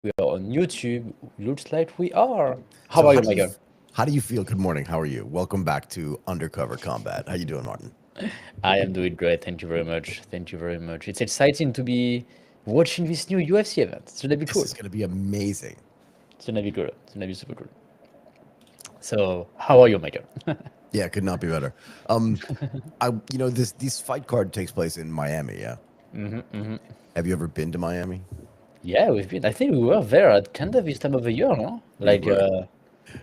we are on YouTube. Looks like we are. How So are how you, do you Michael? how do you feel? Good morning. How are you? Welcome back to Undercover Combat. How you doing, Martin? I am doing great. Thank you very much. Thank you very much. It's exciting to be watching this new UFC event. It's gonna be This cool. is going to be amazing. It's gonna be good. It's gonna be super cool. So, how are you, Michael? Yeah, could not be better. Um, this fight card takes place in Miami. Yeah. Have you ever been to Miami? Yeah, we've been. I think we were there at kind of this time of the year, no? We Like were.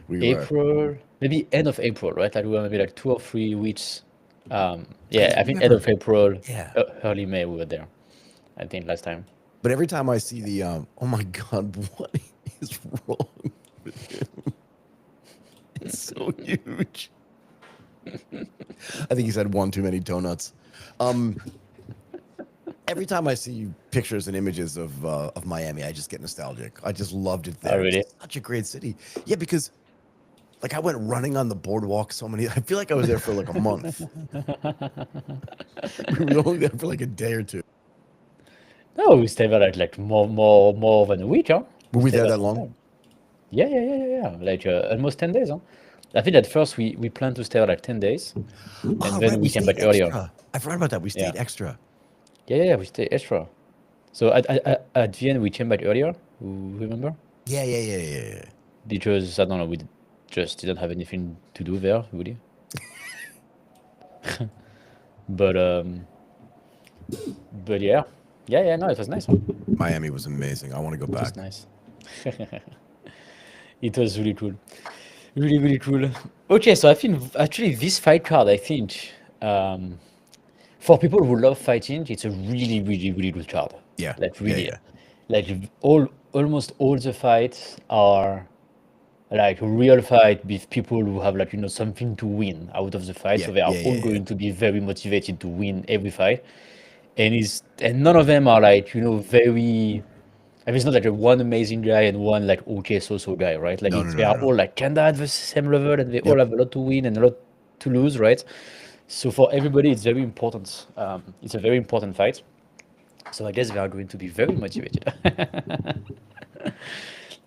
We were. April, maybe end of April, right? Like we were maybe like 2 or 3 weeks. Yeah, I I think end remember. of April, Yeah. early May we were there. I think last time. But every time I see the oh my God, what is wrong with him? It's so huge. I think he's had one too many donuts. Um, every time I see pictures and images of Miami, I just get nostalgic. I just loved it Oh, there. It's really? such a great city. Yeah, because like I went running on the boardwalk so many. I feel like I was there for like a month. We were only there for like a day or two. No, we stayed there like more than a week, huh? Were We we stayed there there a that long long? time. Yeah. Like almost 10 days, huh? I think at first we planned to stay there like 10 days, and Oh, then right. we We came stayed back earlier. extra. I forgot about that. We Yeah, stayed extra. yeah. We stayed extra. So at the end we came back earlier. Remember? Yeah. Because I don't know, we just didn't have anything to do there, really. But but yeah. No, it was nice, huh? Miami was amazing. I want to go It was back. nice. It was really cool. Really cool. Okay, so I think actually this fight card, I think, um, for people who love fighting, it's a really good card. Yeah, Like yeah, really, yeah, like almost all the fights are like a real fight with people who have like something to win out of the fight, yeah, so they are yeah, all yeah, yeah. going to be very motivated to win every fight, and none of them are like very. I mean, it's not like a one amazing guy and one like okay so guy, right? Like No, no, they no, are no, no. all like kinda at the same level and they all Yep. have a lot to win and a lot to lose, right? So for everybody, it's very important. It's a very important fight. So I guess they are going to be very motivated.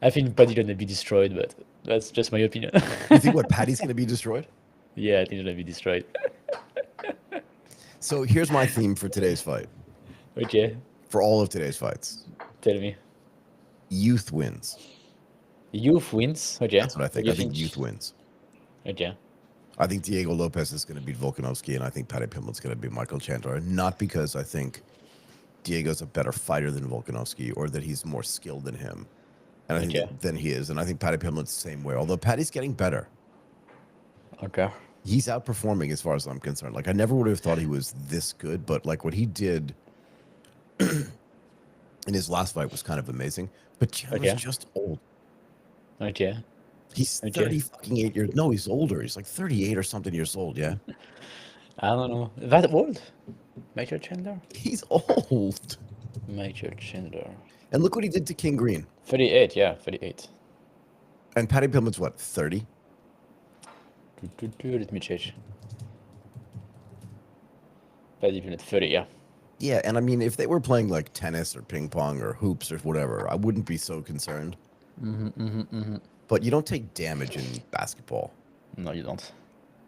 I think Paddy's gonna be destroyed, but that's just my opinion. You think what Patty's going to be destroyed? Yeah, I think he's gonna be destroyed. So here's my theme for today's fight. Okay, For all of today's fights, tell me. youth wins. Youth wins. Okay, That's what I what think. do you I think think? youth wins. Okay, I think Diego Lopes is going to beat Volkanovski, and I think Paddy Pimblett's going to beat Michael Chandler. Not because I think Diego's a better fighter than Volkanovski or that he's more skilled than him, and I think okay, than he is. And I think Paddy Pimblett's the same way. Although Paddy's getting better, okay. he's outperforming as far as I'm concerned. Like I never would have thought he was this good, but like what he did in his last fight was kind of amazing. But Chandler's Okay. just old. Okay. He's Okay. 30 fucking 8 years. No, he's older. He's like 38 or something years old. Yeah. I don't know. That old? Michael Chandler? He's old. Michael Chandler. And look what he did to King Green. 38, yeah, 38. And Patty Pimlett's what, 30? Let me check. But even at 30, yeah. Yeah. And I mean, if they were playing like tennis or ping pong or hoops or whatever, I wouldn't be so concerned. But you don't take damage in basketball, No, you don't.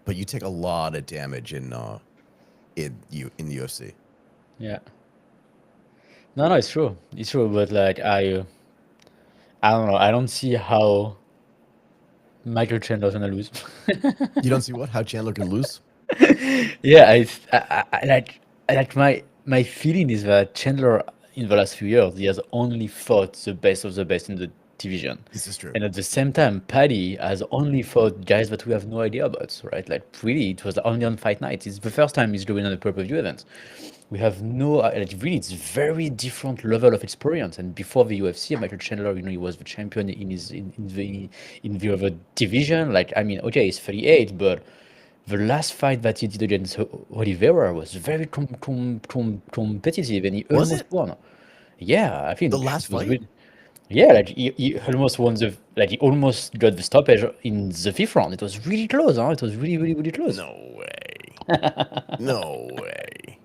but you take a lot of damage in the UFC. Yeah. No, it's true. It's true, but like I don't know. I don't see how Michael Chandler's gonna lose. You don't see what? How Chandler can lose? Yeah, I like my feeling is that Chandler in the last few years he has only fought the best of the best in the division, This is true. and at the same time, Paddy has only fought guys that we have no idea about, right? Like really, it was only on fight night. It's the first time he's doing on a pay-per-view event. We have no like really, it's very different level of experience. And before the UFC, Michael Chandler, he was the champion in the other division. Like I mean, okay, he's 38, but the last fight that he did against Oliveira was very competitive, and he Was almost it? won. Yeah, I The think last it was fight? really. Yeah, like he almost won the like he almost got the stoppage in the fifth round. It was really close, huh? It was really close. No way. No way.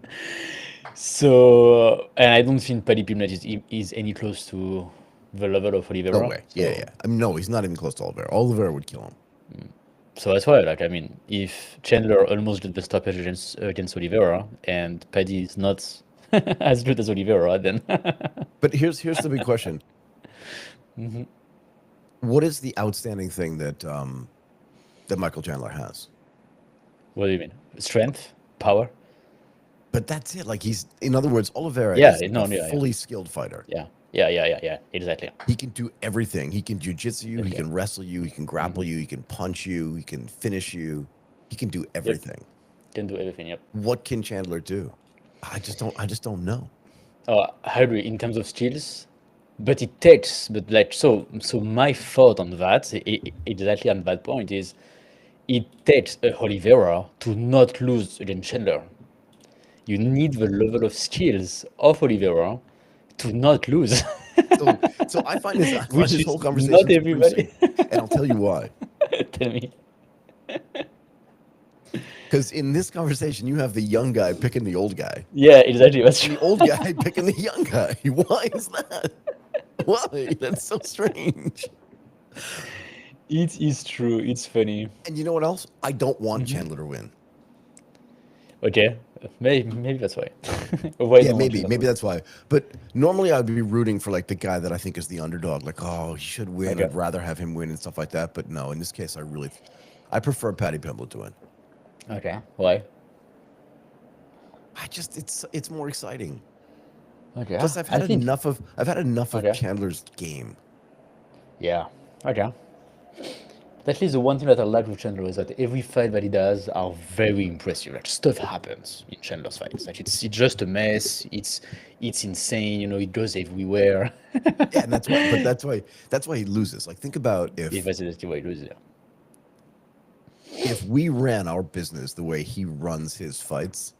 So, and I don't think Paddy Pimblett is any close to. the level of No Oliveira. way. Yeah, So yeah. I mean, no, he's not even close to Oliveira. Oliveira would kill him. so that's why, like, I mean, if Chandler almost did the stoppage against Oliveira, and Paddy is not as good as Oliveira, then But here's the big question: what is the outstanding thing that Michael Chandler has? what do you mean? Strength, power? But that's it. Like in other words, Oliveira Yeah, is like no, a yeah, yeah, fully skilled fighter. yeah, yeah, yeah, yeah, yeah, exactly. He can do everything. He can jujitsu you. He Okay. can wrestle you. He can grapple you. He can punch you. He can finish you. He can do Yep, everything. can do everything. Yep. What can Chandler do? I just don't. I just don't know. I agree in terms of skills, but it takes. But like so, my thought on that, exactly on that point is, it takes a Oliveira to not lose against Chandler. You need the level of skills of Oliveira to not lose, So I find this. I find which this is whole conversation not super everybody. interesting, and I'll tell you why. Tell me. Because in this conversation, you have the young guy picking the old guy, Yeah, exactly. That's and true. the old guy picking the young guy. Why is that? Why? That's so strange. It is true. It's funny. And you know what else? I don't want Hmm. Chandler to win. Okay, maybe that's why. Why Yeah, don't want you maybe to win? that's why. But normally I'd be rooting for like the guy that I think is the underdog. Like, oh, he should win. Okay, I'd rather have him win and stuff like that. But no, in this case, I prefer Paddy Pimblett to win. okay. Why? It's more exciting. Okay, Plus, I think. I've had enough of Okay. Chandler's game. Yeah. Okay. At least the one thing that I like with Chandler is that every fight that he does are very impressive. Like stuff happens in Chandler's fights. Like it's just a mess. It's insane. It goes everywhere. Yeah, and that's why. But that's why he loses. Like, think about If that's the way it is, yeah. if we ran our business the way he runs his fights,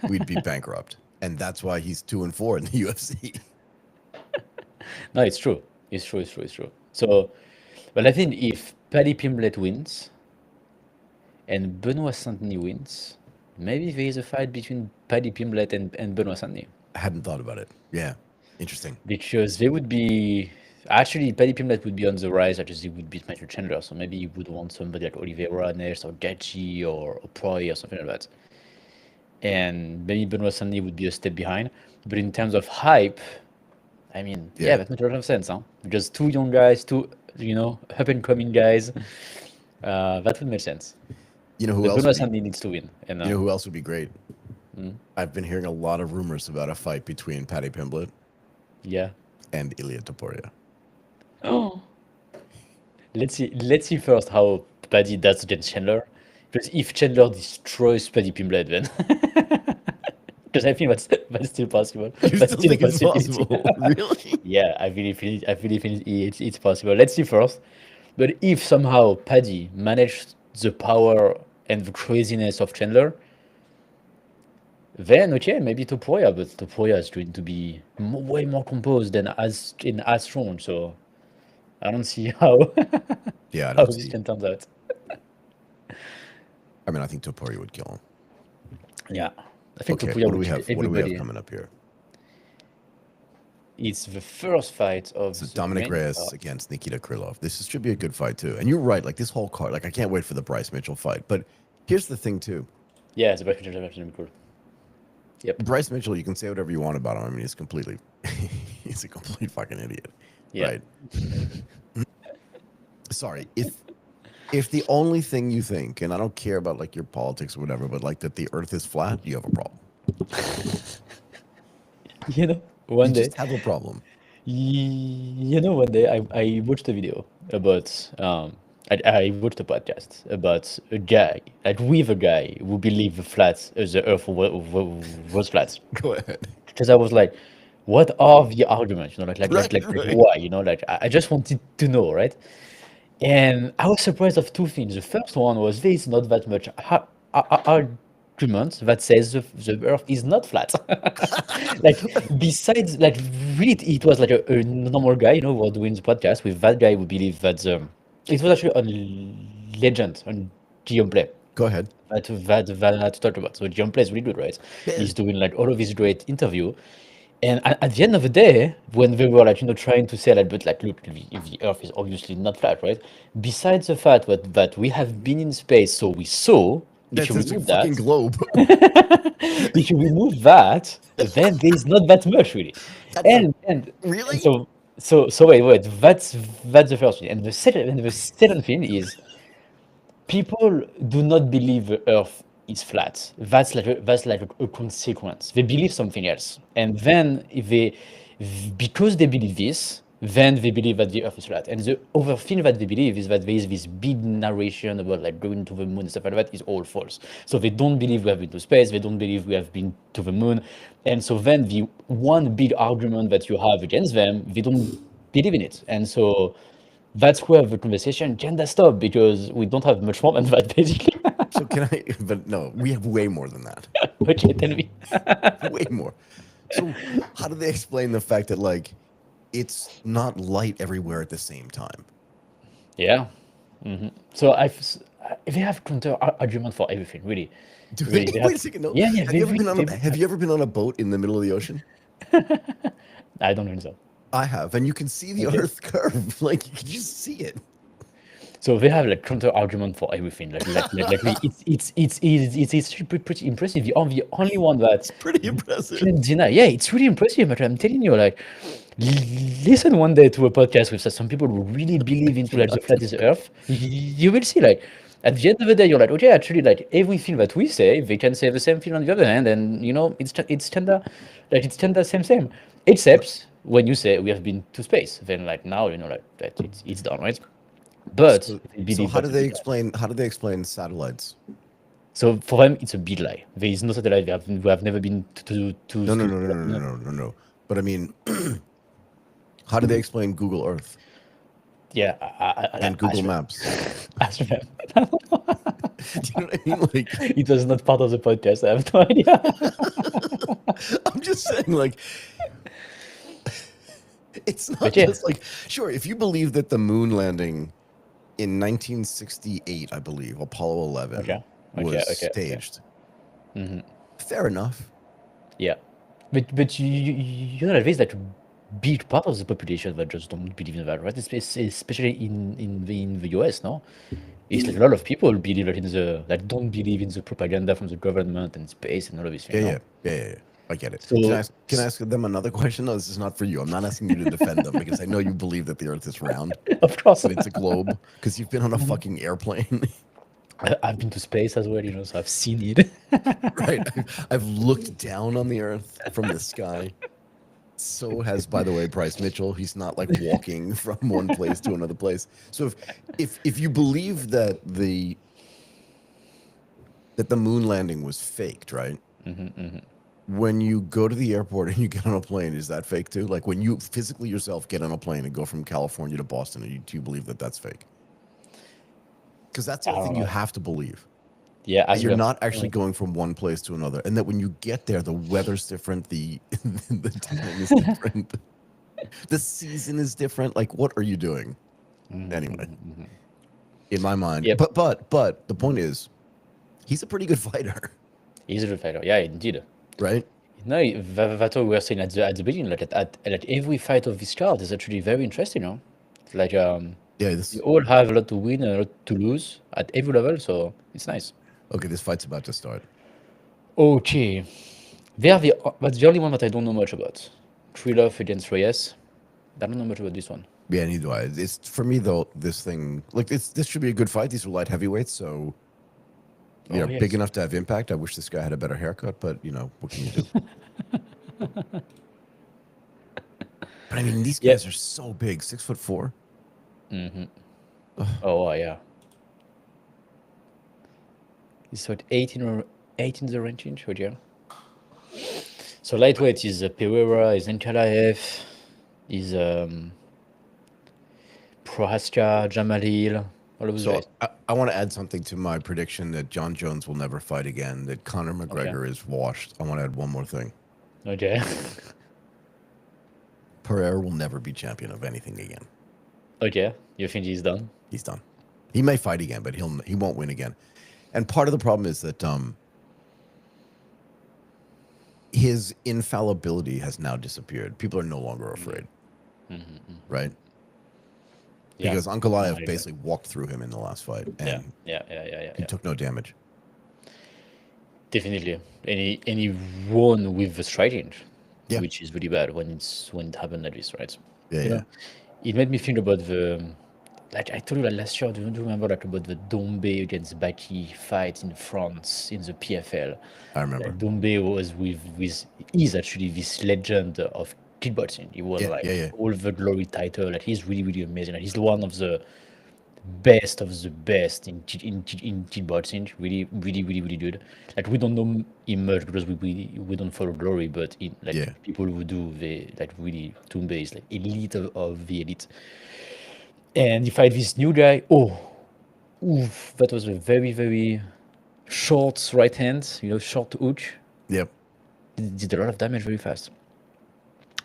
we'd be bankrupt. And that's why he's 2-4 in the UFC. No, it's true. It's true. It's true. It's true. So, but I think if Paddy Pimblett wins and Benoit Saint-Denis wins, maybe there is a fight between Paddy Pimblett and Benoit Saint-Denis. I hadn't thought about it. Yeah, interesting. Because they would be actually Paddy Pimblett would be on the rise. I just he would beat Michael Chandler, so maybe you would want somebody like Oliveira next or Gaethje or Proy or something like that. And maybe Benoit Saint-Denis would be a step behind. But in terms of hype, I mean, yeah, Yeah, that makes a lot of sense, huh? Just two young guys, two up and coming guys. That would make sense. you know who But else would Benoit be? Saint-Denis needs to win, and You know who else would be great? I've been hearing a lot of rumors about a fight between Paddy Pimblett yeah. and Ilia Topuria. Oh, let's see first how Paddy does against Chandler. Because if Chandler destroys Paddy Pimblett, then because I think that's still possible. You That's still still a think it's possibility. possible? Really? Yeah, I really think it's possible. Let's see first. But if somehow Paddy managed the power and the craziness of Chandler, then okay, maybe Topuria, but Topuria is going to be way more composed and as strong. So I don't see how Yeah, I how don't this see. can turn out. I mean, I think Topuria would kill him. Yeah, I think Okay, Topuria what do would we kill have? What do we have everybody. coming up here? It's the first fight of So the Dominic main Reyes card. against Nikita Krylov. This should be a good fight too. And you're right. Like this whole card. Like I can't wait for the Bryce Mitchell fight. But here's the thing too. Yeah, the Bryce Mitchell is actually cool. Yep. Bryce Mitchell, you can say whatever you want about him. I mean, he's completely, he's a complete fucking idiot, Yeah. right? Sorry, if the only thing you think, and I don't care about like your politics or whatever, but like that the Earth is flat, you have a problem. You know, You one day, just have a problem. one day I watched a video about I watched a podcast about a guy, like with a guy who believed the Earth was flat. Go ahead. Because I was like, what are the arguments? Right, Like right. why? Like I just wanted to know, right? And I was surprised of two things. The first one was there is not that much argument that says the Earth is not flat. Like besides, like really, it was like a normal guy, who was doing the podcast with that guy who believed that it was actually on Legend on Guillaume Play Go ahead. that to talk about. So Guillaume Play is really good, right? Yeah. He's doing like all of his great interview, And at the end of the day, when they were like, trying to say like, but like, look, the Earth is obviously not flat, right? Besides the fact that we have been in space, so we saw, if That's you just a remove fucking that, globe. if you remove that, then there is not that much really. That's a And really. so wait, that's the first thing. And the second thing is people do not believe the Earth is flat. That's like a consequence. They believe something else, and then if they, because they believe this, then they believe that the Earth is flat. And the other thing that they believe is that there is this big narration about like going to the moon and stuff like that is all false. So they don't believe we have been to space. They don't believe we have been to the moon, and so then the one big argument that you have against them, they don't believe in it, and so that's where the conversation kinda stop because we don't have much more than that, basically. So can I? But no, we have way more than that. Okay, tell me. Way more. So how do they explain the fact that like it's not light everywhere at the same time? Yeah. So they have counter argument for everything, really. Do they? Really, they Wait have. a second. No. Yeah, yeah. Have you ever been on a Have you ever been on a boat in the middle of the ocean? I don't think so. I have, and you can see the Okay. Earth curve. Like you can just see it. So they have like counter argument for everything. It's actually pretty impressive. The only one that It's pretty impressive. can deny. Yeah, it's really impressive. But I'm telling you, like, listen one day to a podcast with some people who really believe into like the flat is Earth. You will see, like, at the end of the day, you're like, okay, actually, like everything that we say, they can say the same thing on the other hand, and it's tender, like it's tender, same, except when you say we have been to space, then like now like that it's done, right? But So, they so believe how do that's a they big lie. explain? How do they explain satellites? So for them, it's a big lie. There is no satellite. We have never been No, no, to no, no, no, no, no. no, no, no. But I mean, how do they explain Google Earth Yeah, and Google Maps? ask them. Do you know what I mean? Like, It was not part of the podcast. I have no idea. I'm just saying, like, it's not But yeah, just like, sure, if you believe that the moon landing in 1968, I believe, Apollo 11 okay, was okay. staged, fair enough. Yeah, but you know that there's like a big part of the population that just don't believe in that, right? Especially in the US, no? It's like a lot of people believe that don't believe in the propaganda from the government and space and all of this Yeah, thing, no? yeah, yeah, yeah, yeah. I get it. Can I So, ask, can I ask them another question? No, this is not for you. I'm not asking you to defend them because I know you believe that the Earth is round, of course, that it's a globe, because you've been on a fucking airplane. I've been to space as well, so I've seen it. Right. I've looked down on the Earth from the sky. So has, by the way, Bryce Mitchell. He's not like walking from one place to another place. So if you believe that the moon landing was faked, right? When you go to the airport and you get on a plane, is that fake too? Like when you physically yourself get on a plane and go from California to Boston, do you believe that that's fake? Because that's the I other don't thing you know. have to believe. Yeah, That as you're we have. not actually going from one place to another, and that when you get there, the weather's different, the time is different, the season is different. Like, what are you doing anyway? In my mind, Yep, but the point is, he's a pretty good fighter, he's a fighter. Yeah, indeed. right? No, that's what we were saying at the beginning. Like at every fight of this card is actually very interesting, no? Like Yeah. we This all have a lot to win and a lot to lose at every level, so it's nice. Okay. This fight's about to start. Okay, that's the only one that I don't know much about. Trilov against Reyes. I don't know much about this one. Yeah, neither do I. It's for me though. This thing, like this should be a good fight. These are light heavyweights, so Oh big yes. enough to have impact. I wish this guy had a better haircut, but what can you do? But I mean, these Yeah. guys are so big, 6'4". Oh yeah. He's what 18 or 18 the ranking, would you? So lightweight is Pereira, is Ankalaev, is Prohaska, Jamalil, all of those So guys. I want to add something to my prediction that John Jones will never fight again, that Conor Okay. McGregor is washed. I want to add one more thing. Okay. Pereira will never be champion of anything again. Okay. You think he's done? He's done. He may fight again, but he won't win again. And part of the problem is that his infallibility has now disappeared. People are no longer afraid, right? Yeah. Because No, I Ankalaev agree. basically walked through him in the last fight Yeah. and Yeah. Yeah. Yeah. Yeah. he Yeah. took no damage. Definitely. Any won with the striking, Yeah. which is really bad when it happened like this, right? Yeah. You Yeah. know, it made me think about the like I told you that last year. Do you remember like about the Dombe against Baki fight in France in the PFL? I remember. Like Dombe was with he's actually this legend of kickboxing. He won Yeah. Yeah. like Yeah. all the glory title. Like he's really amazing. Like, he's one of the best in kickboxing. Really good. Like we don't know him much because we don't follow glory, but in like Yeah. people who do, they like really Tumbe is like elite of the elite. And if I had this new guy, oh, oof, that was a very short right hand, short hook. Yep. Did a lot of damage very fast.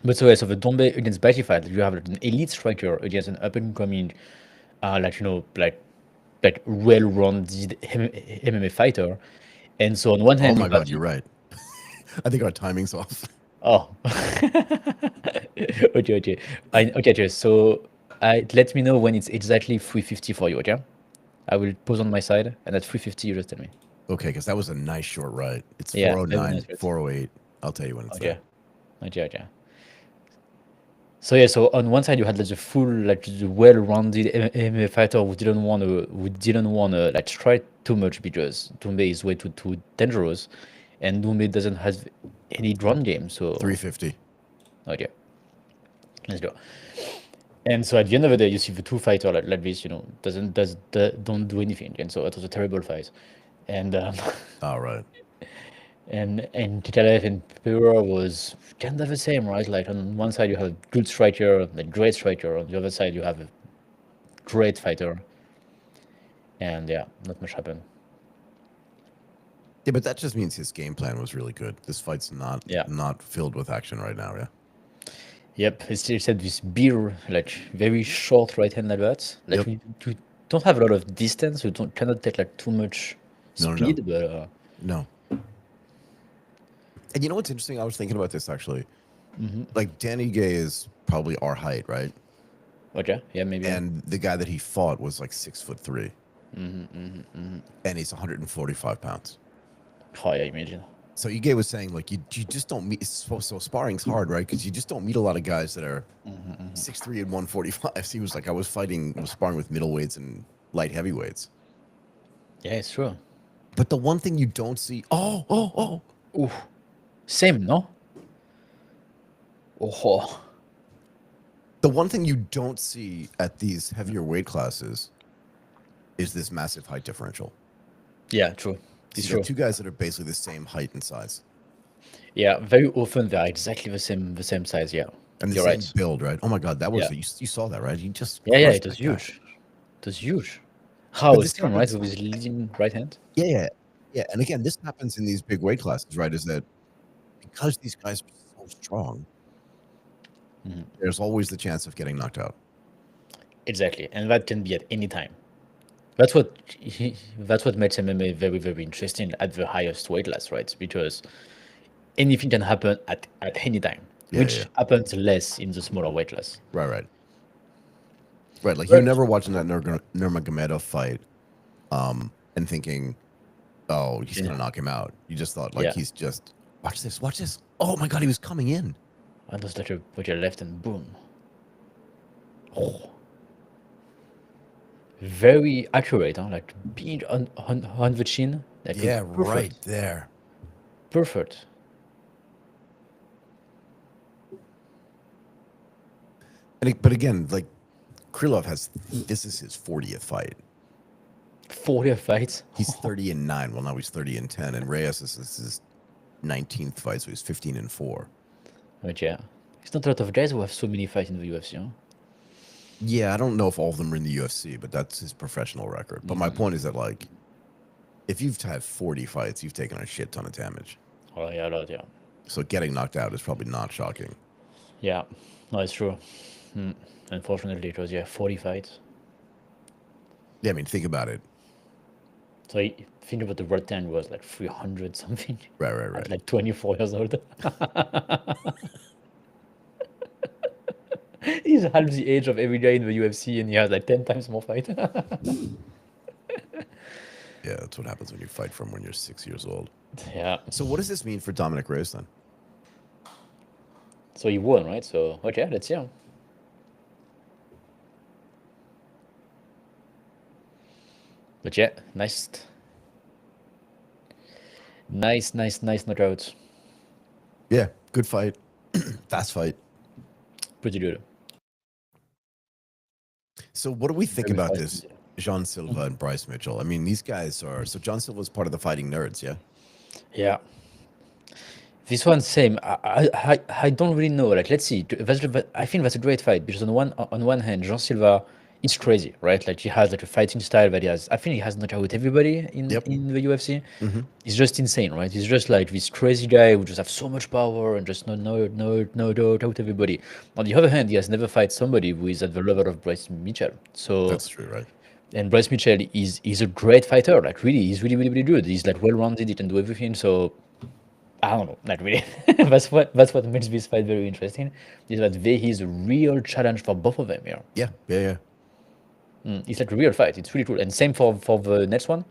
But so yeah, so the Dombe against Bashi fight, you have like, an elite striker against an up and coming, like well-rounded MMA fighter. And so on one Oh hand you my have God, you're right. I think our timing's off. oh okay. Okay. So let me know when it's exactly 350 for you, okay? I will pause on my side and at 350 you just tell me. Okay, because that was a nice short ride. It's Yeah, very nice, 409, right? 408. I'll tell you when it's Okay. there. Okay. So yeah, so on one side you had like the full, like the well-rounded MMA fighter who didn't want to like try too much because Doumbé is way too dangerous, and Doumbé doesn't have any ground game. So 350. okay, let's go. And so at the end of the day, you see the two fighter like this, don't do anything, and so it was a terrible fight, and All right. and Kitalev and Pereira was kind of the same, right? Like on one side you have a good striker, a great striker. On the other side you have a great fighter, and yeah, not much happened. Yeah, but that just means his game plan was really good. This fight's not Yeah, not filled with action right now. Yeah. yep. It's said this beer, like very short right hand like that. Like Yep. you don't have a lot of distance. You don't cannot take like too much No, no, no. speed, but No. And you know what's interesting? I was thinking about this actually. Like Danny Gay is probably our height, right? okay, yeah, maybe. Yeah. And the guy that he fought was like 6'3", and he's 145 pounds. Oh yeah, imagine. So Ige was saying like you just don't meet. So sparring's hard, right? Because you just don't meet a lot of guys that are 6'3" and 145. So he was like, I was sparring with middleweights and light heavyweights. Yeah, it's true. But the one thing you don't see, Ooh, same, no? Oh, the one thing you don't see at these heavier weight classes is this massive height differential. yeah, true. So It's you got true. two guys that are basically the same height and size Yeah, very often they are exactly the same size. Yeah, and the you're same right. build, right? Oh my God, that was Yeah, you saw that, right? You just yeah. crushed It was that guy. huge. It was huge. But How this same, right? happens, With his leading right hand. yeah, yeah, yeah. And again, this happens in these big weight classes, right? Is that because these guys are so strong, there's always the chance of getting knocked out. Exactly, and that can be at any time. That's what makes MMA very interesting at the highest weight class, right? Because anything can happen at any time, Yeah, yeah, which happens less in the smaller weight class. right, right, right. Like you're But never watching that Nurmagomedov fight, and thinking, oh, he's yeah, gonna knock him out. You just thought like yeah. he's just watch this, watch this. Oh my God, he was coming in. And just like with your left and boom. Oh, very accurate, huh? Like being on the chin, like Yeah, right perfect, there. perfect. But again, like Krylov has this is his 40th fight. 40 fights. He's 30-9. Well, now he's 30-10, and Reyes is his 19th fight, so he's 15-4. But yeah, it's not a lot of guys who have so many fights in the UFC, huh? Yeah, I don't know if all of them are in the UFC, but that's his professional record. But my point is that like, if you've had 40 fights, you've taken a shit ton of damage. Oh yeah, a lot, yeah. So getting knocked out is probably not shocking. Yeah, no, it's true. Unfortunately, it was 40 fights. Yeah, I mean, think about it. So think about the World Ten was like 300 something Right, right, at right. like 24 years old. He's half the age of every guy in the UFC, and he has like 10 times more fight. Yeah, that's what happens when you fight from when you're 6 years old. Yeah. So what does this mean for Dominic Reyes then? So he won, right? So okay, let's see. But yeah, nice knockout. Yeah, good fight. Fast fight. Pretty good. So what do we think Very about fast. this? Jean Silva and Bryce Mitchell. I mean, these guys are so John Silva's part of the Fighting Nerds, yeah? Yeah. This one same. I don't really know. Like, let's see. I think that's a great fight because on one hand, Jean Silva is crazy, right? Like he has like a fighting style that he has. I think he has knocked out everybody in Yep. in the UFC. Mm-hmm. He's just insane, right? He's just like this crazy guy who just have so much power and just no doubt out everybody. On the other hand, he has never fight somebody who is at the level of Bryce Mitchell. So That's true, right? and Bryce Mitchell is a great fighter. Like really, he's really good. He's like well rounded. He can do everything. So I don't know, not really. That's what makes this fight very interesting. Is that there is a real challenge for both of them here. Yeah, yeah, yeah. It's like a real fight. It's really cool. And same for the next one,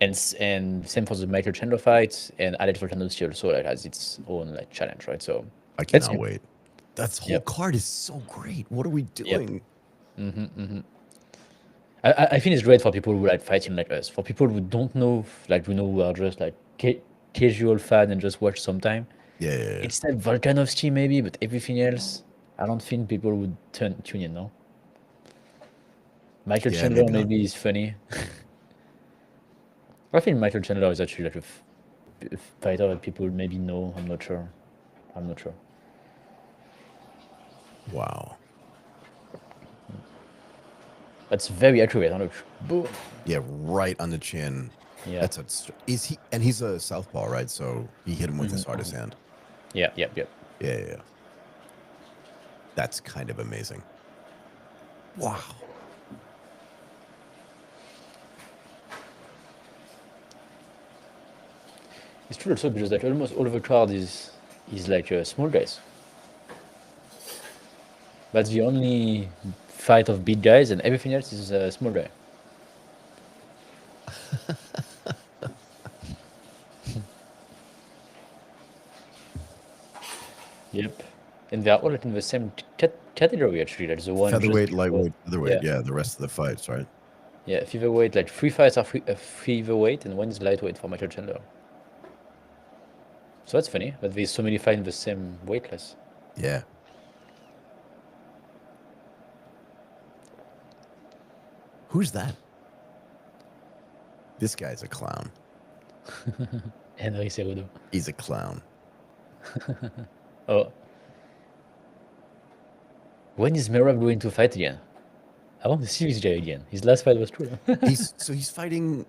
and same for the Michael Chandler fight. And Alex Volkanovski also like has its own like challenge, right? So I let's cannot see. wait. That whole Yep. card is so great. What are we Yep. doing? I think it's great for people who like fighting like us. For people who don't know, like we know, who are just like casual fan and just watch sometime. Yeah, yeah, yeah. It's like Volkanovski maybe, but everything else, I don't think people would tune in. No. Michael Yeah, Chandler maybe not. maybe is funny. I think Michael Chandler is actually like a fighter that people maybe know. I'm not sure. I'm not sure. Wow. That's very accurate. Look. Boom. Yeah, right on the chin. Yeah. That's is he and he's a southpaw, right? So he hit him with his hardest hand. Yeah. Yeah, yeah, yeah. That's kind of amazing. Wow. It's true also because like almost all of the card is like small guys. That's the only fight of big guys, and everything else is a small guy. Yep. And they are all like in the same category actually. Like the one just Featherweight, before. lightweight, featherweight. Yeah. Yeah, the rest of the fights, right? Yeah, featherweight, like three fights are featherweight and one is lightweight for Michael Chandler. So that's funny, but there's so many fights in the same weight class. Yeah. Who's that? This guy's a clown. Henry Cerudo. He's a clown. Oh. When is Merab going to fight again? I want to see this guy again. His last fight was true. He's fighting.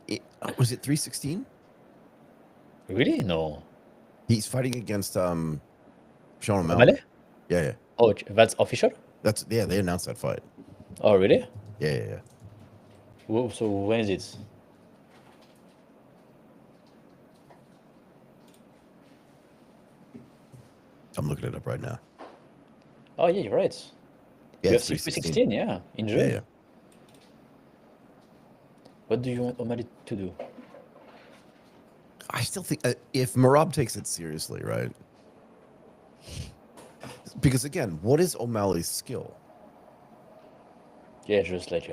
Was it 316? Really? No. He's fighting against Sean O'Malley. O'Malley? Yeah, yeah. Oh, that's official? They announced that fight. Oh, really? Yeah, yeah, yeah. Whoa, so when is it? I'm looking it up right now. Oh, yeah, you're right. Yeah, UFC 316. 316, yeah, in June. Yeah, yeah. What do you want O'Malley to do? I still think if Merab takes it seriously, right? Because again, what is O'Malley's skill? Yeah, just like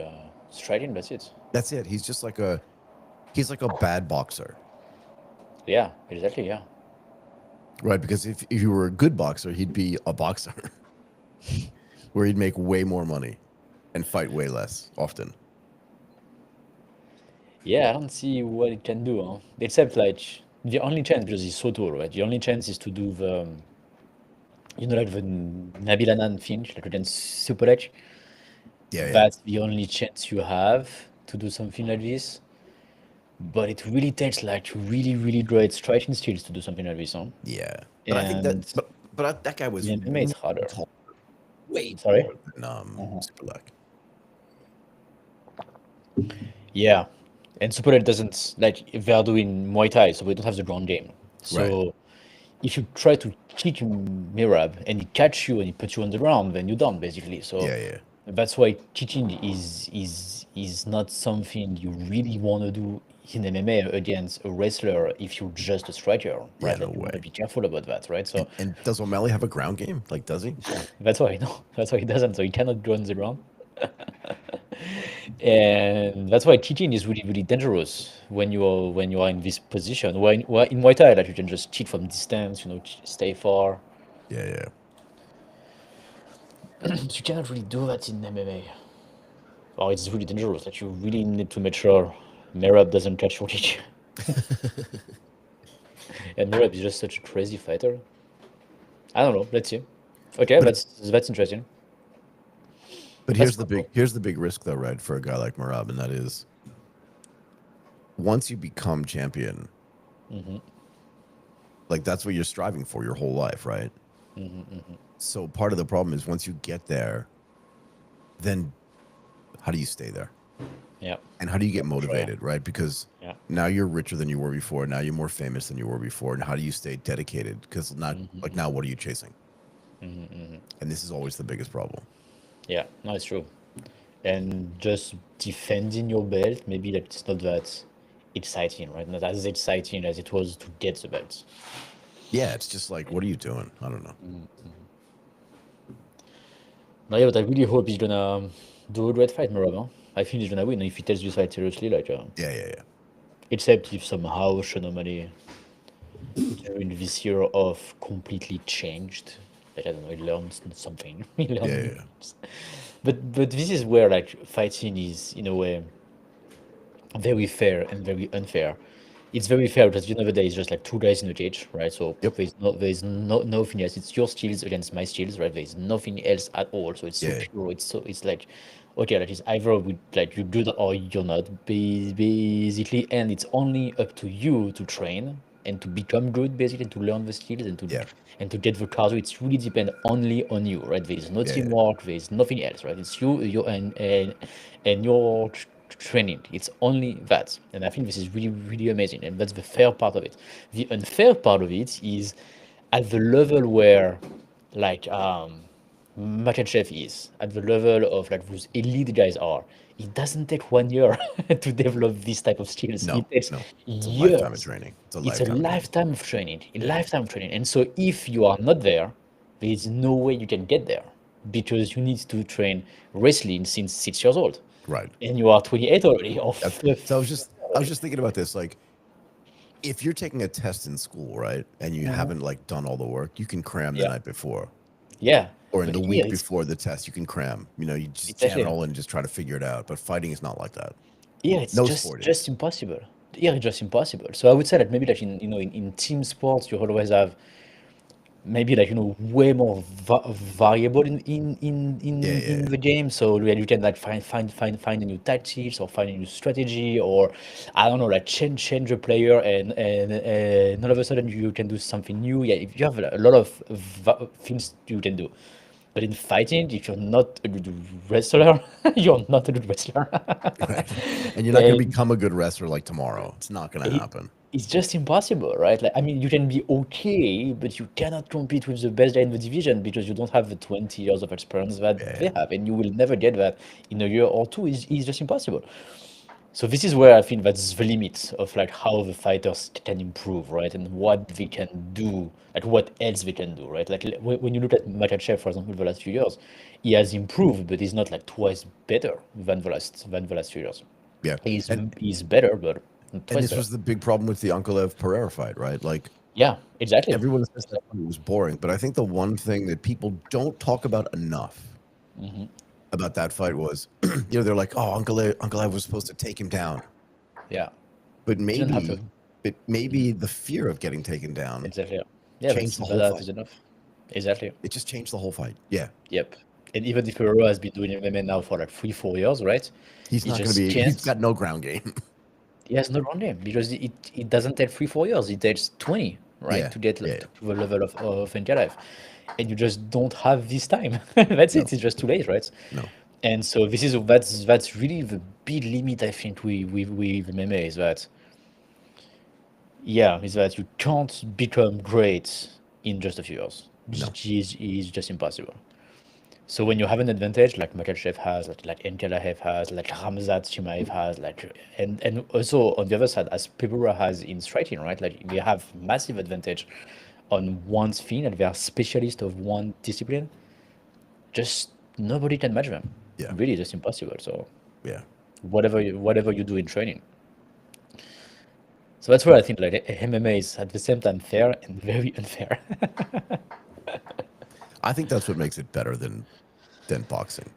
striking, that's it. That's it. He's like a bad boxer, Yeah, exactly, yeah. right? Because if you were a good boxer, he'd be a boxer, where he'd make way more money and fight way less often. Yeah, I don't see what it can do, huh? Except like the only chance, because he's so tall, right? The only chance is to do the, like the Nabil Anan Finch, like against Super Ledge. Yeah, yeah, That's the only chance you have to do something like this. But it really takes like really great striking skills to do something like this, huh? yeah. But I think And that guy was the MMA is harder. tall, way Sorry? taller than Super Leg. Yeah. And Superdad doesn't like they are doing Muay Thai, so we don't have the ground game. Right. So if you try to kick Mirab and he catch you and he puts you on the ground, then you're done basically. So Yeah, yeah. that's why kicking is not something you really want to do in MMA against a wrestler if you're just a striker, Yeah, right? no Like you want to way. be careful about that, right? So And does O'Malley have a ground game? Like, does he? that's why no, that's why he doesn't. So he cannot go on the ground. And that's why cheating is really, really dangerous when you are in this position. Where in Muay Thai, like you can just cheat from distance, stay far. Yeah, yeah. But you cannot really do that in MMA. Oh, it's really dangerous. Like you really need to make sure Merab doesn't catch your kick. And Merab is just such a crazy fighter. I don't know. Let's see. Okay, But that's interesting. but That's here's the big risk though, right, for a guy like Marab, and that is once you become champion, like that's what you're striving for your whole life, right? So part of the problem is once you get there, then how do you stay there? yeah, And how do you get for sure. Yeah, motivated, right? Because yeah. now you're richer than you were before. Now you're more famous than you were before. And how do you stay dedicated? Because not like now, what are you chasing? And this is always the biggest problem. Yeah, no, it's true. And just defending your belt, maybe like it's not that exciting, right? Not as exciting as it was to get the belt. Yeah, it's just like, what are you doing? I don't know. No, yeah, but I really hope he's gonna do a great fight, Merab. Huh? I think he's gonna win if he takes this fight seriously, like, Yeah, yeah, yeah. except if somehow Sean O'Malley during this year of completely changed. Like, I don't know, he learned something. He Yeah, learned yeah, new yeah. things. But this is where like fighting is in a way very fair and very unfair. It's very fair because at the end of the day, it's just like two guys in a cage, right? So Yep. there's nothing else. It's your skills against my skills, right? There's nothing else at all. So it's so Yeah, pure. It's like okay, like it's either we like you're good or you're not, basically, and it's only up to you to train and to become good, basically, and to learn the skills yeah, and to get the cardio. It's really depend only on you, right? There's no yeah, yeah. teamwork. There's nothing else, right? It's you and your training. It's only that. And I think this is really, really amazing. And that's the fair part of it. The unfair part of it is at the level where, like, Makachev is, at the level of, like, those elite guys are. It doesn't take 1 year to develop this type of skills. No, It takes no. It's a lifetime of years. training. It's a It's a lifetime of training. lifetime of training, a Yeah, lifetime of training. And so if you are not there, there is no way you can get there because you need to train wrestling since 6 years old right. and you are 28 already, or So I was just thinking about this. Like, if you're taking a test in school, right, and you haven't like done all the work, you can cram the yeah, night before. yeah. Or in But the here week it's before the test, you can cram. You know, you just jam it exactly all in and just try to figure it out. But fighting is not like that. here it's No just sport is. impossible. Here it's just impossible. So I would say that maybe like in team sports you always have maybe like way more variable Yeah, in yeah, the game, so where you can like find a new tactics or find a new strategy, or I don't know, like change a player, and all of a sudden you can do something new. Yeah, if you have a lot of things you can do, but in fighting, if you're not a good wrestler, you're not a good wrestler. right. And you're not going to And become a good wrestler like tomorrow. It's not going to it, happen. it's just impossible, right? Like, I mean, you can be okay, but you cannot compete with the best guy in the division because you don't have the 20 years of experience that Yeah, they have, and you will never get that in a year or two. It's just impossible. So this is where I think that's the limit of like how the fighters can improve, right? And what they can do, like what else they can do, right? Like when you look at Makachev, for example, the last few years, he has improved, but he's not like twice better than the last few years. yeah. He's And he's better, but not and twice this better. was the big problem with the Ankalev Pereira fight, right? Like Yeah, exactly. everyone says that fight was boring, but I think the one thing that people don't talk about enough about that fight was, they're like, oh, Ankalev was supposed to take him down, Yeah, but he didn't have to. maybe the fear of getting taken down Exactly. Yeah, changed the whole that fight. is enough. Exactly. It just changed the whole fight. Yeah, Yep. And even if Pereira has been doing MMA now for like 3, 4 years, right? he's He not going to just be. He's can't. got no ground game. He has no ground game because it doesn't take 3, 4 years. It takes 20, right, Yeah, to get yeah, to the level of Nkalev. And you just don't have this time. That's no, it. It's just too late, right? no. And so that's really the big limit I think with MMA is that yeah, is that you can't become great in just a few years. No. It's just impossible. So when you have an advantage like Makachev has, like Enkalaev has, like Ramzat Chimaev has, like and also on the other side, as Pibura has in striking, right? Like they have massive advantage on one thing, and they are specialists of one discipline. Just nobody can match them. Yeah. Really, just impossible. So Yeah. whatever you do in training. So that's where I think like MMA is at the same time fair and very unfair. I think that's what makes it better than boxing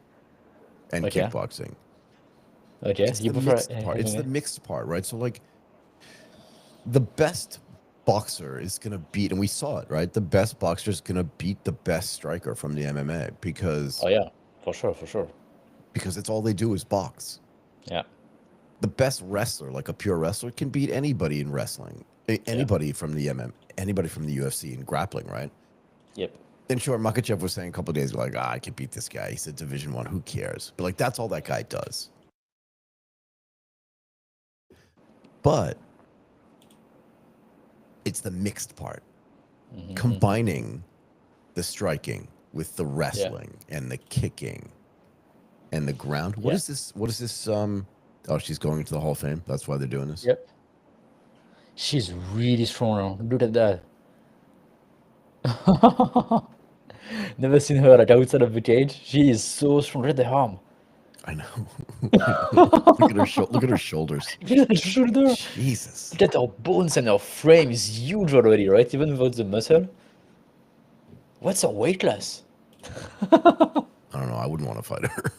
and Okay. kickboxing. Okay. It's You the prefer mixed part. It's the MMA? mixed part, right? So like the best boxer is gonna beat, and we saw it, right? The best boxer is gonna beat the best striker from the MMA Oh yeah, for sure, for sure. because it's all they do is box. Yeah. The best wrestler, like a pure wrestler, can beat anybody in wrestling. Yeah. Anybody from the anybody from the UFC in grappling, right? Yep. And sure, Makachev was saying a couple of days ago, like, I can beat this guy. He's a Division One. Who cares? But like, that's all that guy does. But it's the mixed part, combining the striking with the Yeah. wrestling and the kicking and the ground. What Yeah. is this? What is this? Oh, she's going into the Hall of Fame. That's why they're doing this. Yep. She's really strong now. Look at that. Never seen her like outside of the cage. She is so strong. Look at the arm. I know. I know. Look at her. Look at her shoulders. Look at her shoulder. Jesus. Look at her bones and her frame is huge already, right? Even without the muscle. What's her weight class? I don't know. I wouldn't want to fight her.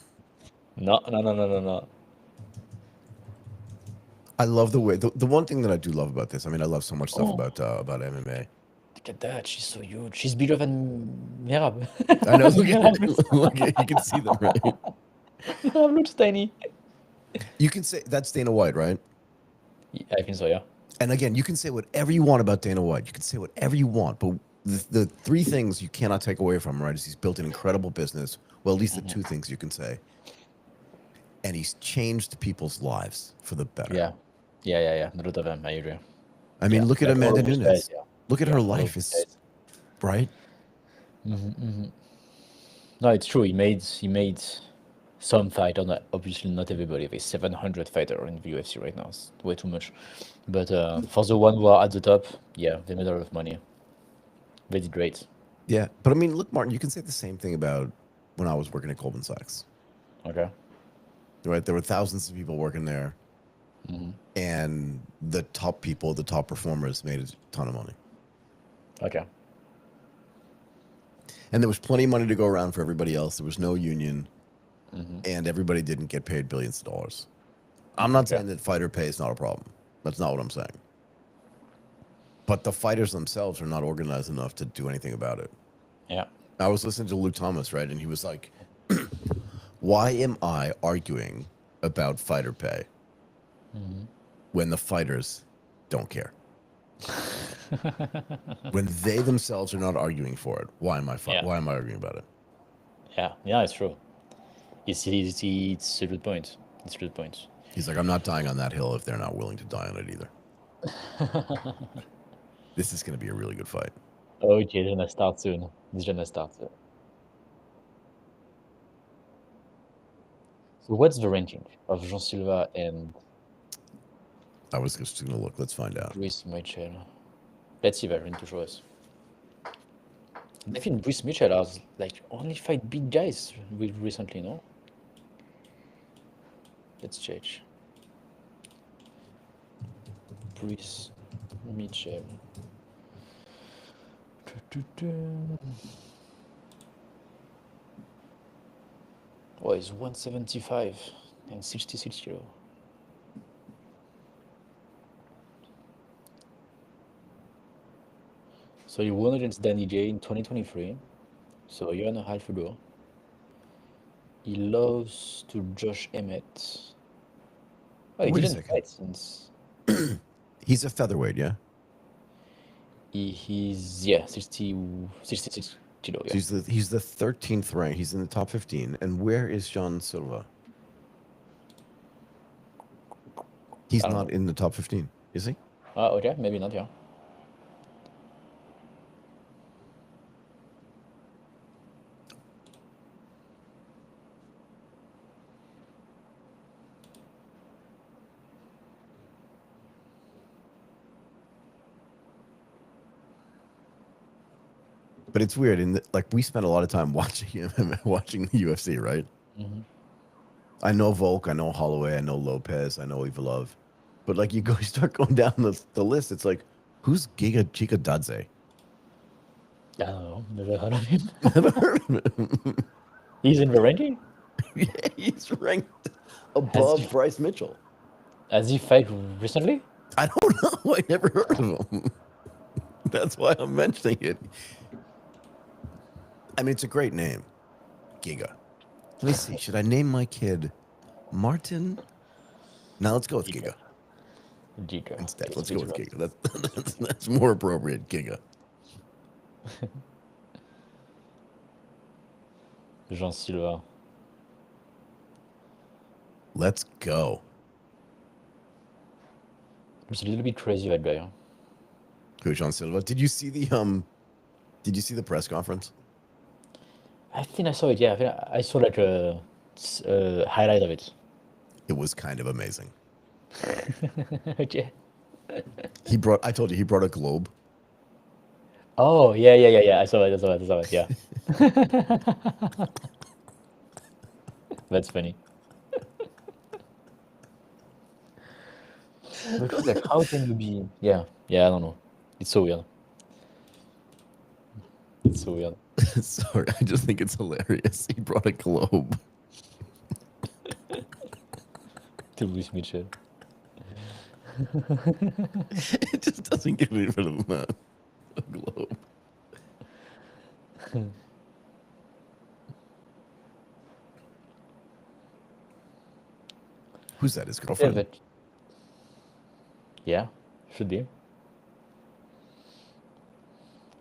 No, no, no, no, no, no. I love the way. The one thing that I do love about this. I mean, I love so much stuff Oh, about MMA. look at that. She's so huge. She's bigger than Merab. I know. Look at Merab looks, look at. You can see them, right? Merab looks tiny. You can say that's Dana White, right? Yeah, I think so, yeah. And again, you can say whatever you want about Dana White. You can say whatever you want, but the three things you cannot take away from him, right, is he's built an incredible business. Well, at least the two things you can say. And he's changed people's lives for the better. Yeah. Yeah, yeah, yeah. A lot of them, I agree. I mean, Yeah, look at like all Amanda of those Nunes. guys, yeah. Look at Yeah, her all of life. those Is guys. right. No, it's true. He made some fighter, not obviously not everybody. There's 700 fighter in the UFC right now. It's way too much. But for the one who are at the top, yeah, they made a lot of money. They did great. Yeah, but I mean, look, Martin. You can say the same thing about when I was working at Goldman Sachs. Okay. Right, there were thousands of people working there, and the top people, the top performers, made a ton of money. Okay. And there was plenty of money to go around for everybody else. There was no union, and everybody didn't get paid billions of dollars. I'm not Okay. saying that fighter pay is not a problem. That's not what I'm saying. But the fighters themselves are not organized enough to do anything about it. Yeah. I was listening to Luke Thomas, right? And he was like, why am I arguing about fighter pay when the fighters don't care? When they themselves are not arguing for it, why am I Yeah. why am I arguing about it? Yeah. Yeah, it's true. It's a good point. It's a good point. He's like, I'm not dying on that hill if they're not willing to die on it either. This is going to be a really good fight. Okay, it's gonna start soon. It's gonna start soon. So what's the ranking of Jean Silva and I was just going to look. Let's find out. Bruce Mitchell? Let's see if they're going to show us. I think Bruce Mitchell has like only fight big guys recently, no? Let's check. Bruce Mitchell. Oh, he's 175 and 66 kilo. So he won against Danny J in 2023, so a year and a half ago. He lost to Josh Emmett. Oh, he Wait a didn't second. fight since He's a featherweight, yeah? he's yeah 66. Tito, So yeah. he's the 13th rank. He's in the top 15. And where is Jean Silva? He's I don't not know. in the top 15, is he? Okay, maybe not, yeah. But it's weird. Like we spent a lot of time watching him, watching the UFC, right? Hmm. I know Volk, I know Holloway, I know Lopez, I know Ivalov. But like you start going down the list, it's like, who's Giga Chikadadze? I don't know. Never heard of him. Never heard of him. He's in the ranking? Yeah, he's ranked Has he above Bryce Mitchell. has he fight recently? I don't know. I never heard of him. That's why I'm mentioning it. I mean, it's a great name, Giga. Let me see. Should I name my kid Martin? Now let's go with Giga. Giga Giga. instead. That's Let's go pretty with good. Giga. That's more appropriate. Giga. Jean Silva. Let's go. It's a little bit crazy, that guy. Huh? Who, John Silva? Did you see the press conference? I think I saw it, yeah. I think I saw like a highlight of it. It was kind of amazing. Okay. I told you he brought a globe. Oh, yeah. I saw it, yeah. That's funny. But like, how can you be? Yeah, I don't know. It's so weird. It's so weird. Sorry, I just think it's hilarious. He brought a globe. To Louis Mitchell. It just doesn't get any better than that. A globe. Who's that? His Yeah, girlfriend? but yeah, should be.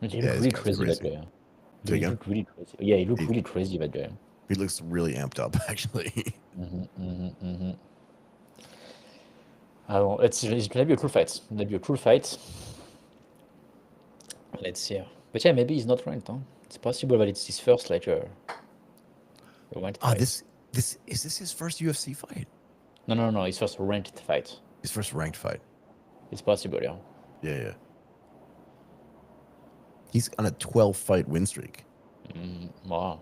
He Yeah, looked his really guy's crazy, that crazy. guy. Say He again? looked really crazy. Yeah, he looked He, really crazy, that guy. he looks really amped up, actually. I don't know. It's gonna be a cool fight. It's gonna be a cool fight. Let's see. But yeah, maybe he's not ranked, huh? It's possible that it's his first like a ranked Ah, fight. this is this his first UFC fight? No. His first ranked fight. His first ranked fight. It's possible, yeah. Yeah, yeah. He's on a 12 fight win streak. Wow.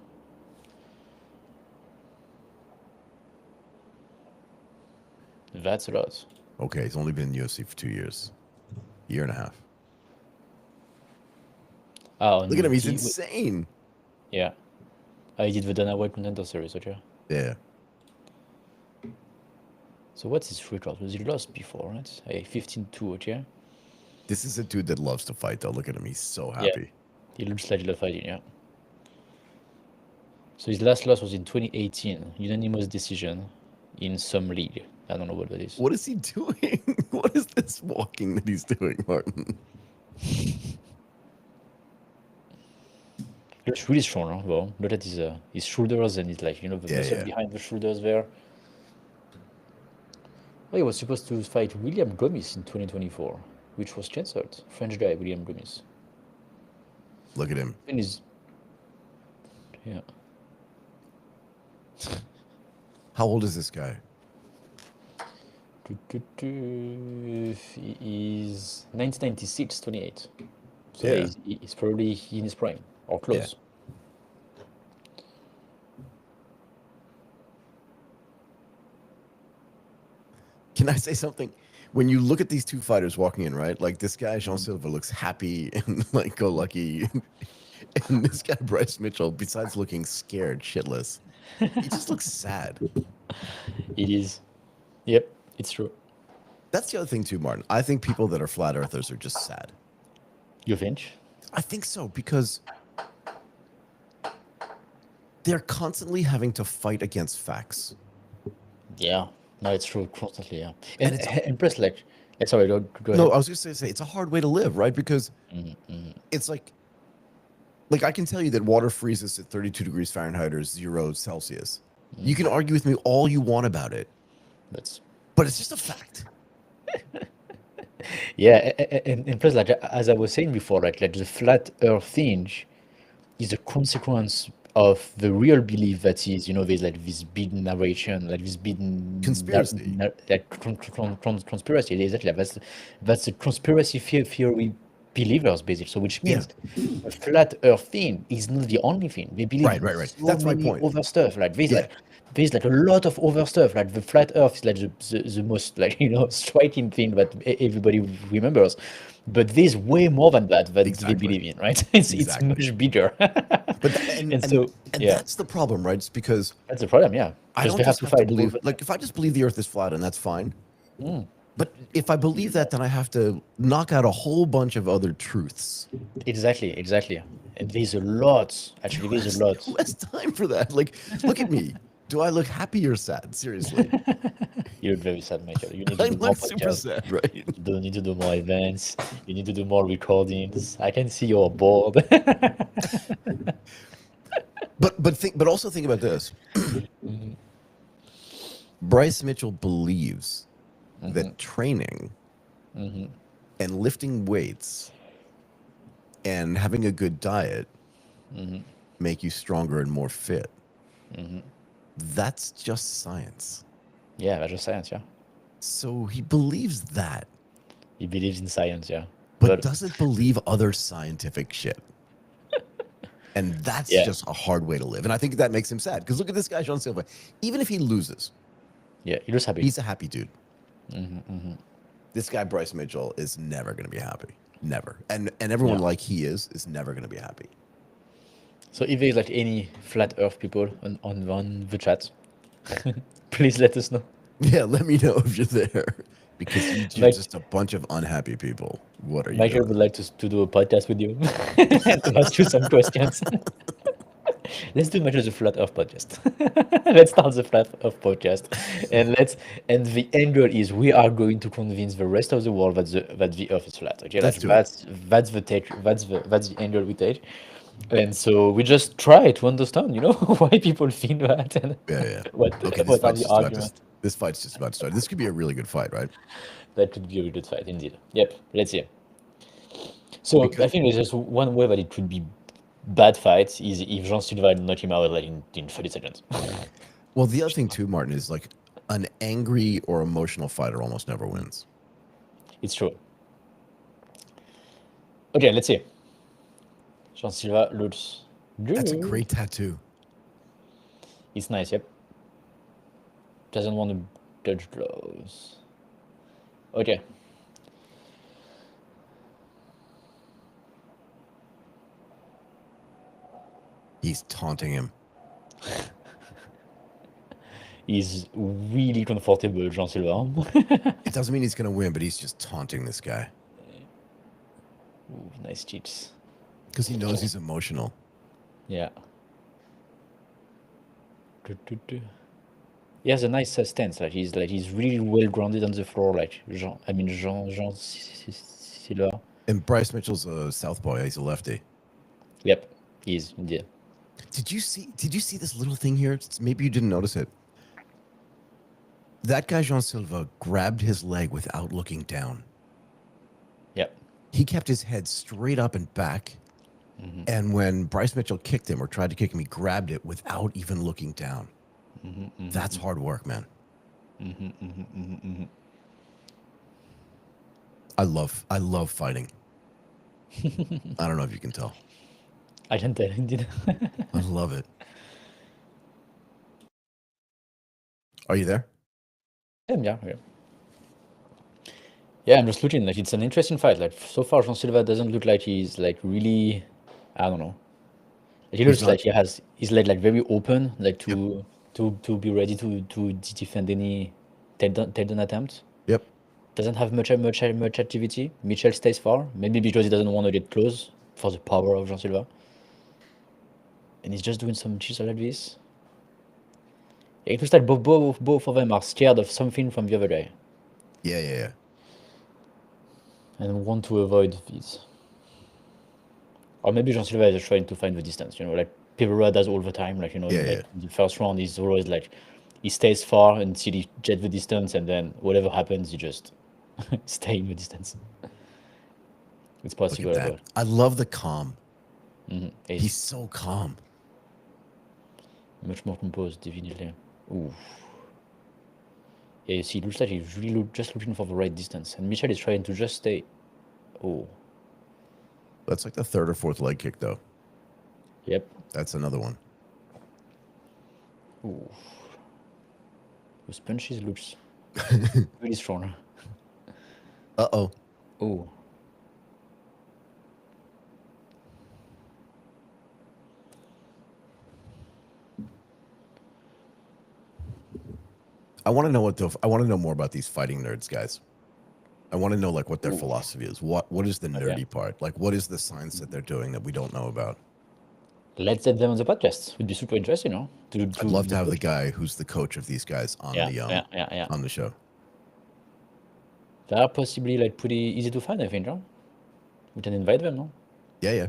That's a lot. Okay, he's only been in UFC for 2 years. Year and a half. Oh, Look at him, he's he, insane. yeah. He did the Dana White Contender Series, okay? Yeah. So what's his record? Was he lost before, right? Hey, 15-2, okay? This is a dude that loves to fight, though. Look at him, he's so Yeah. happy. He looks like he loves fighting, yeah. So his last loss was in 2018, unanimous decision in some league. I don't know what that is. What is he doing? What is this walking that he's doing, Martin? He looks really strong, huh? Well, look at his shoulders and his like, the Yeah, muscle yeah. behind the shoulders there. Oh, he was supposed to fight William Gomis in 2024, which was cancelled. French guy, William Gomis. Look at him. And he's, yeah. How old is this guy? He is 1996, 28. So Yeah. he's probably in his prime or Yeah. close. Can I say something? When you look at these two fighters walking in, right? Like this guy, Jean Silva, looks happy and like go lucky. And this guy, Bryce Mitchell, besides looking scared, shitless, he just looks sad. It is. Yep, it's true. That's the other thing, too, Martin. I think people that are flat earthers are just sad. You think? I think so because they're constantly having to fight against facts. Yeah. No, it's true constantly, yeah. And And plus, like, sorry, go no, ahead. I was just going to say it's a hard way to live, right? Because it's like Like I can tell you that water freezes at 32 degrees Fahrenheit or 0 Celsius. You can argue with me all you want about it, That's but it's just a fact. yeah, and plus, like as I was saying before, like the flat Earth thing is a consequence of the real belief that is, there's like this big narration, like this big Conspiracy. like conspiracy. Exactly, that's the conspiracy theory believers basically. So which Yeah. means the flat Earth thing is not the only thing. We believe Right, in right, right. so That's my many point. other stuff. Like Yeah. there's like a lot of other stuff. Like the flat Earth is like the most like striking thing that everybody remembers. But there's way more than that they Exactly. believe in, right? It's Exactly. much bigger. But and And and so and yeah, that's the problem, right? It's because that's the problem, yeah. I Because don't they have just to have to fight both believe of them. like if I just believe the earth is flat and that's fine. But if I believe that, then I have to knock out a whole bunch of other truths. Exactly. And there's a lot, actually, Who there's a has, lot. who has time for that? Like, look at me. Do I look happy or sad? Seriously. You look very sad, Michael. You need to I do more look super podcasts. sad, right? You need to do more events. You need to do more recordings. I can see you're bored. But also think about this. Bryce Mitchell believes that training and lifting weights and having a good diet make you stronger and more fit. That's just science. Yeah, that's just science, yeah. So he believes that, He believes in science, yeah. but But doesn't believe other scientific shit. And that's yeah, just a hard way to live. And I think that makes him sad. Because look at this guy, Jean Silva. Even if he loses, yeah, you're just happy. he's a happy dude. This guy, Bryce Mitchell, is never going to be happy. Never. And everyone Yeah. like he is never going to be happy. So if there's like any flat Earth people on the chat, please let us know. Yeah, let me know if you're there. Because you're Mike, just a bunch of unhappy people. What are you Michael doing? would like to do a podcast with you and to ask you some questions. Let's do Michael the Flat Earth podcast. Let's start the Flat Earth podcast, and the angle is we are going to convince the rest of the world that the Earth is flat. Okay, like Let's do it. that's the take. That's the angle we take. And so we just try to understand, why people think that and Yeah, yeah. what Okay, what are the arguments. this fight's just about to start. This could be a really good fight, right? That could be a really good fight, indeed. Yep, let's see. So I Because think there's just one way that it could be bad fight is if Jean Silva knock him out like in 30 seconds. well, the other thing too, Martin, is like an angry or emotional fighter almost never wins. It's true. Okay, let's see. Jean Silva looks That's a good. great tattoo. It's nice, yep. Doesn't want to touch gloves. Okay. He's taunting him. He's really comfortable, Jean Silva. It doesn't mean he's going to win, but he's just taunting this guy Ooh, nice cheats. because he knows he's emotional. Yeah. He has a nice stance. He's really well grounded on the floor. Like Jean Silva. And Bryce Mitchell's a southpaw. Yeah, he's a lefty. Yep, he is indeed. Did you see this little thing here? Maybe you didn't notice it. That guy Jean Silva grabbed his leg without looking down. Yep. He kept his head straight up and back. And when Bryce Mitchell kicked him or tried to kick him, he grabbed it without even looking down. That's hard work, man. I love fighting. I don't know if you can tell. I can tell indeed. I love it. Are you there? Yeah. Yeah, I'm just looking. Like it's an interesting fight. Like so far, Jean Silva doesn't look like he's like really. I don't know. He looks He's like not. he's like very open, like Yep. to be ready to defend any takedown attempt. Yep. Doesn't have much activity. Mitchell stays far, maybe because he doesn't want to get close for the power of Jean Silva. And he's just doing some cheats like this. It looks like both of them are scared of something from the other guy Yeah. and want to avoid this. Or maybe Jean Silva is trying to find the distance, like Pereira does all the time. Like, Yeah, like yeah. in the first round, he's always like, he stays far until he jet the distance, and then whatever happens, he just stay in the distance. It's Look possible at as that. well. I love the calm. He's He's so calm. much more composed, definitely. Ooh. Yeah, you see, it looks like he's really just looking for the right distance, and Michel is trying to just stay. Oh, That's like the third or fourth leg kick, though. yep. That's another one. Ooh. Those punches looks really strong. Uh-oh. Oh, I want to know I want to know more about these fighting nerds, guys. I want to know like what their ooh. philosophy is. What is the Okay. nerdy part? Like what is the science that they're doing that we don't know about? Let's have them on the podcast. Would be super interesting, I'd love to have the guy who's the coach of these guys Yeah, yeah. on the show. They are possibly like pretty easy to find, I think, We can invite them, no? Yeah, yeah.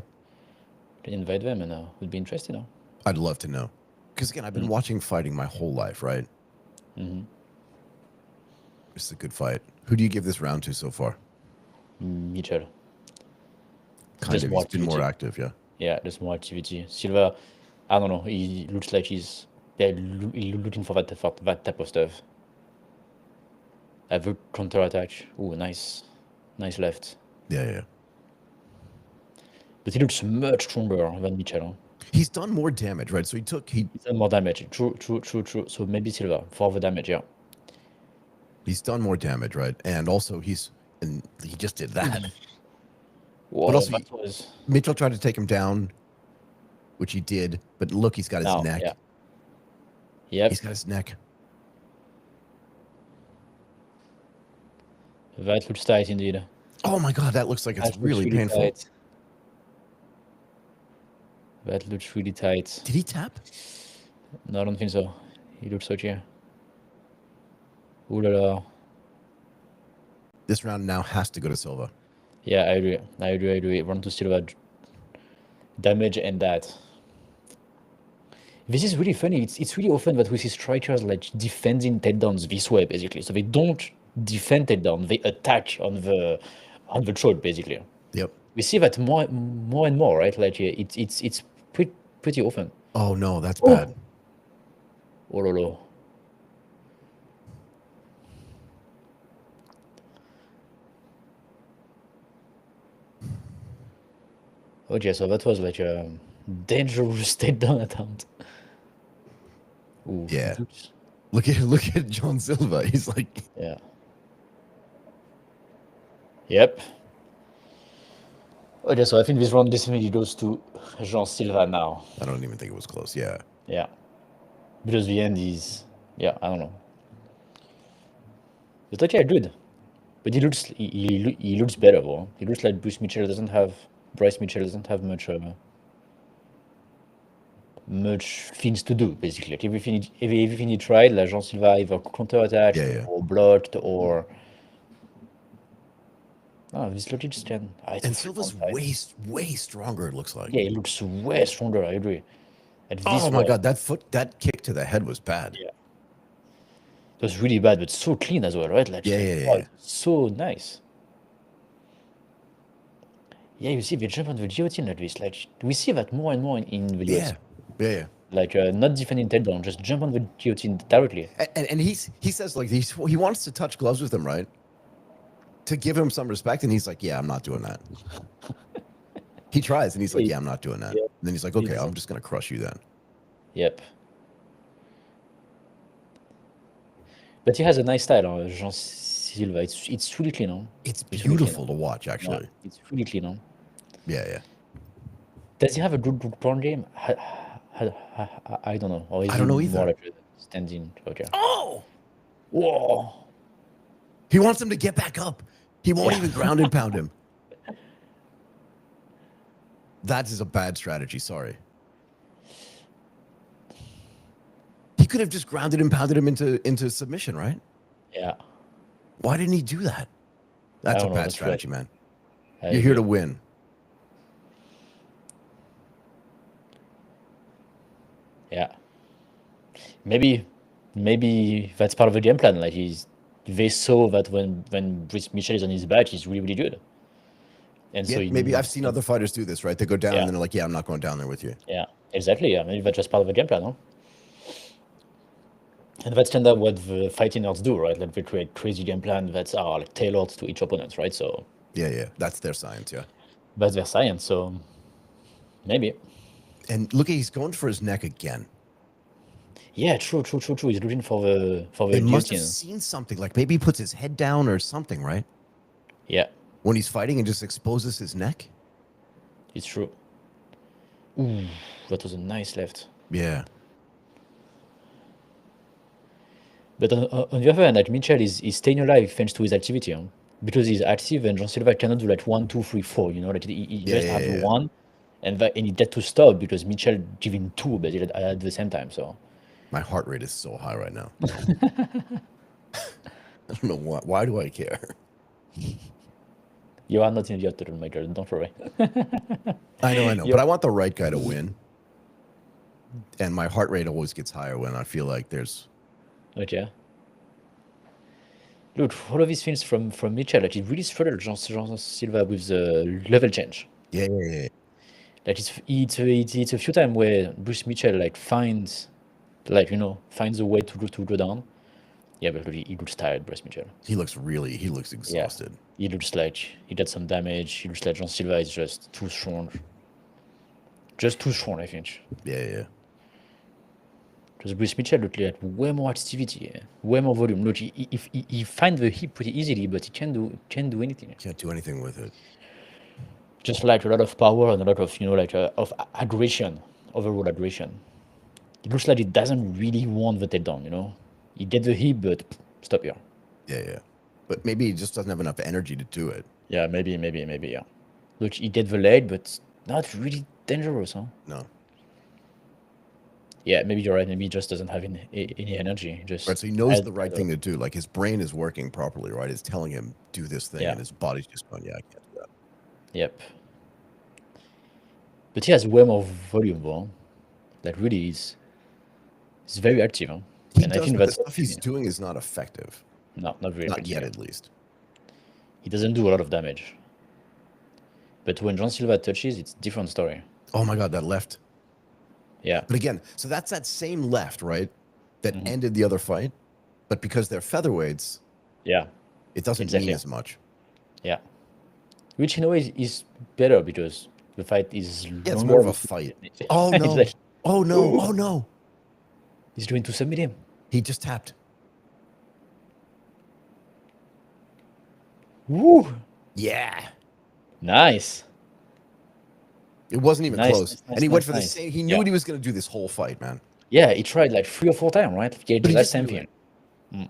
We can invite them, and would be interesting, no? I'd love to know. Because again, I've been watching fighting my whole life, right? It's a good fight. Who do you give this round to so far? Mitchell. Kind Just of. more He's been more activity. active, yeah. Yeah, there's more activity. Silva, I don't know. He looks like he's looking for that type of stuff. Have a counter attack. Oh, nice left. Yeah, yeah. But he looks much stronger than Mitchell. He's done more damage, right? So He's done more damage. True. So maybe Silva for the damage, yeah. he's done more damage, right? And also he just did that. Whoa, But also that was Mitchell tried to take him down, which he did. But look, he's got his now, neck. yeah. Yep, He's got his neck. that looks tight indeed. Oh my god, that looks like it's That looks really really painful. tight. That looks really tight. Did he tap? No, I don't think so. He looks okay. Ooh la la. This round now has to go to Silva. Yeah, I agree. Run to Silva. Damage and that. This is really funny. It's really often that we see strikers like defending takedowns this way, basically. So they don't defend takedown, they attack on the throat, basically. Yep. We see that more and more, right? Like it's pretty often. Oh no, that's bad. Oh la la. Okay, so that was like a dangerous takedown attempt. Ooh, Yeah. oops. Look at John Silva. He's like, Yeah. Yep. Okay, so I think this round definitely goes to Jean Silva now. I don't even think it was close. Yeah. Yeah. Because the end is, yeah, I don't know. But okay, good. But he looks better, though. He looks like Bryce Mitchell doesn't have much things to do, basically. Like everything he tried, like Jean Silva either counter-attacked Yeah. or blocked or... Oh, this logic stand. It's And a Silva's free-round fight. way stronger, it looks like. Yeah, he looks way stronger, I agree. At this Oh my one, god, that kick to the head was bad. yeah. It was really bad, but so clean as well, right? Like, Yeah. it's so nice. Yeah, you see, they jump on the guillotine like this. Like, we see that more and more in the UFC. Yeah. Like, not defending takedown, just jump on the guillotine directly. And he says like he wants to touch gloves with him, right? To give him some respect, and he's like, "Yeah, I'm not doing that." He tries, and he's like, "Yeah, I'm not doing that." Yeah. And then he's like, "Okay, I'm just gonna crush you then." Yep. But he has a nice style, Jean Silva. It's really clean, It's It's really beautiful clean. to watch, Yeah, actually. it's really clean, Yeah. Does he have a good ground game? I don't know. Or is I don't know he more either. like a standing? Okay. Oh, Whoa. he wants him to get back up. He won't Yeah. even ground and pound him. That is a bad strategy. Sorry. He could have just grounded and pounded him into submission, right? Yeah. Why didn't he do that? That's a don't know, bad that's strategy, man. I You're here agree. to win. Yeah. Maybe, maybe that's part of the game plan. Like they saw that when Brice Mitchell is on his back, he's really really good, and so Yeah, he maybe I've wants seen to. other fighters do this, right? They go down and Yeah, then they're like, yeah, I'm not going down there with you. yeah, exactly. Yeah, maybe that's just part of the game plan, no? And that's kind of what the fighting nerds do, right? Like they create crazy game plan that are like tailored to each opponent, right? So Yeah, yeah. That's their science, yeah. that's their science. So maybe. And look, he's going for his neck again. Yeah, true, true, true, true. He's looking for They the must have guillotine. seen something. Like maybe he puts his head down or something, right? Yeah, When he's fighting and just exposes his neck. it's true. Ooh, that was a nice left. Yeah. But on the other hand, like Mitchell is staying alive thanks to his activity, huh? Because he's active and John Silva cannot do like one, two, three, four. You know, like he Yeah, just yeah, have the yeah. one, and he had to stop because Mitchell gave him two, but at the same time. So My heart rate is so high right now. I don't know why. Why do I care? you are not in the octagon, my girl. Don't worry. I know. you But I want the right guy to win. And my heart rate always gets higher when I feel like there's. okay. Look, all of these things from Mitchell, like he really struggled Jean Silva with the level change. Yeah, yeah, yeah. Like it's a few times where Bruce Mitchell like finds like finds a way to go down. Yeah, but he looks tired, Bruce Mitchell. He looks Yeah, exhausted. he looks like he did some damage. He looks like Jean Silva is just too strong. Just too strong, I think. Yeah, yeah. Because Bruce Mitchell looked like way more activity, way more volume. Look, he finds the hip pretty easily, but he can't do anything. Can't do anything with it. Just like a lot of power and a lot of like of aggression, overall aggression. It looks like he doesn't really want the takedown. He did the hip, but stop here. Yeah, yeah. But maybe he just doesn't have enough energy to do it. Yeah, maybe, yeah. Look, he did the leg, but not really dangerous, huh? No. Yeah, maybe you're right. Maybe he just doesn't have any energy. Right. Just So he knows has the right thing to do. Like his brain is working properly, right? It's telling him do this thing, yeah, and his body's just going, yeah, I can't do that. yep. But he has way more volume, though. Like really, he's very active, huh? He And I does, think but the that's stuff he's doing is not effective. not very Not yet, effective. at least. He doesn't do a lot of damage. But when John Silva touches, it's different story. Oh my God, that left. Yeah, But again, so that's that same left, right? That ended the other fight. But because they're featherweights, yeah, it doesn't exactly. mean as much. Yeah, which in a way is better because the fight is Yeah, it's longer. more of a fight. Oh no. Exactly. Oh no. Oh no. He's going to submit him. He just tapped. Woo! Yeah. Nice. It wasn't even Nice, close. nice, And nice, he went nice, for the nice. same. He knew Yeah. what he was going to do this whole fight, man. Yeah, he tried like 3 or 4 times, right? Yeah, But he the just same knew thing.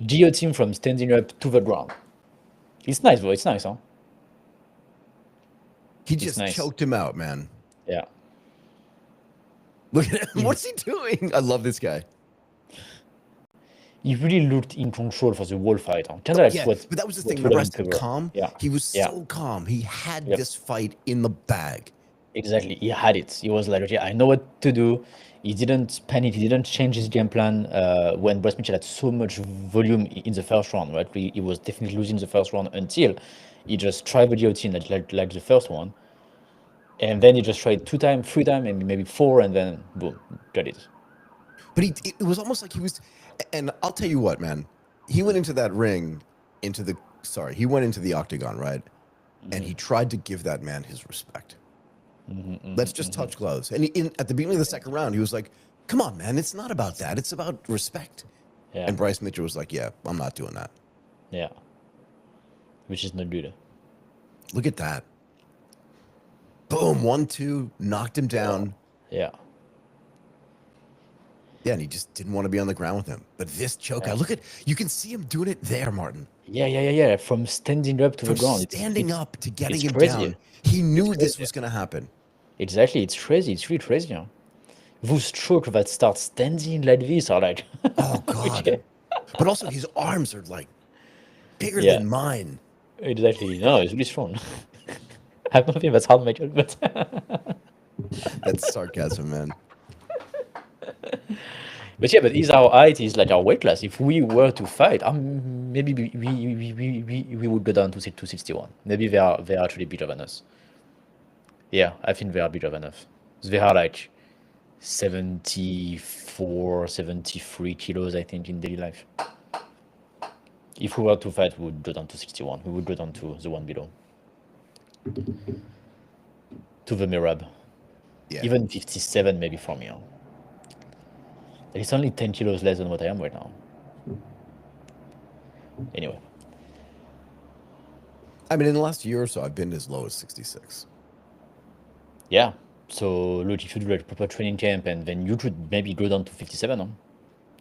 it. Guillotine from standing up to the ground. It's nice, though. It's nice, huh? He It's just nice. choked him out, man. Yeah. Look at him. What's he doing? I love this guy. He really looked in control for the whole fight, huh? Kind of like Yeah, what. but that was the what thing. would Remember, I have been said covered. calm. Yeah. He was Yeah. so calm. He had Yep. this fight in the bag. Exactly. He had it. He was like, okay, I know what to do. He didn't panic. He didn't change his game plan when Bryce Mitchell had so much volume in the first round, right? He was definitely losing the first round until he just tried the guillotine like the first one. And then he just tried 2 times, 3 times, and maybe four, and then boom, got it. But it was almost like he was. And I'll tell you what, man. He went into that ring, he went into the octagon, right? And he tried to give that man his respect. Let's just touch gloves. And at the beginning of the second round, he was like, come on, man, it's not about that. It's about respect. Yeah. And Bryce Mitchell was like, yeah, I'm not doing that. Yeah. Which is not good. Look at that. Boom, 1-2, knocked him down. Yeah. Yeah, and he just didn't want to be on the ground with him. But this chokeout, look at, you can see him doing it there, Martin. Yeah. From standing up to the From ground. standing up to getting it's him crazy. down. He knew It's this crazy. was going to happen. Exactly. It's crazy. It's really crazy. Huh? Those strokes that start standing like this are like. Oh, God. Okay. But also, his arms are like bigger Yeah. than mine. Exactly. No, it's really strong. I don't think that's hard, Michael, but That's sarcasm, man. But yeah, but is our height is like our weight class. If we were to fight, maybe we would go down to 261. Maybe they are actually bigger than us. Yeah, I think they are bigger than us. They are like 74, 73 kilos, I think, in daily life. If we were to fight, we would go down to 61. We would go down to the one below, to the Mirab. Yeah. Even 57 maybe for me. Huh? It's only 10 kilos less than what I am right now. Anyway, I mean, in the last year or so, I've been as low as 66. yeah. So look, if you do like a proper training camp, and then you could maybe go down to 57, huh?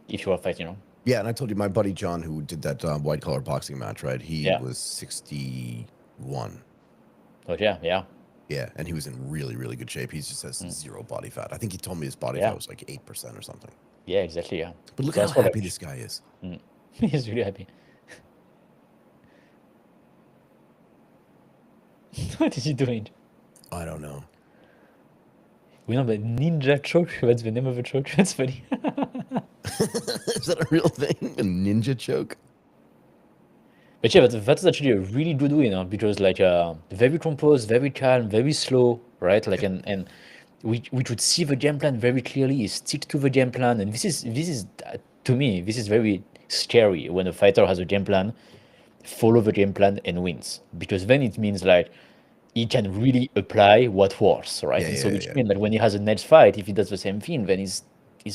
If you are fighting, Yeah, and I told you my buddy John, who did that white collar boxing match, right? He Yeah. was 61. But yeah, yeah. Yeah, and he was in really, really good shape. He just has zero body fat. I think he told me his body Yeah. fat was like 8% or something. Yeah, exactly, yeah. But look So how that's what happy I- this guy is. He's really happy. What is he doing? I don't know. We know the ninja choke. That's the name of the choke. That's funny. Is that a real thing? A ninja choke? But yeah, that's actually a really good win, because like very composed, very calm, very slow, right? Like and we could see the game plan very clearly. Stick to the game plan, and this is to me this is very scary when a fighter has a game plan, follow the game plan and wins, because then it means like he can really apply what works, right? Yeah, And so yeah, which yeah. means that when he has a next fight, if he does the same thing, then he's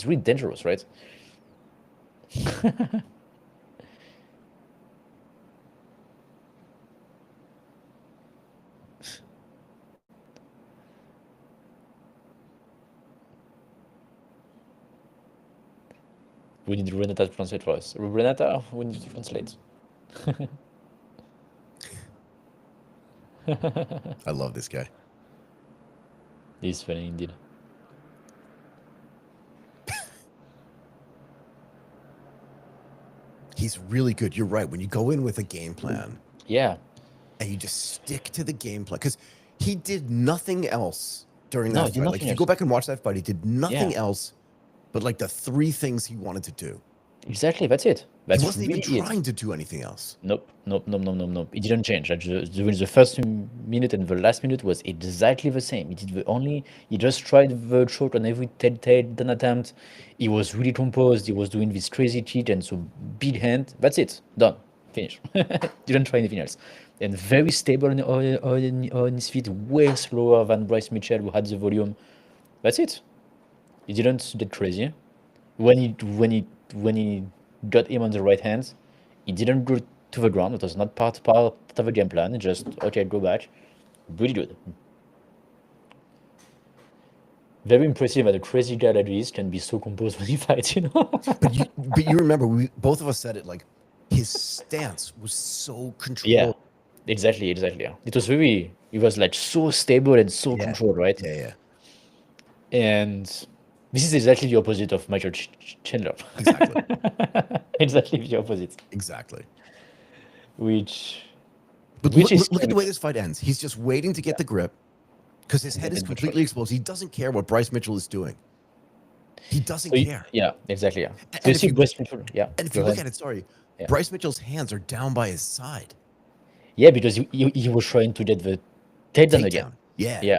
really dangerous, right? We need Renata to translate for us. Renata, we need to translate. I love this guy. He's funny indeed. He's really good. You're right. When you go in with a game plan Yeah, and you just stick to the game plan, because he did nothing else during No, that he did fight. Like nothing if you go else. back and watch that fight, he did nothing Yeah. else but like the three things he wanted to do. exactly. That's it. That's He wasn't even really it. trying to do anything else. Nope, nope, nope, nope, nope, nope. It didn't change. Like the first minute and the last minute was exactly the same. He just tried the shot on every takedown attempt. He was really composed. He was doing this crazy kick and so big hand. That's it. Done. Finish. Didn't try anything else. And very stable on his feet, way slower than Bryce Mitchell, who had the volume. That's it. He didn't get crazy. When he got him on the right hand, he didn't go to the ground. It was not part of the game plan. Just okay, go back. Really good. Very impressive that a crazy guy like this can be so composed when he fights. But you remember, both of us said it, like his stance was so controlled. Yeah, exactly. Yeah. It was like so stable and so Yeah. controlled, right? Yeah. And this is exactly the opposite of Michael Chandler. Exactly. Exactly the opposite. Exactly. Which But Which is look at the way this fight ends. He's just waiting to get the grip because his head is then the completely exposed. He doesn't care what Bryce Mitchell is doing. He doesn't so care. yeah, exactly. Yeah. And So you if see you- Bryce Mitchell, yeah. And if go you look ahead. at it, sorry, Yeah. Bryce Mitchell's hands are down by his side. Yeah, because he was trying to get the takedown again. Takedown. Yeah. Yeah.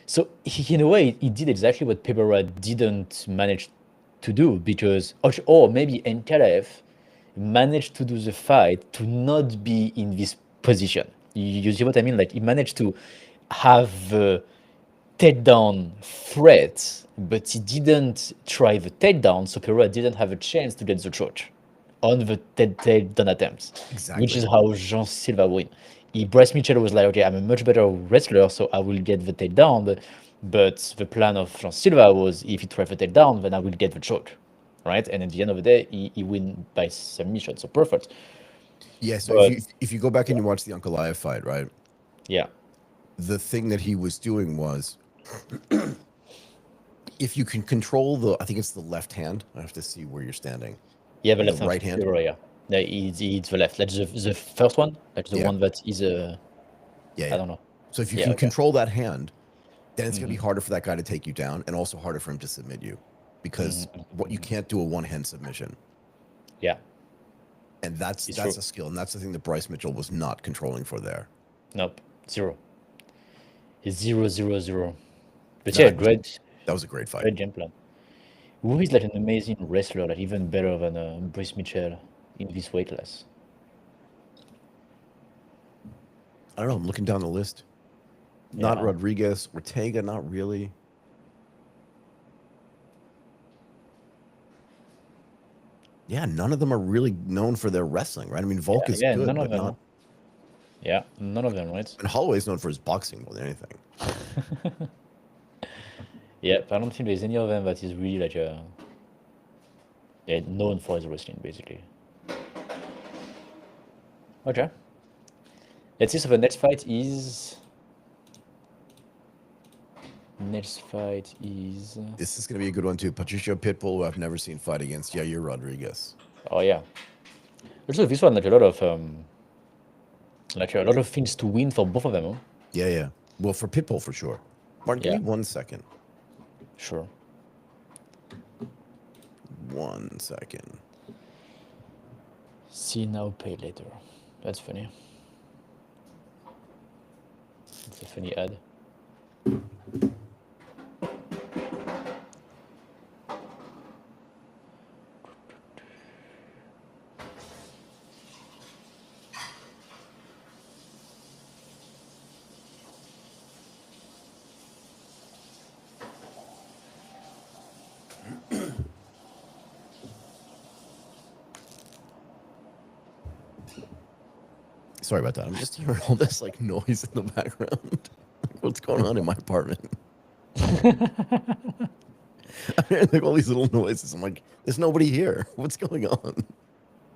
So in a way, he did exactly what Pereira didn't manage to do, because, or maybe Ankalaev managed to do the fight to not be in this position. You see what I mean? Like he managed to have the takedown threat, but he didn't try the takedown, so Pereira didn't have a chance to get the choke on the takedown attempts, which is Exactly. how Jean Silva win. Bryce Mitchell was like, okay, I'm a much better wrestler, so I will get the takedown. But the plan of Jean Silva was, if he tries the takedown, then I will get the choke, right? And at the end of the day, he win by submission, so perfect. Yeah. So But- if you go back and you watch the Ankalaev fight, right? Yeah, The thing that he was doing was, if you can control I think it's the left hand. I have to see where you're standing. yeah, the The left hand, right hand? Pereira, yeah. No, it's the left. That's the first one. That's the Yeah. one that is Yeah. I don't know. So if you Yeah, can okay. control that hand, then it's going to be harder for that guy to take you down and also harder for him to submit you. because what you can't do a one-hand submission, Yeah, and that's it's true. a skill, and that's the thing that Bryce Mitchell was not controlling for there. Nope, zero. It's 0-0-0. But Nah, yeah, great, that was a great fight. great game plan. Who is like an amazing wrestler, like even better than Bruce Mitchell in this weight class? I don't know. I'm looking down the list. Not Yeah, Rodriguez, Ortega, not really. Yeah, none of them are really known for their wrestling, right? I mean, Volk is yeah, good, none of but them. not. Huh? Yeah, none of them, right? And Holloway's known for his boxing more than anything. Yeah, I don't think there's any of them that is really like yeah, known for his wrestling, basically. Okay. Let's see. So the next fight is. Next fight is. This is going to be a good one, too. Patricio Pitbull, who I've never seen fight against Yair Rodriguez. Oh yeah. Also, this one like a lot of things to win for both of them. Huh? Yeah, yeah. Well, for Pitbull, for sure. Martin, give Yeah, me 1 second. sure. 1 second. See now, pay later. That's funny. It's a funny ad. Sorry about that. I'm just hearing all this like noise in the background. What's going on in my apartment? I'm hearing like all these little noises. I'm like, there's nobody here. What's going on?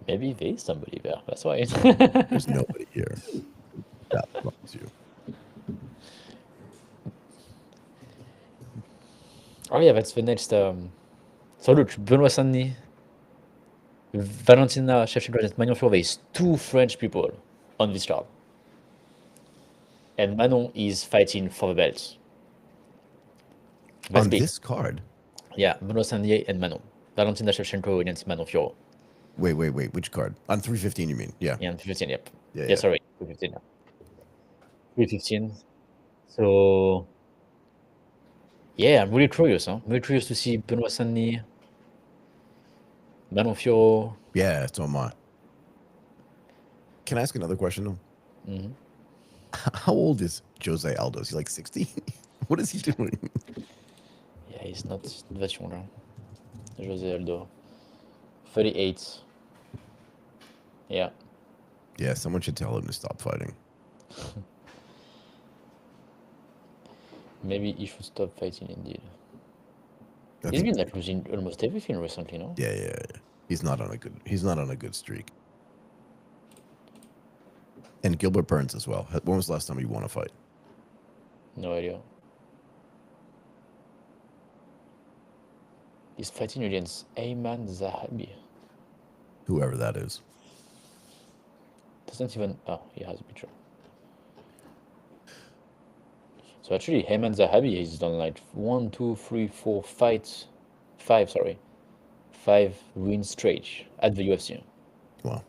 Maybe there is somebody there. That's why. There's nobody here. That promise you. Oh yeah, that's the next. So look, Benoit Saint-Denis, Valentina Shevchenko, and Manon Fiorot. There is two French people on this card, and Manon is fighting for the belt. That's On big. this card. Yeah, Benoit Saint-Denis and Manon. Valentina Shevchenko against Manon Fiorot. Wait. Which card? On 315, you mean? Yeah. Yeah, 315. Yep. Yeah, Yeah, yeah. sorry, 315. Yeah. 315. So yeah, I'm really curious. Huh? I'm really curious to see Benoit Saint-Denis, Manon Fiorot. Yeah, so am I. Can I ask another question though? Mhm. How old is Jose Aldo? Is he like 60? What is he doing? Yeah, he's not that young. Huh? Jose Aldo, 38. Yeah. Yeah, someone should tell him to stop fighting. Maybe he should stop fighting indeed. I He's think, been like losing almost everything recently, no? yeah. He's not on a good streak. And Gilbert Burns as well. When was the last time he won a fight? No idea. He's fighting against Ayman Zahabi. Whoever that is. Doesn't even. Oh, he has a picture. So actually, Ayman Zahabi has done like 1, 2, 3, 4 fights. Sorry. 5 wins straight at the UFC. Wow.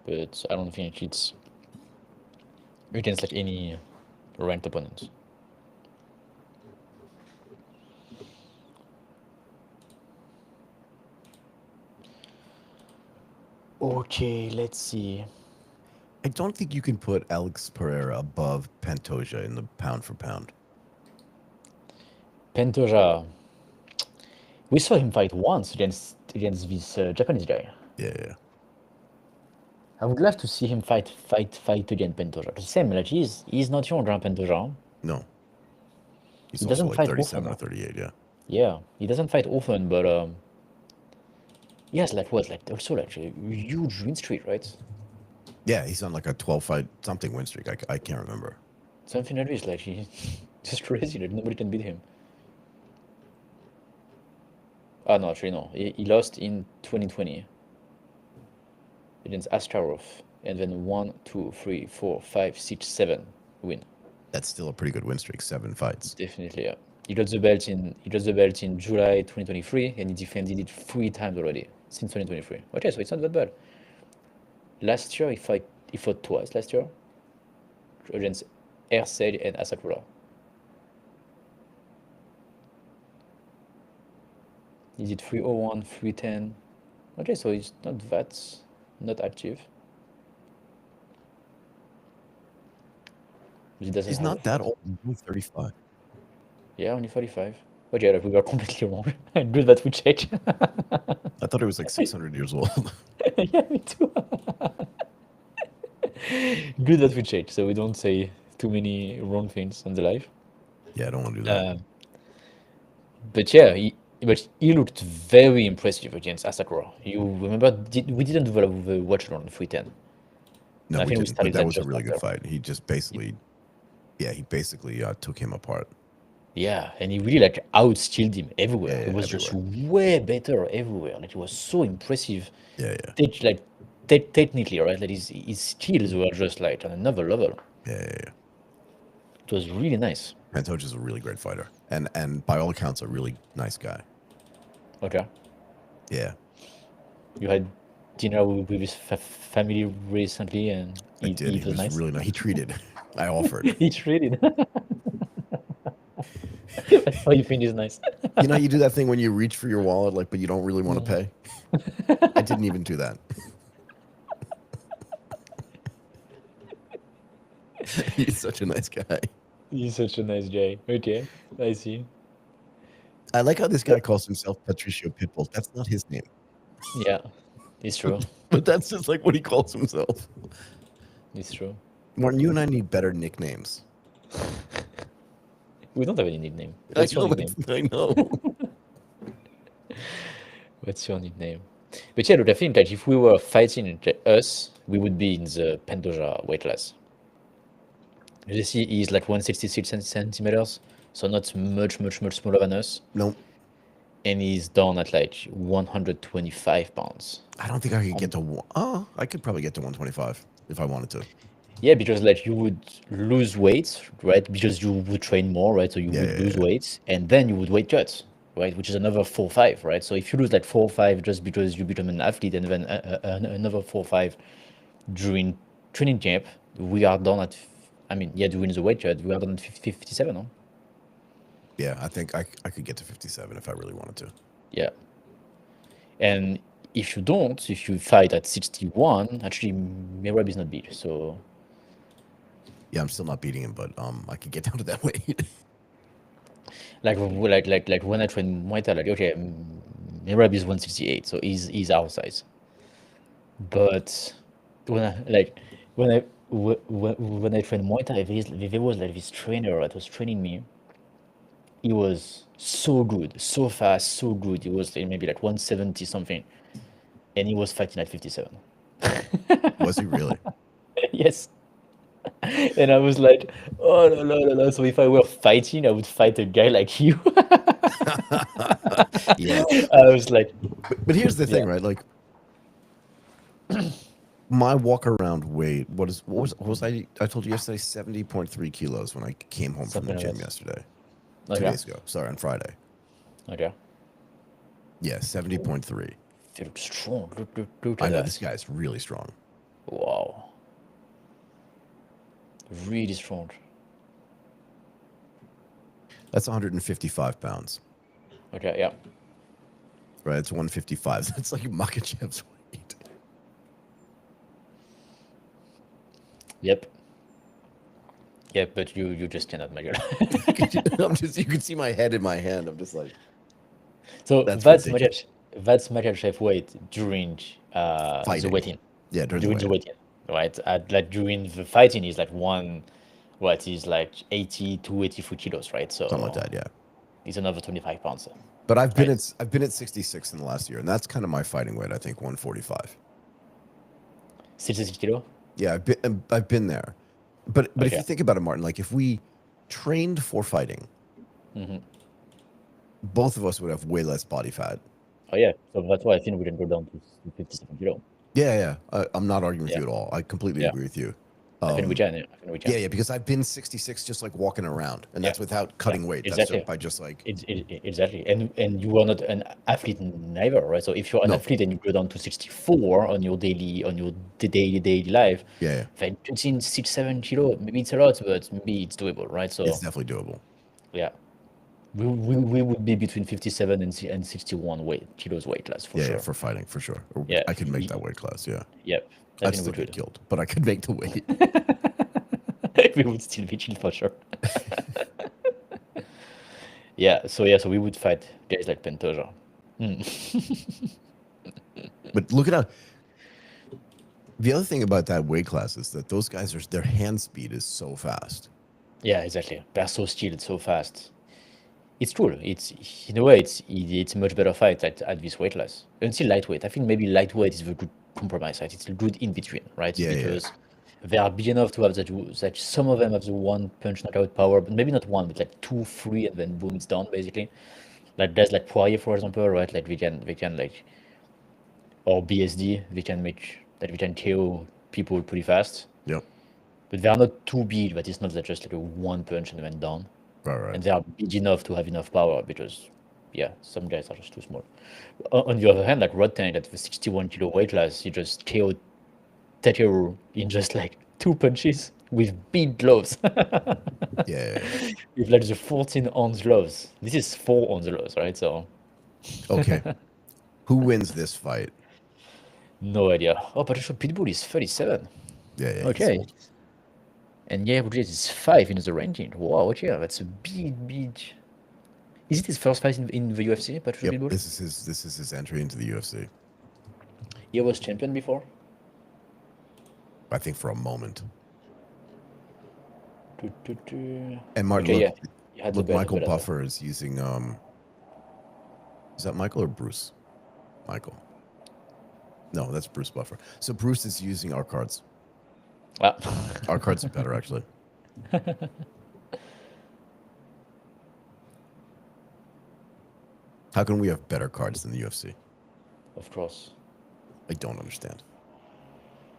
But I don't think it's against like any ranked opponent. Okay, let's see. I don't think you can put Alex Pereira above Pantoja in the pound for pound. Pantoja. We saw him fight once against this Japanese guy. Yeah. I would love to see him fight against Pantoja. The same, like he's not young, Pantoja. No. He's He also doesn't like fight 37 often. or 38, yeah. Yeah, he doesn't fight often, but he has like what, like also like a huge win streak, right? Yeah, he's on like a 12 fight something win streak. I can't remember. Something like this, like he's just crazy. Like nobody can beat him. Ah no, actually no. He lost in 2020 against Askarov, and then 1, 2, 3, 4, 5, 6, 7 win. That's still a pretty good win streak, 7 fights. Definitely, yeah. he got the belt in July 2023, and he defended it 3 times already since 2023. Okay, so it's not that bad. Last year he fought twice last year against Erceg and Asakura. He did 301, 310. Okay, so he's not active. But he doesn't He's have a not that fight. old. He's only 35. Yeah, only 45. Okay, like we were completely wrong. Good that we checked. I thought he was like 600 years old. Yeah, me too. Good that we checked, so we don't say too many wrong things on the live. Yeah, I don't want to do that. But yeah, he looked very impressive against Asakura. You remember, we didn't do the watch along 310. No, I we think we didn't. But started that that was a just really good after. fight. He just basically, yeah, he basically took him apart. Yeah, and he really like outskilled him everywhere. Yeah, He yeah, was just everywhere. way better everywhere. Like he was so impressive. Yeah, yeah, Like technically, right? Like his skills were just like on another level. yeah, yeah, yeah. It was really nice. Pantoja is a really great fighter, and by all accounts, a really nice guy. Okay, Yeah, you had dinner with his family recently, and I he, did. it He was was nice. really nice. He treated. I offered. He traded. That's how you think is nice. You know, you do that thing when you reach for your wallet, like, but you don't really want to Mm. pay. I didn't even do that. He's such a nice guy. He's such a nice guy. Okay, I see. I like how this guy calls himself Patricio Pitbull. That's not his name, Yeah, it's true. but that's just like what he calls himself. It's true. Martin, you and I need better nicknames. We don't have any nickname. I What's your know. nickname? I know. What's your nickname? But yeah, look, I think that if we were fighting us, we would be in the Pantoja weight class. You see, he's like 166 centimeters, so not much smaller than us. No, And he's down at like 125 pounds. I don't think I could get to. Oh, I could probably get to 125 if I wanted to. Yeah, because like you would lose weight, right? Because you would train more, right? So you Yeah, would yeah, lose yeah. weight, and then you would weight cut, right? Which is another 4 5, right? So if you lose like 4 5 just because you become an athlete, and then another 4 5 during training camp, we are done at. I mean, yeah, during the weight cut, we are done at 57, no? Yeah, I think I could get to 57 if I really wanted to. Yeah. And if you don't, if you fight at 61, actually, Merab is not big. So Yeah, I'm still not beating him, but I could get down to that weight. like when I train Muay Thai, like okay, Merab is 168, so he's our size. But when I like when I train Muay Thai, there was like this trainer that was training me. He was so good, so fast, so good. He was maybe like 170 something, and he was fighting at 57. Was he really? Yes. And I was like, oh no, no, no, no. So if I were fighting, I would fight a guy like you. Yeah. I was like, But here's the yeah, thing, right? Like my walk around weight, what was I told you yesterday 70.3 kilos when I came home from the something like gym that. yesterday. 2 Okay, days ago. Sorry, on Friday. okay. Yeah, 70.3. You look strong. Look I at know that. this guy's really strong. Wow. Really strong. That's 155 pounds. Okay, yeah. Right? It's 155. That's like Makhachev's weight. Yep. Yep, but you just cannot measure. You can see my head in my hand. I'm just like, So that's that's ridiculous. Makhachev weight during the Fighting. weighting. Yeah, during the During the weight. weighting, right? Like during the fighting is like what is like 80 to 83 kilos, right? Something like So that, yeah. it's another 25 pounds, But I've been right? at 66 in the last year, and that's kind of my fighting weight, I think, 145. 66 kilo? Yeah, I've been there. But if Okay. you think about it, Martin, like if we trained for fighting, both of us would have way less body fat. Oh yeah. So that's why I think we can go down to 57 kilo. Yeah, yeah. I'm not arguing with Yeah. you at all. I completely Yeah. agree with you. I think we can. Yeah, I think we can. Yeah, because I've been 66 just like walking around, and Yeah, that's without yeah, cutting weight. That's exactly. just by just like Exactly. And you are not an athlete neither, right? So if you're an no. athlete and you go down to 64 on your daily life, Yeah, yeah. then cutting 6, 7 kilo, maybe it's a lot, but maybe it's doable, right? It's So definitely doable. yeah, we would be between 57 and 61 kilos weight class for Yeah, yeah, sure. for fighting for sure. Yeah, I could make that weight class. Yeah, yep, I I'd think we still get could. killed, but I could make the weight. We would still be chill for sure. So we would fight guys like Pantoja. But look at how. The other thing about that weight class is that those guys are their hand speed is so fast. Yeah, exactly. They're so skilled, so fast. It's true. It's in a way, it's a much better fight at this weight class. Until lightweight, I think maybe lightweight is a good compromise. Right? It's a good in between, right? Yeah, yeah, Because they are big enough to have that some of them have the one punch knockout power, but maybe not one, but like two, three, and then boom, it's done basically. Like guys like Poirier, for example, right? Like we can like or BSD, we can KO people pretty fast. yep. But they are not too big, but it's not that just like a one punch and then down. Right, right. And they are big enough to have enough power because, yeah, some guys are just too small. On the other hand, like Rod Tank at the 61 kilo weight class, he just KO'd Takeru in just like two punches with big gloves. Yeah. With like the 14-ounce gloves. This is 4-ounce gloves, right? So, Okay. Who wins this fight? no idea. Oh, Patricio Pitbull is 37. Yeah, yeah. He's Okay. old. And yeah, Rodriguez is 5 in the ranking. Wow, okay, that's a big. Is it his first fight in the UFC, Patricio Yep. Pitbull? This is his entry into the UFC. He was champion before. I think for a moment. Do, do, do. And Martin, Okay, yeah, look, he had the look, belt Michael of Bellator. Buffer is using is that Michael or Bruce? Michael. No, that's Bruce Buffer. So Bruce is using our cards. Ah. Our cards are better actually. How can we have better cards than the UFC? Of course. I don't understand.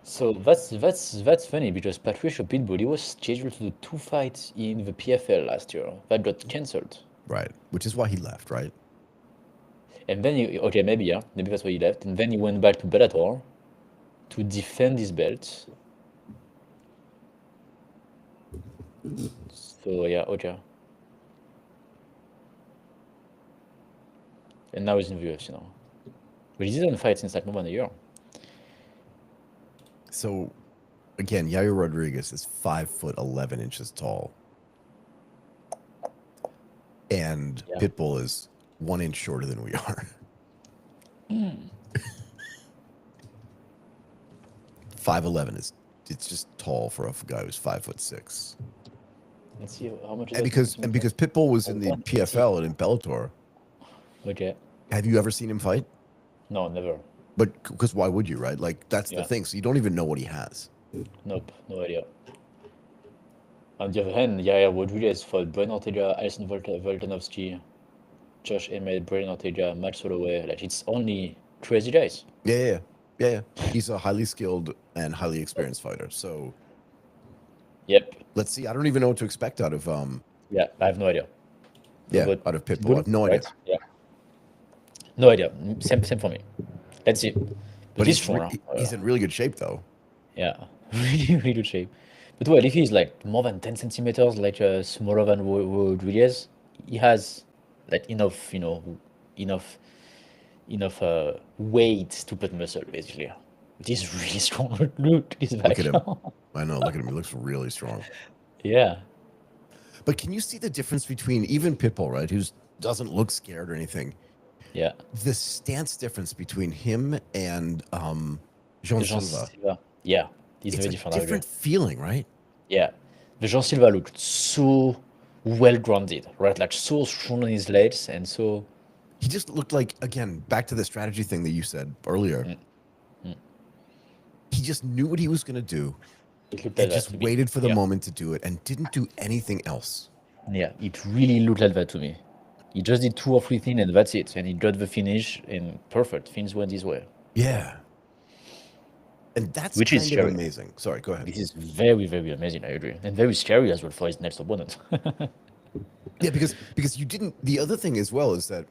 So that's funny because Patricio Pitbull he was scheduled to do 2 fights in the PFL last year. That got cancelled. Right. Which is why he left, right? And then okay, maybe that's why he left. And then he went back to Bellator to defend his belt. So yeah, okay. And now he's in the UFC now. But he didn't fight since like more than a year. So again, Yair Rodriguez is 5'11" tall. And Yeah. Pitbull is 1 inch shorter than we are. 5'11" is it's just tall for a guy who's 5'6". Let's see how much is And that? because Pitbull was in the 180. PFL and in Bellator, Okay. have you ever seen him fight? No, never. But because why would you, right? Like that's the Yeah. thing. So you don't even know what he has. Nope, no idea. On the other hand, Yair Rodriguez fought Brian Ortega, Alison Volkanovski, Josh Emmett, Brian Ortega, Matt Holloway. Like it's only crazy guys. Yeah. He's a highly skilled and highly experienced fighter. So Yep. let's see. I don't even know what to expect out of Yeah, I have no idea. But out of Pitbull. I have no idea. right? Yeah. No idea. Same for me. Let's see. But he's he's strong. he's in really good shape though. Yeah, really good shape. But well, if he's like more than 10 centimeters, like smaller than Rodriguez, he has like enough, enough weight to put muscle, basically. But he's really strong. Look, he's Look at him. I know. Look at him. He looks really strong. Yeah, But can you see the difference between even Pitbull, right, who doesn't look scared or anything? yeah. The stance difference between him and Jean Jean Silva. Silva. Yeah, he's It's very a different. I agree. different feeling, right? Yeah, the Jean Silva looked so well grounded, right? Like so strong on his legs and so. He just looked like, again, back to the strategy thing that you said earlier. He just knew what he was going to do It looked like and that just to me. waited for the Yeah. moment to do it and didn't do anything else. Yeah, it really looked like that to me. He just did 2 or 3 things and that's it. And he got the finish and perfect. Things went his way. Yeah. And that's which is kind of scary. amazing. Sorry, go ahead. This is very, very amazing, I agree. And very scary as well for his next opponent. Yeah, because you didn't. The other thing as well is that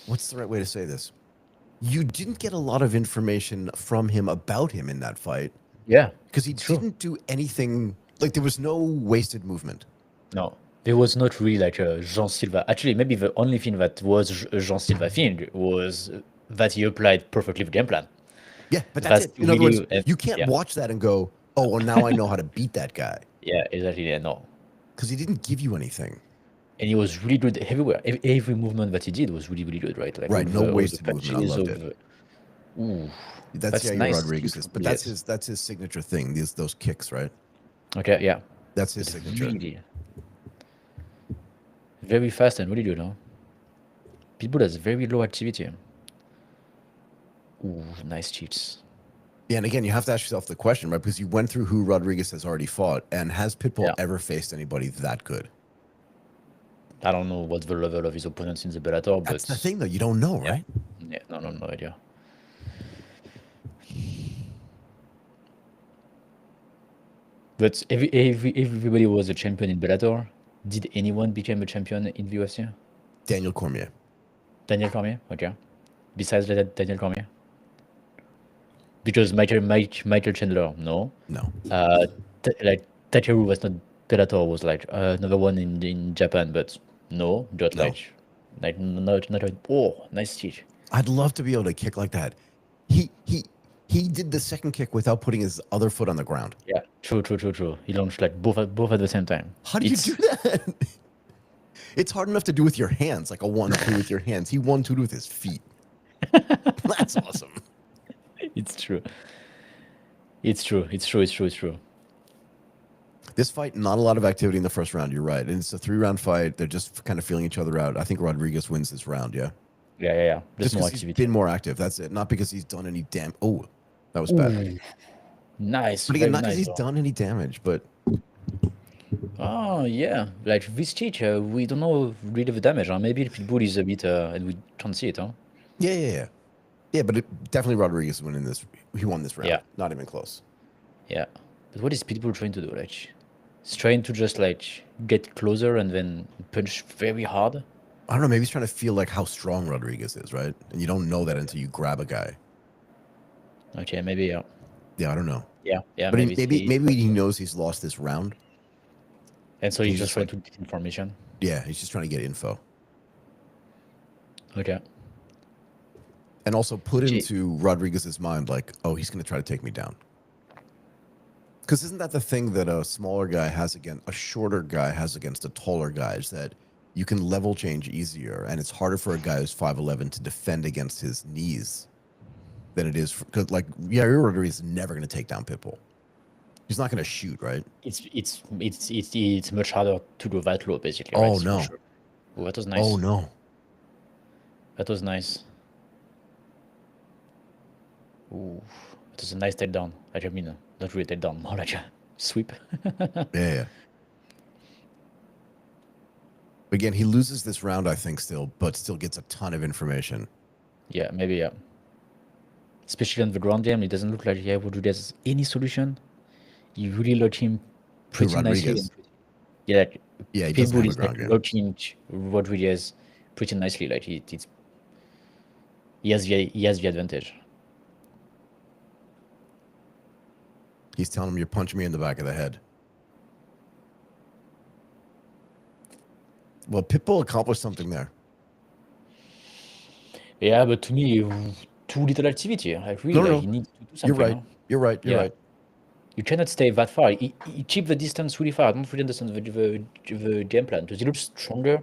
what's the right way to say this? You didn't get a lot of information from him about him in that fight Yeah, because he it's true. didn't do anything. Like there was no wasted movement. No, there was not really like a Jean Silva. Actually, maybe the only thing that was a Jean Silva thing was that he applied perfectly the game plan. Yeah, but that's That's it. In other words, really, and you can't yeah, watch that and go, "Oh, well, now I know how to beat that guy," yeah, exactly. Yeah, no. because he didn't give you anything. And he was really good everywhere. Every movement that he did was really, really good, right? Like Right, no all the wasted movement. I punches, loved all it. the, ooh, That's that's Yair nice skill Rodriguez's, from but Rodriguez. that's his signature thing. Those kicks, right? Okay, yeah, That's his but signature. really very fast and really good, huh? People has very low activity. Ooh, nice cheats. Yeah, and again, you have to ask yourself the question, right? Because you went through who Rodriguez has already fought, and has Pitbull Yeah, ever faced anybody that good? I don't know what the level of his opponents in the Bellator, That's the but thing, though. You don't know, yeah, right? yeah, no, no, no idea. But everybody was a champion in Bellator. Did anyone become a champion in the UFC? Daniel Cormier. Daniel Cormier? Okay. Besides that, Daniel Cormier? Because Michael Chandler, no. No. Like Takeru was not Bellator, was like another one in Japan, but no, just No. like not oh, nice cheat. I'd love to be able to kick like that. He he he did the second kick without putting his other foot on the ground. Yeah, true. He launched like both at the same time. How do you do It's that? It's hard enough to do with your hands, like a 1-2 with your hands. He 1-2'd with his feet. That's awesome. it's true. It's true. It's true. This fight, not a lot of activity in the first round. You're right, and it's a 3-round fight. They're just kind of feeling each other out. I think Rodriguez wins this round. Yeah, Yeah. There's just more because he's activity. been more active. That's it. Not because he's done any damn. Oh, that was bad. Ooh, nice, But again, very not because nice he's though. done any damage. But Oh yeah, like this cheat, we don't know really the damage. Huh? Maybe Pitbull is a bit, and we can't see it, huh? yeah. But definitely Rodriguez winning this. He won this round. Yeah, Not even close. yeah. But what is Pitbull trying to do? Like, he's trying to just like get closer and then punch very hard. I don't know. Maybe he's trying to feel like how strong Rodriguez is, right? And you don't know that until you grab a guy. Okay, maybe yeah, Yeah, I don't know. yeah. But Maybe maybe he knows he's lost this round. and so And he's he's just just trying like, to get information. yeah, he's just trying to get info. Okay. And also put Gee, into Rodriguez's mind, like, oh, he's going to try to take me down. Because isn't that the thing that a smaller guy has against a shorter guy has against a taller guy is that you can level change easier, and it's harder for a guy who's 5'11" to defend against his knees than it is because, like, Yair Rodriguez is never going to take down Pitbull. He's not going to shoot, right? it's much harder to do that low, basically, right? Oh For no! sure. Oh, that was Oh nice. no! That was nice. Ooh, that was a nice takedown. Like, I mean, not really takedown, more like a sweep. Yeah. Again, he loses this round, I think, still, but still gets a ton of information. Yeah, maybe, yeah. Especially on the ground game, it doesn't look like he would do has any solution. You really lock him Who, pretty nicely. Rodriguez? Yeah, like, Yeah, he doesn't have Pitbull a is like ground game. locking Rodriguez pretty nicely. Like he has the advantage. He's telling him, you're punching me in the back of the head. Well, Pitbull accomplished something there. Yeah, but to me, too little activity. Like really, No. he needs to do You're something. right. Huh? You're right. You're Yeah, right. you cannot stay that far. He keep the distance really far. I don't really understand the game plan. Does he look stronger?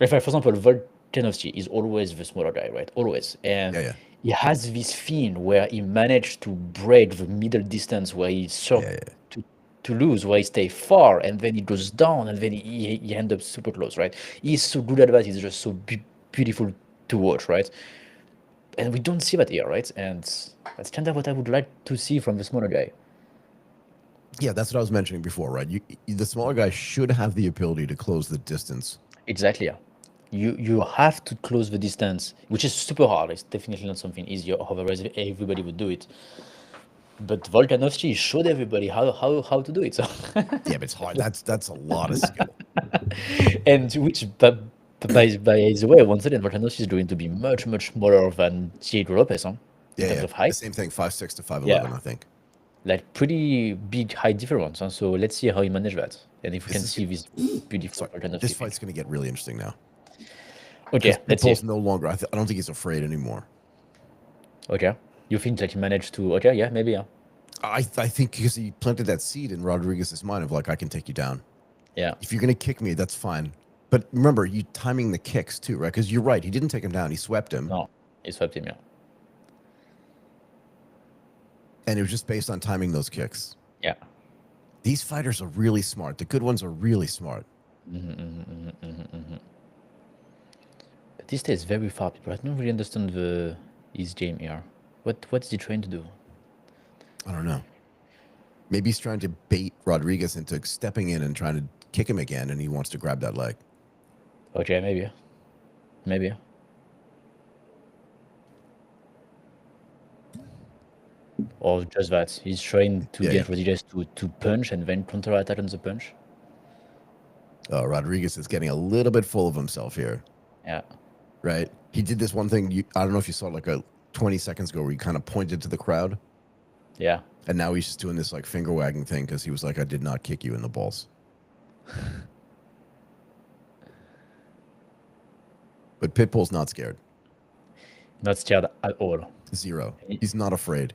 If, for example, Volkanovski is always the smaller guy, right? Always. And Yeah. he has this thing where he managed to break the middle distance where he Yeah. to lose, where he stay far and then he goes down and then he ends up super close, right? He's so good at that. He's just so beautiful to watch, right? And we don't see that here, right? And that's kind of what I would like to see from the smaller guy. Yeah, that's what I was mentioning before, right? The smaller guy should have the ability to close the distance. Exactly. Yeah. You have to close the distance, which is super hard. It's definitely not something easy. Otherwise, everybody would do it. But Volkanovski showed everybody how to do it. So, Yeah, but it's hard. That's a lot of skill. and which, by the way, once again, Volkanovski is going to be much smaller than Diego Lopes, huh? In Yeah, terms yeah. of The height. same thing, 5'6" to 5'11", Yeah, I think. like pretty big height difference. Huh? So let's see how he manage that, and if we This can is see this beautiful sorry. This Volkanovski thing. fight's gonna get really interesting now because Okay, let's see. Pitbull's no longer. I don't think he's afraid anymore. Okay, you think that he managed to? Okay, yeah, maybe, yeah, I think because he planted that seed in Rodriguez's mind of like, I can take you down. yeah. If you're gonna kick me, that's fine. But remember, you timing the kicks too, right? Because you're right. He didn't take him down. He swept him, No, he swept him. Yeah, and it was just based on timing those kicks. yeah. These fighters are really smart. The good ones are really smart. But this stays very far, people. I don't really understand the his game here. What's he trying to do? I don't know. Maybe he's trying to bait Rodriguez into stepping in and trying to kick him again, and he wants to grab that leg. Okay, maybe, maybe. Or just that he's trying to Yeah, get Rodriguez to punch and then counter attack on the punch. Rodriguez is getting a little bit full of himself here, Yeah, right? He did this one thing. I don't know if you saw like a 20 seconds ago where he kind of pointed to the crowd, yeah. and now he's just doing this like finger wagging thing because he was like, I did not kick you in the balls. But Pitbull's not scared. Not scared at all. Zero. He's not afraid.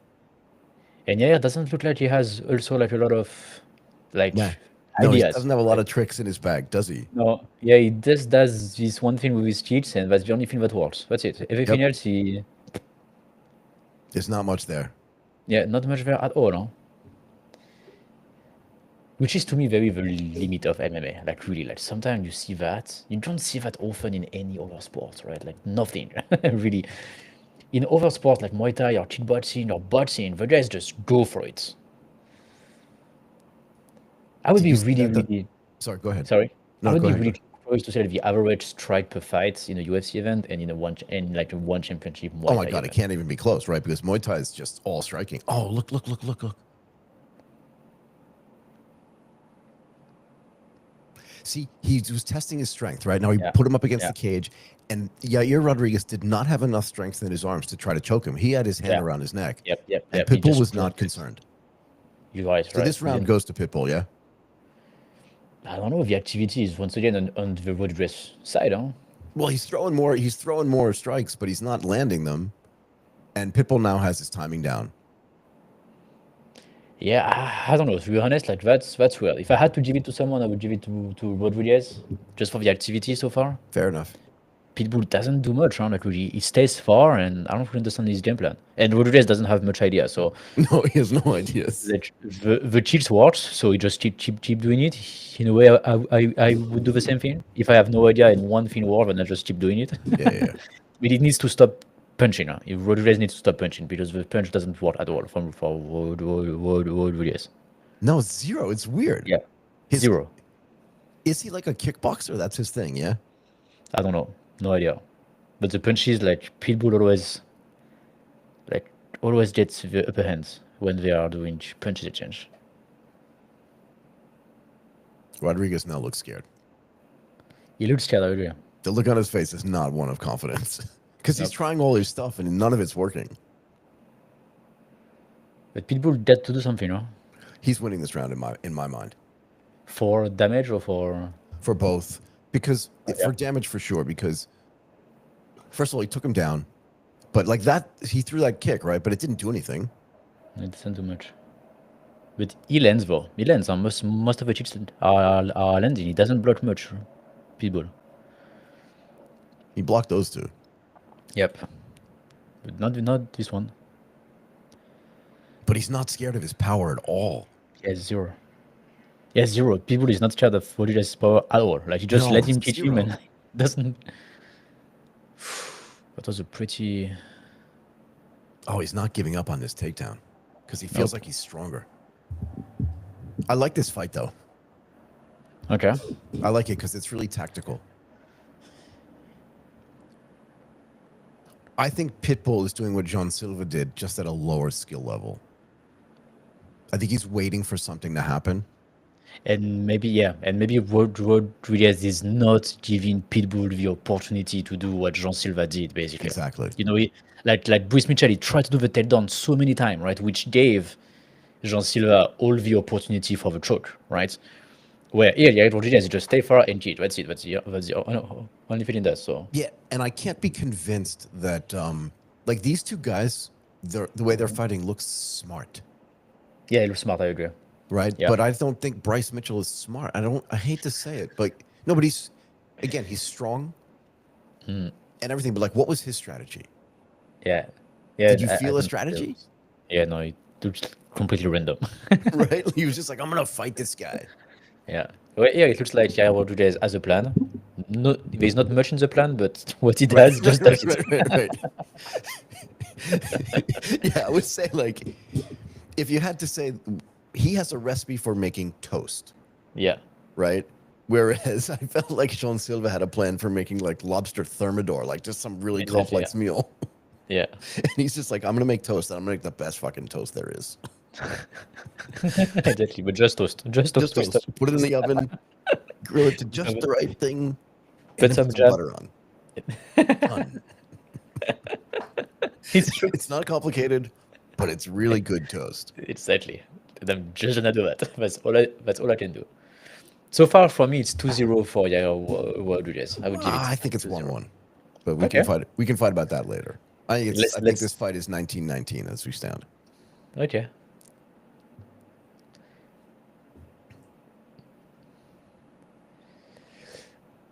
And yeah, it doesn't look like he has also like a lot of like Nah. No, he ideas. doesn't have a lot of tricks in his bag, does he? No, yeah, he just does this one thing with his cheats, and that's the only thing that works. That's it. Everything Yep. else, he There's not much there. yeah, not much there at all. Huh? Which is to me very the limit of MMA. Like really, like sometimes you see that you don't see that often in any other sport, right? Like nothing really. In other sports like Muay Thai or kickboxing or boxing, the guys just go for it. I would Did be you see really, that? really Sorry, go ahead. sorry. I No, would go be ahead. Go really ahead. curious to say the average strike per fight in a UFC event and in a one championship Oh Muay my Thai God, it event. can't even be close, right? Because Muay Thai is just all striking. Oh, look. See, he was testing his strength, right? Now he Yeah, put him up against yeah, the cage, and Yair Rodriguez did not have enough strength in his arms to try to choke him. He had his hand yeah. around his neck, and He Pitbull just was not closed it. concerned. You're right, So right. this He round didn't. goes to Pitbull, yeah? I don't know. The activity is once again on the road dress side, huh? Well, he's throwing more strikes, but he's not landing them. And Pitbull now has his timing down. Yeah, I don't know. To be honest, like that's weird. If I had to give it to someone, I would give it to Rodriguez, just for the activity so far. Fair enough. Pitbull doesn't do much, huh? Like really, he stays far, and I don't really understand his game plan. And Rodriguez doesn't have much idea, so No, he has no ideas. like, the cheats works, so he just keep doing it. In a way, I would do the same thing. If I have no idea and one thing works, then I just keep doing it. Yeah. But it needs to stop punching. Huh? If Rodriguez needs to stop punching because the punch doesn't work at all for Rodriguez. No, zero. It's weird. Yeah, His zero. Is he like a kickboxer? That's his thing, yeah? I don't know, no idea. But the punches, like Pitbull like always gets the upper hand when they are doing punches exchange. Rodriguez now looks scared. He looks scared earlier. The look on his face is not one of confidence. Because he's Nope. trying all his stuff and none of it's working. But Pitbull got to do something, huh? He's winning this round in my mind. For damage or for For both. Because yeah. for damage for sure, because first of all, he took him down. But like that, he threw that kick, right? But it didn't do anything. It doesn't do much. But he lands though. He lands. Most of the chicks are landing. He doesn't block much. Pitbull. He blocked those two. Yep. But not this one. But he's not scared of his power at all. He has zero. He has zero. Pitbull is not scared of Rodriguez's power at all. Like you just No, let him teach him zero. and doesn't. That was a pretty. Oh, he's not giving up on this takedown. Because he feels Nope. like he's stronger. I like this fight though. Okay. I like it because it's really tactical. I think Pitbull is doing what John Silva did, just at a lower skill level. I think he's waiting for something to happen. And maybe Rodriguez is not giving Pitbull the opportunity to do what Jean Silva did, basically. Exactly. You know, like Bruce Mitchell, he tried to do the takedown so many times, right? Which gave Jean Silva all the opportunity for the choke, right? Where here, yeah, Rodriguez just stay far and cheat. That's it. That's the only thing he does. So Yeah, and I can't be convinced that like these two guys, the way they're fighting looks smart, yeah, he looks smart. I agree. right? Yeah. But I don't think Bryce Mitchell is smart. I hate to say it, but no, but he's strong and everything. But like, what was his strategy? Yeah. Yeah. Did you I feel a think strategy? yeah, no, it looks completely random. Right? He was just like, I'm gonna fight this guy. Yeah. Well, yeah, it looks like yeah, Rodriguez has a plan. No, there's not much in the plan, but what he Right, does, just does it. right. Yeah, I would say like, if you had to say, he has a recipe for making toast, Yeah. right? Whereas I felt like Sean Silva had a plan for making like lobster thermidor, like just some really Exactly, complex meal. Yeah. And he's just like, I'm gonna make toast, and I'm gonna make the best fucking toast there is. Exactly, but just toast. Just toast. Just toast. Put it in the oven, grill it to just the right thing, and Put then some put some jam. butter on. Done. It's true. It's not complicated, but it's really good toast. Exactly. And I'm just gonna do that. That's all I can do. So far for me, it's 2-0 for Yair Rodriguez. I would give it. I think it's 2-0. 1-1, but we Okay. can fight. We can fight about that later. I think Let's this let's fight is 19-19 as we stand. okay.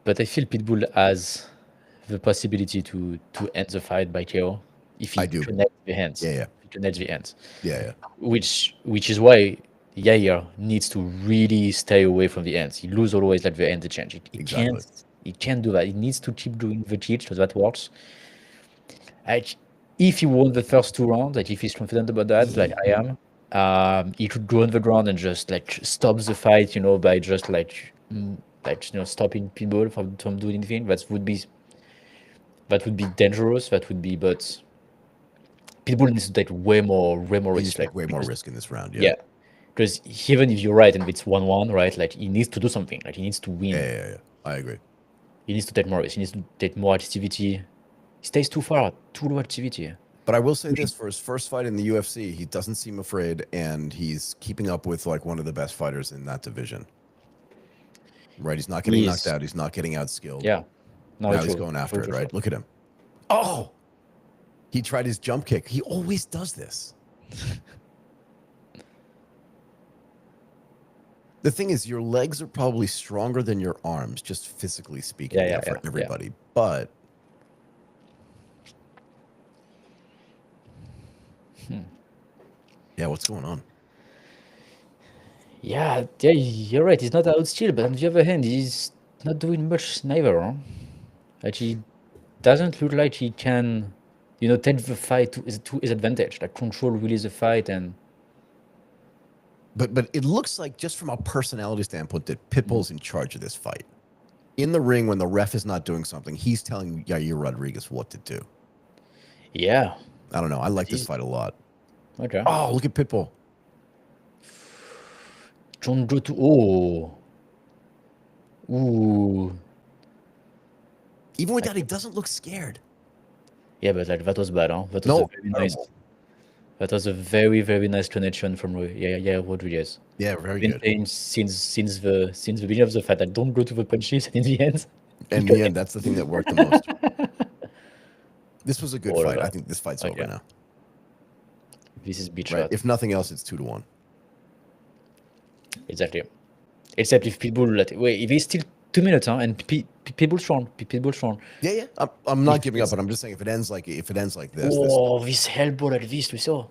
But I feel Pitbull has the possibility to end the fight by KO if I he do. connects the hands. Yeah, yeah. If he connects the hands. Yeah. Which is why Yair needs to really stay away from the ends. He loses always like the end change. Exactly. He can't do that. He needs to keep doing the cheat so that works. Like, if he won the first 2 rounds, like if he's confident about that, like I am, he could go on the ground and just like stop the fight, by just stopping people from doing anything. That would be dangerous. But people need to take way more He risk. just Like took way more because risk in this round. yeah, because even if you're right and it's 1-1, right? Like he needs to do something. Like he needs to win. Yeah. I agree. He needs to take more risk. He needs to take more activity. He stays too far, too low activity. But I will say this: for his first fight in the UFC, he doesn't seem afraid, and he's keeping up with like one of the best fighters in that division. Right? He's not getting knocked out. He's not getting outskilled. Yeah. No, Now true. he's going after True, it. true, Right? Look at him. Oh, he tried his jump kick. He always does this. The thing is, your legs are probably stronger than your arms, just physically speaking, Yeah, for yeah. everybody. But yeah, what's going on? Yeah, you're right. He's not out still, but on the other hand, he's not doing much neither. Huh? Like he doesn't look like he can, take the fight to his advantage. Like control really the fight and But it looks like, just from a personality standpoint, that Pitbull's in charge of this fight. In the ring, when the ref is not doing something, he's telling Yair Rodriguez what to do. yeah. I don't know. I like this He's fight a lot. okay. Oh, look at Pitbull. John Joe to ooh. Even with that, he doesn't look scared. Yeah, but like that was bad, huh? That was No, a very nice. terrible. That was a very, very nice connection from Rodriguez. Yeah, very Been good. saying since the beginning of the fight that don't go to the punches, and in the end, And in the end, that's the thing that worked the most. This was a good Oh, fight. I think this fight's over okay. now. This is beach Right? shot. If nothing else, it's 2-1. Exactly. Except if people wait, if it's still 2 minutes, huh? And people strong, people strong. Yeah. I'm not If giving up, it's but I'm just saying, if it ends like this, oh, this elbow like this, we saw.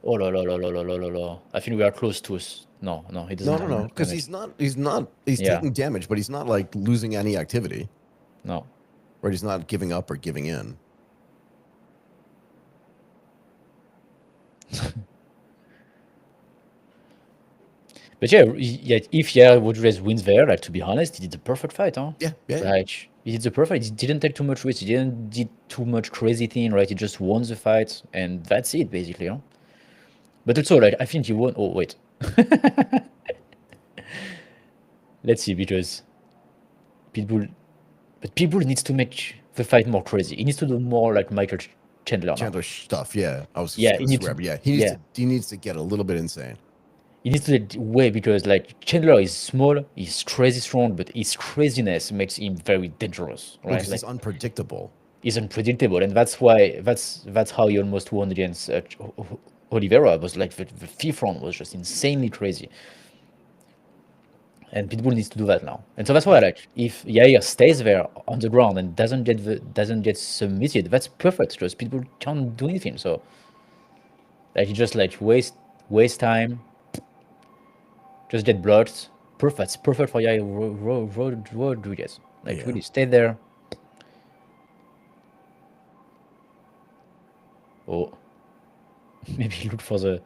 Oh la la la la la la la la. I think we are close to us. No, he doesn't. have no, enough because damage. he's Yeah. taking damage, but he's not like losing any activity. No. Right? He's not giving up or giving in. But yeah, yeah, if Rodriguez wins there, like to be honest, he did the perfect fight, huh? Yeah, yeah, Like he did the perfect. He didn't take too much risk. He didn't did too much crazy thing, right? He just won the fight, and that's it basically, huh? But also, like I think he won. Oh wait, let's see because Pitbull, but Pitbull needs to make the fight more crazy. He needs to do more like Michael Chandler now. Chandler stuff. Yeah, I was just Yeah, gonna swear, but yeah, he needs Yeah, to. He needs to get a little bit insane. he needs to get way because like Chandler is small, he's crazy strong, but his craziness makes him very dangerous, Well, right? because Like he's unpredictable. he's unpredictable, and that's why that's how he almost won against Oliveira. Was like the fifth round was just insanely crazy, and Pitbull needs to do that now. And so that's why Yeah, like if Yair stays there on the ground and doesn't get submitted, that's perfect. Because Pitbull can't do anything. So like he just like waste time, just get blocked. Perfect. It's perfect for Yair Rodriguez. Like yeah, really stay there. Or maybe look for the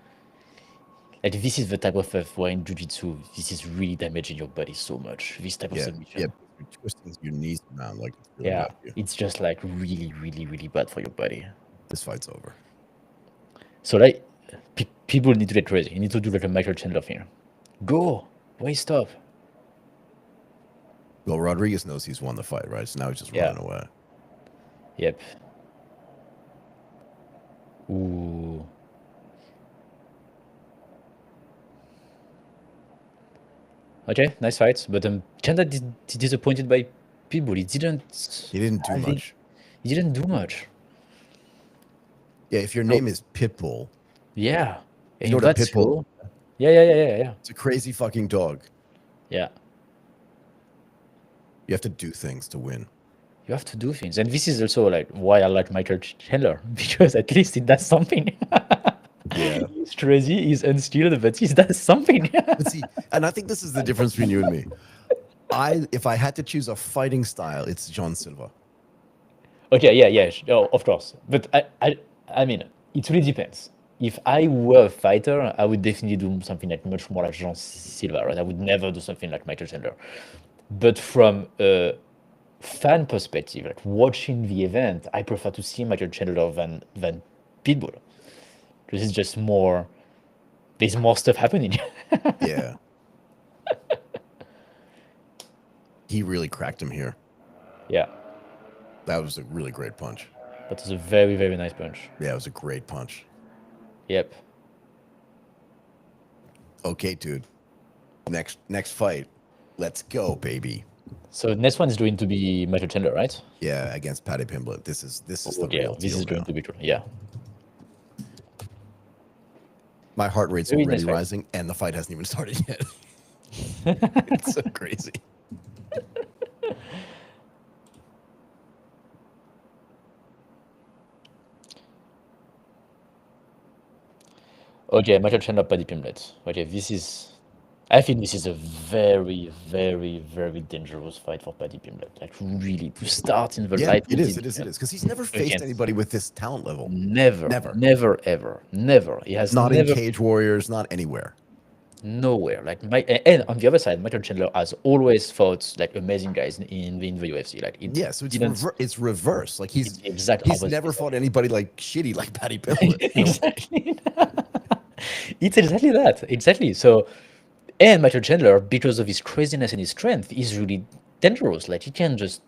like this is the type of stuff where in jiu-jitsu this is really damaging your body so much. This type of yeah, yeah. submission. You're twisting your knees around like it's really Yeah, bad for you. it's just like really, really, really bad for your body. This fight's over. So like people need to get crazy. You need to do like a Michael Chandler thing. Go. Why stop? Well, Rodriguez knows he's won the fight, right? So now he's just Yeah. running away. Yep. Ooh. Okay, nice fight. But Chandler disappointed by Pitbull. He didn't do much. He didn't do much. Yeah, if your So name is Pitbull, yeah. you know And what a that's Pitbull? cool. Yeah. It's a crazy fucking dog. Yeah. You have to do things to win. You have to do things. And this is also like why I like Michael Chandler, because at least he does something. Yeah. He's crazy, he's unskilled, but he does something. But see, and I think this is the difference between you and me. If I had to choose a fighting style, it's John Silva. Okay, yeah, oh, of course. But I mean, it really depends. If I were a fighter, I would definitely do something like much more like Jean Silva, right? I would never do something like Michael Chandler. But from a fan perspective, like watching the event, I prefer to see Michael Chandler than Pitbull. Because it's just more, there's more stuff happening. Yeah. He really cracked him here. Yeah, That was a really great punch. that was a very, very nice punch. Yeah, it was a great punch. Yep. Okay, dude. Next fight. Let's go, baby. So next one is going to be Michael Chandler, right? Yeah, against Paddy Pimblett. This is the Yeah, real this deal is going now. to be true. Yeah. My heart rate's Very already nice fight. rising, and the fight hasn't even started yet. It's so crazy. Okay, Michael Chandler, Paddy Pimblett. Okay, I think this is a very, very, very dangerous fight for Paddy Pimblett. Like really, to start in the Yeah, lightweight it is. division Because he's never faced against anybody with this talent level. never, Never. never, ever, never. He has Not in never Cage Warriors, not anywhere. nowhere. Like and on the other side, Michael Chandler has always fought like amazing guys in the UFC. Like it Yeah, so didn't. it's reverse. Like It's the exact he's opposite. never fought anybody like shitty like Paddy Pimblett. Exactly. It's exactly that. Exactly. So, and Michael Chandler, because of his craziness and his strength, is really dangerous. Like he can just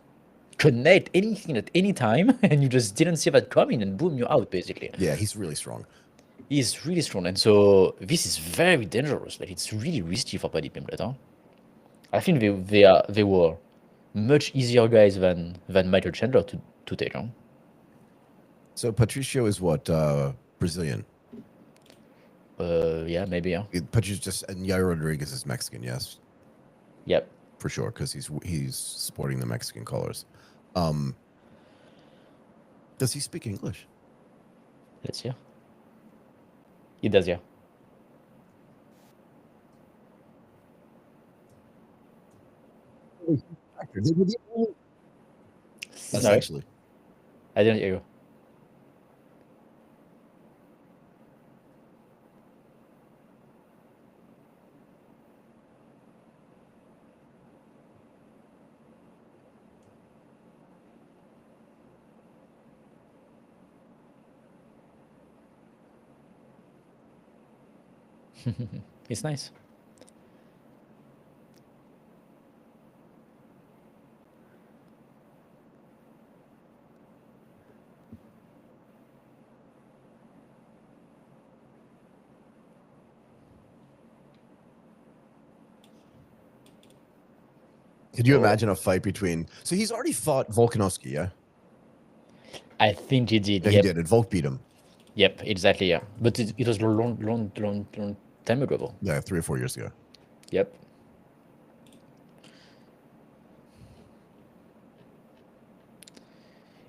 connect anything at any time, and you just didn't see that coming, and boom, you're out basically. Yeah, he's really strong. He's really strong, and so this is very dangerous. Like it's really risky for Paddy Pimblett. Huh? I think they were much easier guys than Michael Chandler to take on. So Patricio is what Brazilian. Yeah, maybe. Yeah. Patricio just and Yair Rodriguez is Mexican. Yes, Yep. for sure, because he's sporting the Mexican colors. Does he speak English? Let's see. He does. Yeah. Sorry, Essentially. I didn't hear you. It's nice. Could you Oh, imagine a fight between? So he's already fought Volkanovski, yeah? I think he did. Yeah, he Yep. did. And Volk beat him. Yep. Exactly. Yeah. But it was long time ago, though. Yeah, 3 or 4 years ago. Yep.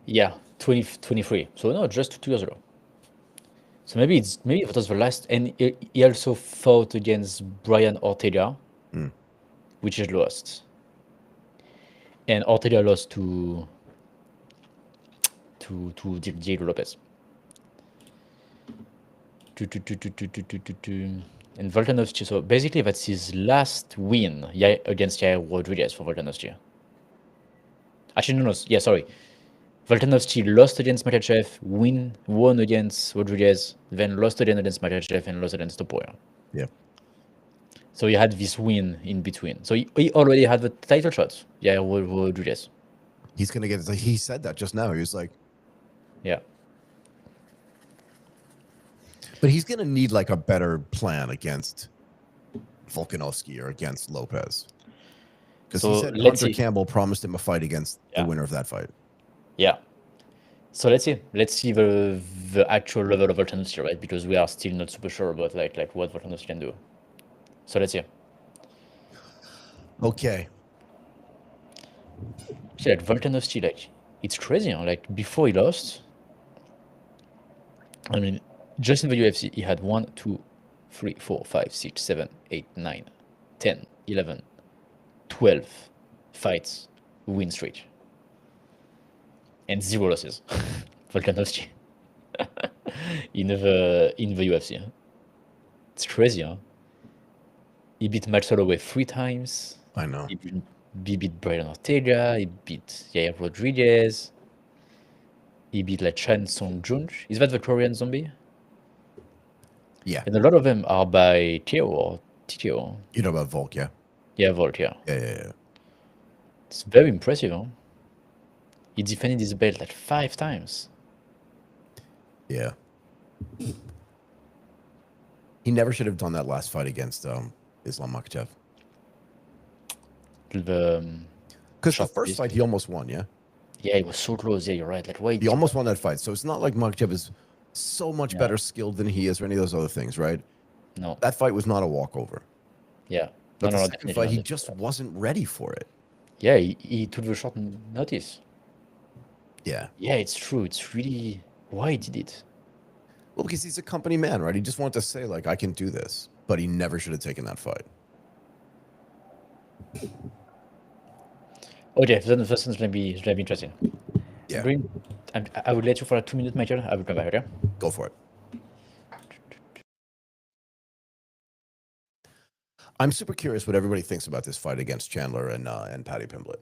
Yeah. 2023. So no, just 2 years ago. So maybe it was the last, and he also fought against Brian Ortega, Mm. which is lost, and Ortega lost to Diego Lopez. And Volkanovski. So basically, that's his last win, yeah, against Yair Rodriguez for Volkanovski. Actually, no, no, yeah, sorry. Volkanovski lost against Makhachev, won against Rodriguez, then lost again against Makhachev, and lost against Topuria. Yeah. So he had this win in between. So he already had the title shot. Yeah, Rodriguez. He's going to get, he said that just now. He was like, Yeah. but he's going to need like a better plan against Volkanovski or against Lopez. Because he So said let's Hunter see. Campbell promised him a fight against the Yeah. winner of that fight. Yeah. So let's see. Let's see the actual level of Volkanovski, right? Because we are still not super sure about like what Volkanovski can do. So let's see. Okay. See, like Volkanovski, like it's crazy. Huh? Like before he lost, I mean, just in the UFC, he had 1, 2, 3, 4, 5, 6, 7, 8, 9, 10, 11, 12 fights win streak and 0 losses. Volkanovski in the UFC. Huh? It's crazy, huh? He beat Max Holloway 3 times. I know. He beat Brian Ortega. He beat Yair Rodriguez. He beat like Chan Song Jun. Is that the Korean zombie? Yeah. And a lot of them are by KO or TKO. You know about Volk, yeah? Yeah, Volt, yeah. Yeah. It's very impressive, huh? He defended his belt like 5 times. Yeah. He never should have done that last fight against Islam Makhachev. The Because the short first list. fight, he almost won, yeah? Yeah, it was so close. Yeah, you're right. Like, why He did almost won that fight. So it's not like Makhachev is so much No, better skilled than he is or any of those other things, right? no. That fight was not a walkover. Yeah. No, But the no, no, second definitely fight, not. he Definitely just not. wasn't ready for it. Yeah, he took the short notice. Yeah. Yeah, it's true. It's really why he did it. Well, because he's a company man, right? He just wanted to say, like, I can do this. But he never should have taken that fight. Okay, then the first one's gonna be interesting. I'm Yeah. going. I will let you for a 2 minute, Michael. I will come back. Okay. Go for it. I'm super curious what everybody thinks about this fight against Chandler and Paddy Pimblett.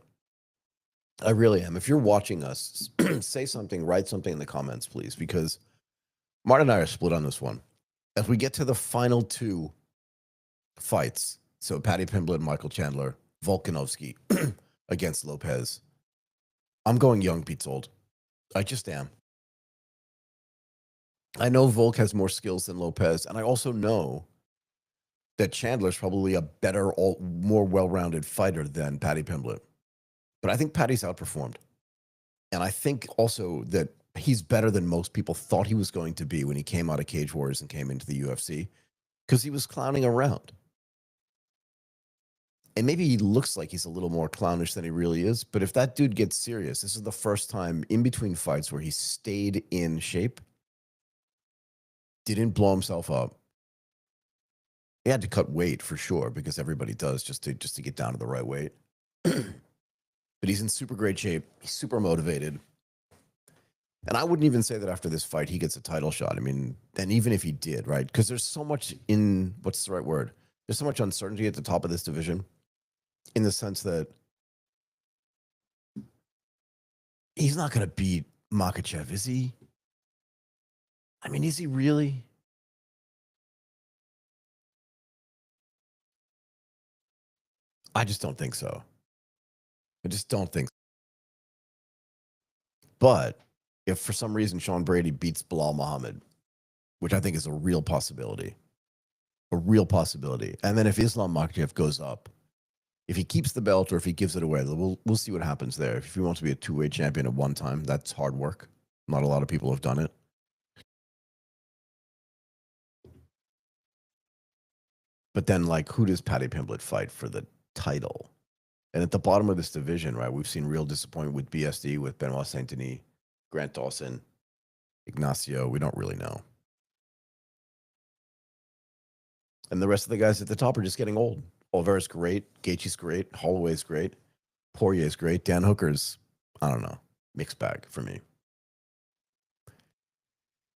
I really am. If you're watching us, say something, write something in the comments, please, because Martin and I are split on this one. As we get to the final two fights, so Paddy Pimblett, Michael Chandler, Volkanovski against Lopez, I'm going young beats old. I just am. I know Volk has more skills than Lopez, and I also know that Chandler's probably a better, more well-rounded fighter than Paddy Pimblett. But I think Paddy's outperformed. And I think also that he's better than most people thought he was going to be when he came out of Cage Warriors and came into the UFC, because he was clowning around. And maybe he looks like he's a little more clownish than he really is. But if that dude gets serious, this is the first time in between fights where he stayed in shape, didn't blow himself up. He had to cut weight for sure, because everybody does just to get down to the right weight. But he's in super great shape. He's super motivated. And I wouldn't even say that after this fight, he gets a title shot. I mean, and even if he did, right? Because there's so much what's the right word? There's so much uncertainty at the top of this division, in the sense that he's not going to beat Makhachev, is he? I mean, is he really? I just don't think so. I just don't think so. But if for some reason Sean Brady beats Bilal Muhammad, which I think is a real possibility, and then if Islam Makhachev goes up, if he keeps the belt or if he gives it away, we'll see what happens there. If he wants to be a two-way champion at one time, that's hard work. Not a lot of people have done it. But then, like, who does Paddy Pimblett fight for the title? And at the bottom of this division, right, we've seen real disappointment with BSD, with Benoit Saint Denis, Grant Dawson, Ignacio. We don't really know. And the rest of the guys at the top are just getting old. Oliveira's great. Gaethje's great. Holloway's great. Poirier's great. Dan Hooker's, I don't know, mixed bag for me.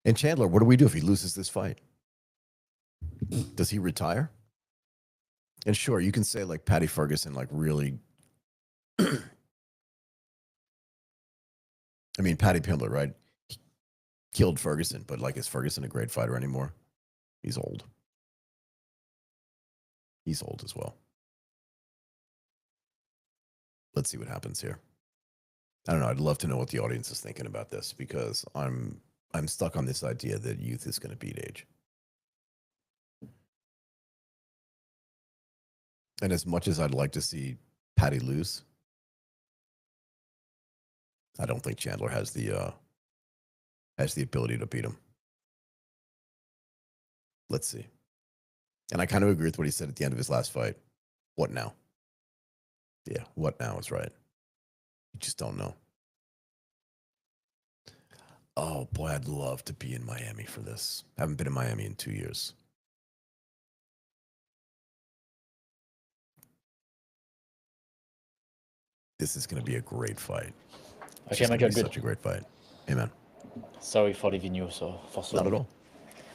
And Chandler, what do we do if he loses this fight? Does he retire? And sure, you can say like Patty Ferguson, like really. I mean, Paddy Pimblett, right? He killed Ferguson, but like, is Ferguson a great fighter anymore? He's old. He's old as well. Let's see what happens here. I don't know. I'd love to know what the audience is thinking about this, because I'm stuck on this idea that youth is going to beat age. And as much as I'd like to see Paddy lose, I don't think Chandler has the ability to beat him. Let's see. And I kind of agree with what he said at the end of his last fight. What now? Yeah, what now is right. You just don't know. Oh boy, I'd love to be in Miami for this. I haven't been in Miami in 2 years. This is going to be a great fight. Okay, Michael, good. Such a great fight. Amen. Sorry for leaving you for so Not long. at all.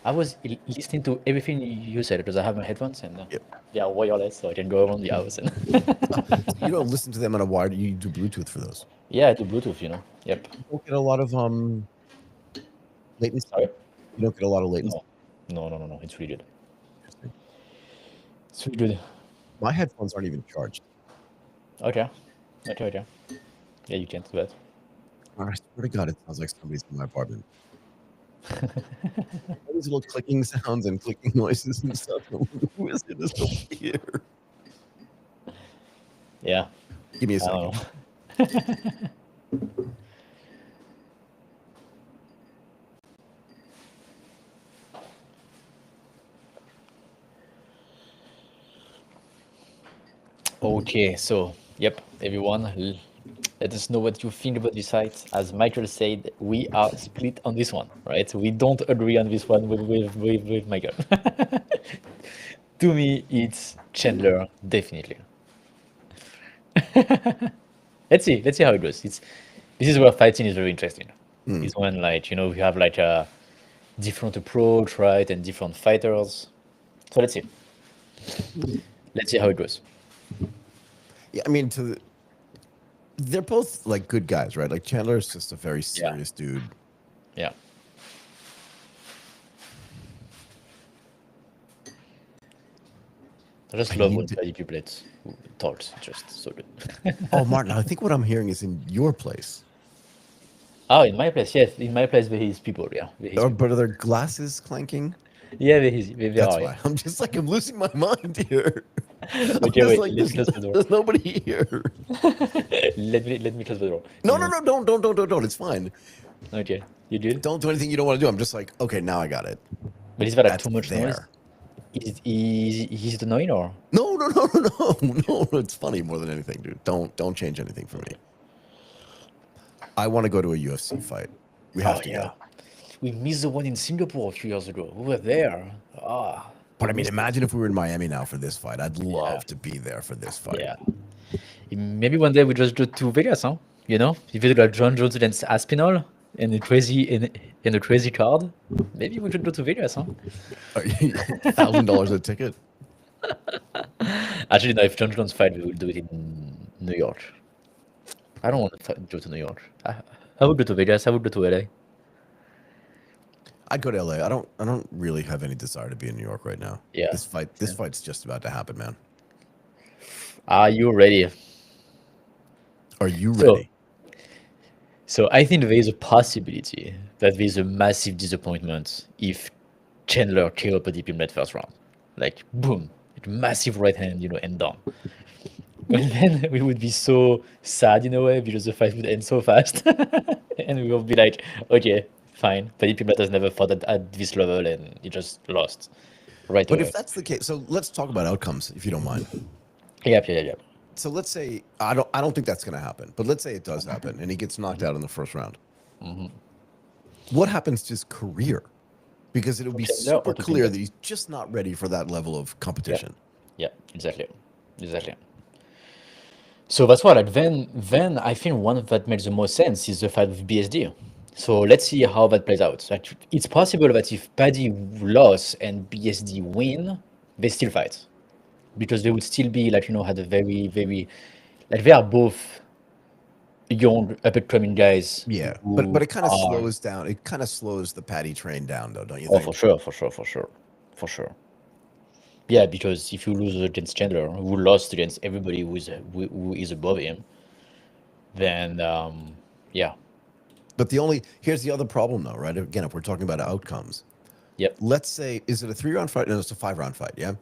I was listening to everything you said because I have my headphones and Yep. they are wireless, so I can go around the house. And You don't listen to them on a wire. You do Bluetooth for those. yeah, I do Bluetooth, you know. Yep. You don't get a lot of latency. Sorry? You don't get a lot of latency. No. It's really good. It's really good. My headphones aren't even charged. Okay. Yeah, you can do that. I swear to God, it sounds like somebody's in my apartment. All these little clicking sounds and clicking noises and stuff. Who is it? Is nobody here? Yeah. Give me a I second. don't know. Okay, so yep, everyone, let us know what you think about this fight. As Michael said, we are split on this one, right? We don't agree on this one with Michael. To me, it's Chandler, definitely. Let's see how it goes. This is where fighting is very interesting. It's when, like, we have like a different approach, right, and different fighters. So let's see. Let's see how it goes. Yeah, I mean, they're both like good guys, right? Like Chandler is just a very serious dude. Yeah. I just love when Paddy Pimblett talks. Just so good. Oh, Martin, I think what I'm hearing is in your place. Oh, in my place, yes. In my place, there is people, yeah. But are there glasses clanking? Yeah, there That's are. why. Yeah. I'm just like, I'm losing my mind here. Okay, wait, like, let's close the door. There's nobody here. Let me close the door. No, don't. It's fine. Okay, you did? Don't do anything you don't want to do. I'm just like, okay, now I got it. But is there like That's too much there. noise? Is it annoying or? No. It's funny more than anything, dude. Don't change anything for me. I want to go to a UFC fight. We have to go. We missed the one in Singapore a few years ago. We were there. But I mean, imagine if we were in Miami now for this fight. I'd love to be there for this fight. Yeah. Maybe one day we just go to Vegas, huh? If you got John Jones against Aspinall and a crazy card, maybe we should go to Vegas, huh? $1,000 a ticket. Actually, no. If John Jones fight, we will do it in New York. I don't want to go to New York. I would go to Vegas. I would go to LA. I'd go to LA. I don't really have any desire to be in New York right now. Yeah. This fight's just about to happen, man. Are you ready? Are you So, ready? so I think there is a possibility that there is a massive disappointment if Chandler kill Paddy Pimblett first round. Like, boom, like massive right hand, and done. But then we would be so sad in a way because the fight would end so fast. And we will be like, okay, fine. Paddy Pimblett has never fought at this level and he just lost right But if away. that's the case, so let's talk about outcomes, if you don't mind. Yep, yep, yep. So let's say I don't think that's going to happen, but let's say it does happen and he gets knocked out in the first round. What happens to his career? Because it'll be Chandler super or to clear Pimblett? that he's just not ready for that level of Yeah, competition. yeah, exactly. Exactly. So that's why, like, then I think one that makes the most sense is the fight with BSD. So let's see how that plays out. Like, it's possible that if Paddy lost and BSD win, they still fight because they would still be like had a very very like they are both young up and coming guys Yeah, but who it kind of are slows down. It kind of slows the Paddy train down, though, don't you oh for think? sure for sure for sure for sure. Yeah, because if you lose against Chandler, who lost against everybody who is above him, then yeah. But here's the other problem, though, right? Again, if we're talking about outcomes, Yep. let's say, is it a 3 round fight? No, it's a 5 round fight. Yeah.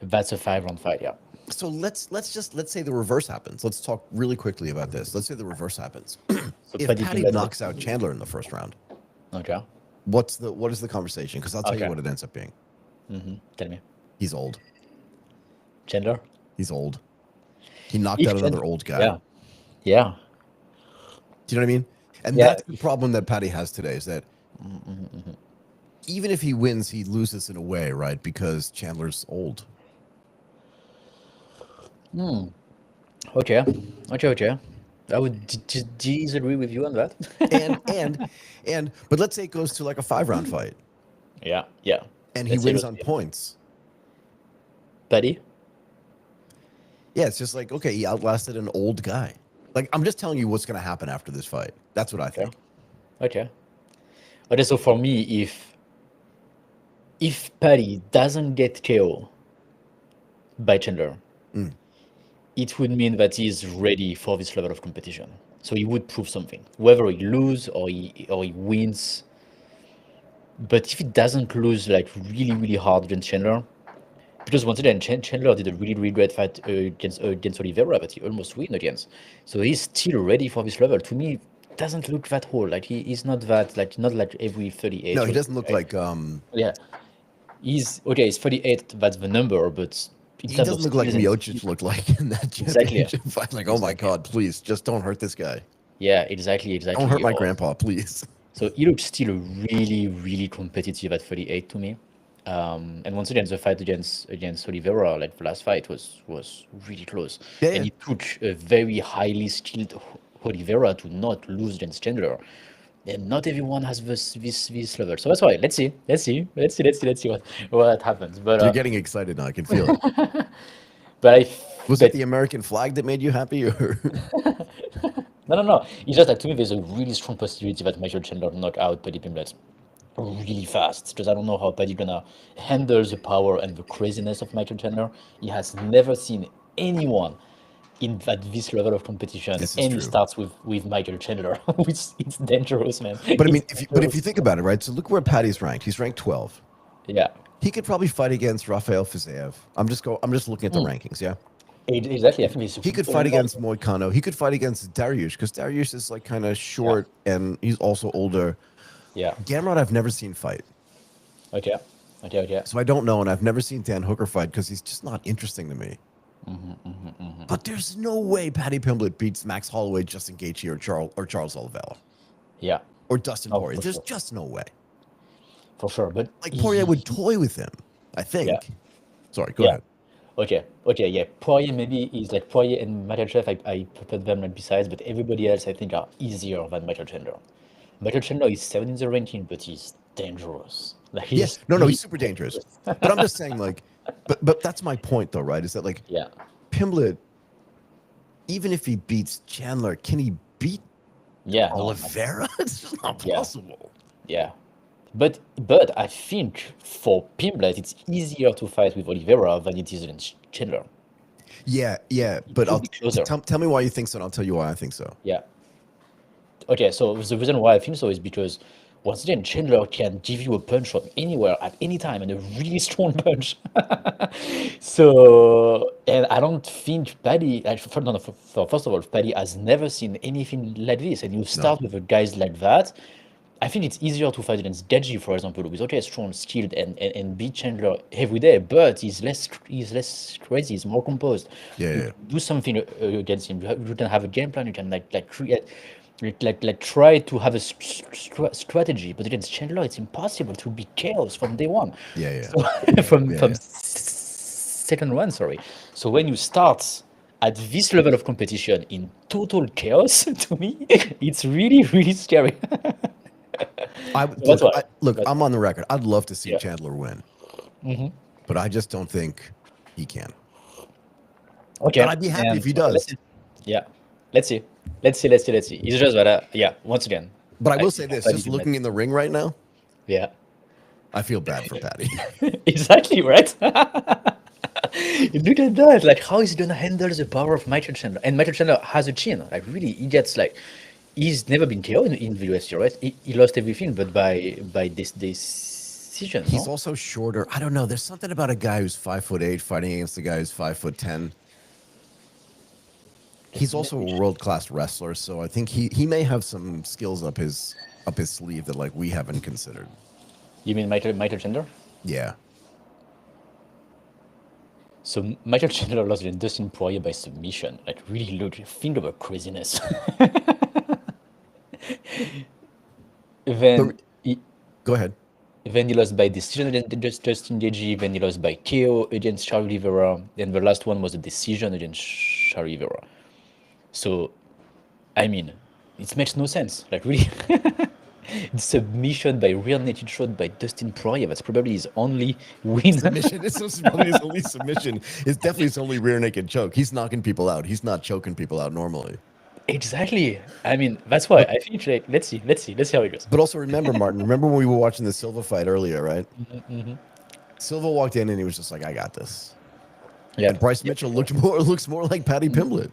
That's a 5 round fight, yeah. So let's say the reverse happens. Let's talk really quickly about this. Let's say the reverse happens. So If Paddy Paddy Pimblett knocks out Chandler in the first round, okay. what is the conversation? Because I'll tell you Okay. what it ends up being. Tell me. He's old. Chandler? He's old. He knocked If out Chandler another old guy. yeah. Yeah. Do you know what I mean? And Yeah. that's the problem that Paddy has today is that even if he wins, he loses in a way, right? Because Chandler's old. Okay. Okay. I would disagree with you on that. And but let's say it goes to like a 5 round fight Yeah, yeah. and he Let's say it wins was on points. Paddy. Yeah, it's just like, okay, he outlasted an old guy. Like, I'm just telling you what's going to happen after this fight. That's what I Okay. think. Okay. Okay, so for me, if Paddy doesn't get KO by Chandler, Mm. it would mean that he's ready for this level of competition. So he would prove something, whether he lose or he wins. But if he doesn't lose like really really hard against Chandler, because once again Chandler did a really really great fight against Oliveira, but he almost win against. So he's still ready for this level. To me, it doesn't look that old. Like he's not that like not like every 38 No, he or doesn't look right? like Yeah, he's okay. He's 38. That's the number, but in he terms of doesn't look like skills and Miocic looked like in that exactly, championship fight. Like, oh my exactly. God, please just don't hurt this guy. Yeah, exactly, Don't hurt exactly. my grandpa, please. So he looks still really, really competitive at 38 to me. And once again, the fight against Oliveira, like the last fight, was really close. Yeah, And yeah. it took a very highly skilled Oliveira to not lose against Chandler. And not everyone has this level. So that's why. Let's see what happens. You're getting excited now. I can feel it. But I Was it but the American flag that made you happy? Or no. It's just that to me, there's a really strong possibility that Michael Chandler knock out Paddy Pimblett really fast. Because I don't know how Paddy gonna handle the power and the craziness of Michael Chandler. He has never seen anyone in at this level of competition, this is and he true. starts with Michael Chandler, which it's dangerous, man. But I mean, It's if you dangerous. think about it, right? So look where Paddy's ranked. He's ranked 12. Yeah, He could probably fight against Rafael Fizaev. I'm just looking at the rankings, yeah. exactly. I think it's He could a fight lot. against Moicano. He could fight against Dariush because Dariush is like kind of Yeah, short and he's also older. yeah. Gamrot, I've never seen fight, Okay, okay. so I don't know, and I've never seen Dan Hooker fight because he's just not interesting to me. But there's no way Paddy Pimblett beats Max Holloway, Justin Gaethje, or Charles Oliveira Yeah, or Dustin no, Poirier. for There's sure, just no way. for sure. But Like Poirier would he- toy with him, I yeah, think. Sorry, go yeah. ahead. Okay, yeah. Poirier maybe is like Poirier and Makhachev. I put them like besides, but everybody else I think are easier than Michael Chandler. Michael Chandler is 7 in the ranking, but he's dangerous. Like Yeah, he's no, really he's super dangerous. dangerous. But I'm just saying, like, but that's my point, though, right? Is that like Yeah, Pimblett, even if he beats Chandler, can he beat yeah, no, Oliveira? It's just not yeah, possible. yeah. But I think for Pimblett it's easier to fight with Oliveira than it is against Chandler. Yeah. It But would be closer. tell me why you think so, and I'll tell you why I think so. Yeah. Okay, so the reason why I think so is because once again, Chandler can give you a punch from anywhere at any time and a really strong punch. So, and I don't think Paddy, like, no, no, first of all, Paddy has never seen anything like this. And you No. start with a guys like that. I think it's easier to fight against Deji, for example, who is okay, strong, skilled, and beat Chandler every day, but he's less crazy, he's more composed. You Yeah. can do something against him. You can have a game plan. You can like create, try to have a strategy. But against Chandler, it's impossible to be chaos from day one. Yeah. So from Yeah. second one, sorry. So when you start at this level of competition in total chaos, to me, it's really really scary. I So that's look. why. Look. But I'm on the record. I'd love to see yeah. Chandler win, Hmm. but I just don't think he can. But Okay. I'd be happy if And he okay, let's does. see. Yeah. Let's see. Let's see. It's just that, yeah, once again, But I will say if this: I just did that, looking in the ring right now, yeah, I feel bad for Patty. exactly, right? Look at that. Like, how is he gonna handle the power of Michael Chandler? And Michael Chandler has a chin. Like, really, he gets like, he's never been KO in the UFC, right? He lost everything, but by this decision, He's no? also shorter. I don't know. There's something about a guy who's 5'8" fighting against a guy who's 5'10". He's also a world class wrestler, so I think he may have some skills up his sleeve that like we haven't considered. You mean Michael Chandler? Yeah. So Michael Chandler lost to Dustin Poirier by submission. Like, really, look, think about craziness. The, Then he, go ahead. then he lost by decision against Justin Gaethje. Then he lost by KO against Charlie Rivera. And the last one was a decision against Charlie Rivera. So, I mean, it makes no sense. Like, really, submission by rear naked shot by Dustin Poirier. That's probably his only win. Submission. It's probably his only submission. It's definitely his only rear naked choke. He's knocking people out. He's not choking people out normally. Exactly. I mean, that's why But I think, like, let's see how it goes. but also remember, Martin. Remember when we were watching the Silva fight earlier, right? Hmm. Silva walked in and he was just like, "I got this." Yeah. And Bryce Mitchell looks more like Paddy Pimblett.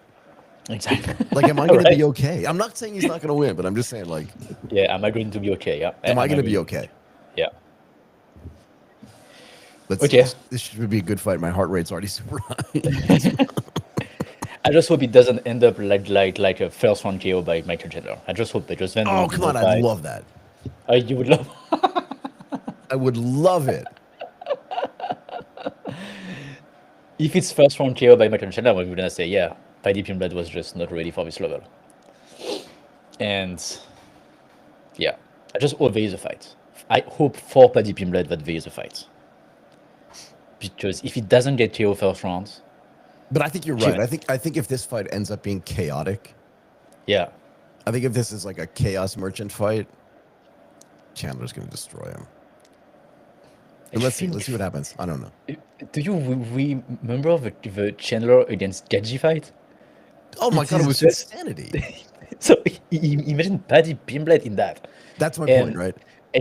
Exactly. Like, am I going to Right. be okay? I'm not saying he's not going to win, but I'm just saying, like, Yeah. Am I going to be okay? Yeah. am I Am I going to be going? okay? Yeah. Let's see. Okay. This should be a good fight. My heart rate's already super high. I just hope it doesn't end up like a first round KO by Michael Chandler. I just hope, because then there Oh, will be come no on. I'd fight. love that. You would love. I would love it. If it's first round KO by Michael Chandler, we're gonna say, yeah, Paddy Pimblett was just not ready for this level. And yeah, I just hope there is a fight. I hope for Paddy Pimblett that there is a fight. Because if he doesn't get KO first round, But I think you're Sure. right. I think if this fight ends up being chaotic, yeah, I think if this is like a chaos merchant fight, Chandler's going to destroy him. But I let's see. think. Let's see what happens. I don't know. Do you remember the Chandler against Gaethje fight? Oh my It God, it is was just insanity. so imagine Paddy Pimblett in that, That's my point, and right?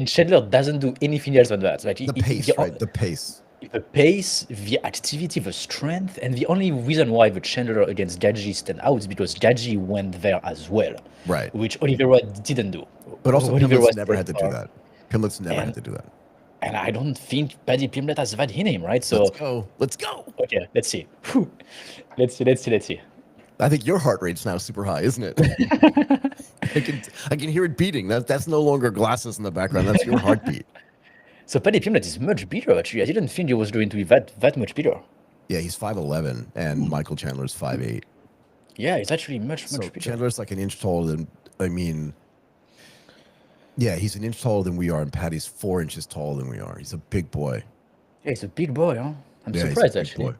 Chandler doesn't do anything else than that. Like, The pace, right? The pace. the pace, the activity, the strength, and the only reason why the Chandler against Gaethje stand out is because Gaethje went there as well, Right. which Oliveira didn't do. But also, Oliveira Pimlet's never stayed had to do far, that. Pimlet's never had and to do that. I don't think Paddy Pimblett has that in him, right? Let's So go. Let's go. okay, let's see. Whew. Let's see. I think your heart rate's now super high, isn't it? I can hear it beating. That's no longer glasses in the background. That's your heartbeat. So Paddy Pimblett is much bigger, actually. I didn't think he was going to be that much bigger. Yeah, he's 5'11", and Michael Chandler's 5'8". Yeah, it's actually much So bigger. Chandler's like an inch taller than. I mean, yeah, he's an inch taller than we are, and Patty's 4 inches taller than we are. He's a big boy. Yeah, he's a big boy, huh? I'm Yeah, surprised, he's a big actually. boy.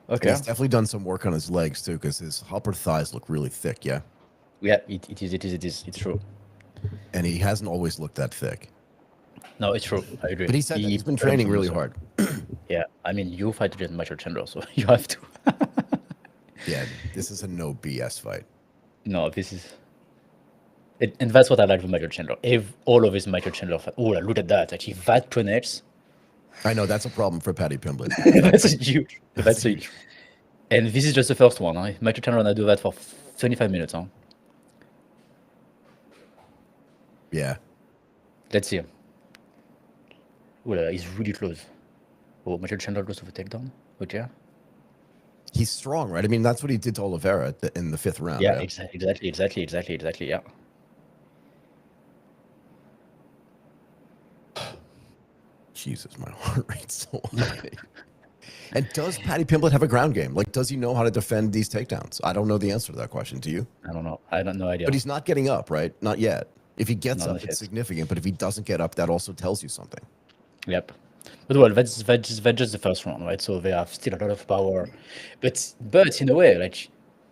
And Okay. he's definitely done some work on his legs too, because his upper thighs look really thick. Yeah, Yeah, it is. It's true. and he hasn't always looked that thick. No, it's true. I agree. But he said that he's been put on training some really muscle. hard. Yeah, I mean, you fight against Michael Chandler, so you have to. Yeah, this is a no BS fight. No, this is. And that's what I like with Michael Chandler. All of his Michael Chandler fight. Oh, look at that. Like, if that connects, I know that's a problem for Paddy Pimblett. That's a huge. That's That's a huge. And this is just the first one. Huh? Michael Chandler gonna do that for 25 minutes. Huh? Yeah. Let's see. Oh, he's really close. Oh, Michael Chandler goes to the takedown. Okay. He's strong, right? I mean, that's what he did to Oliveira in the 5th round, Yeah, yeah? exactly. Yeah. Jesus, my heart rate's so high. And does Paddy Pimblett have a ground game? Like, does he know how to defend these takedowns? I don't know the answer to that question. Do you? I don't know. I don't no idea. But he's not getting up, right? Not yet. If he gets No, up, not it's yet. significant. But if he doesn't get up, that also tells you something. Yep. But well, that's just the first round, right? So they have still a lot of power, but in a way, like,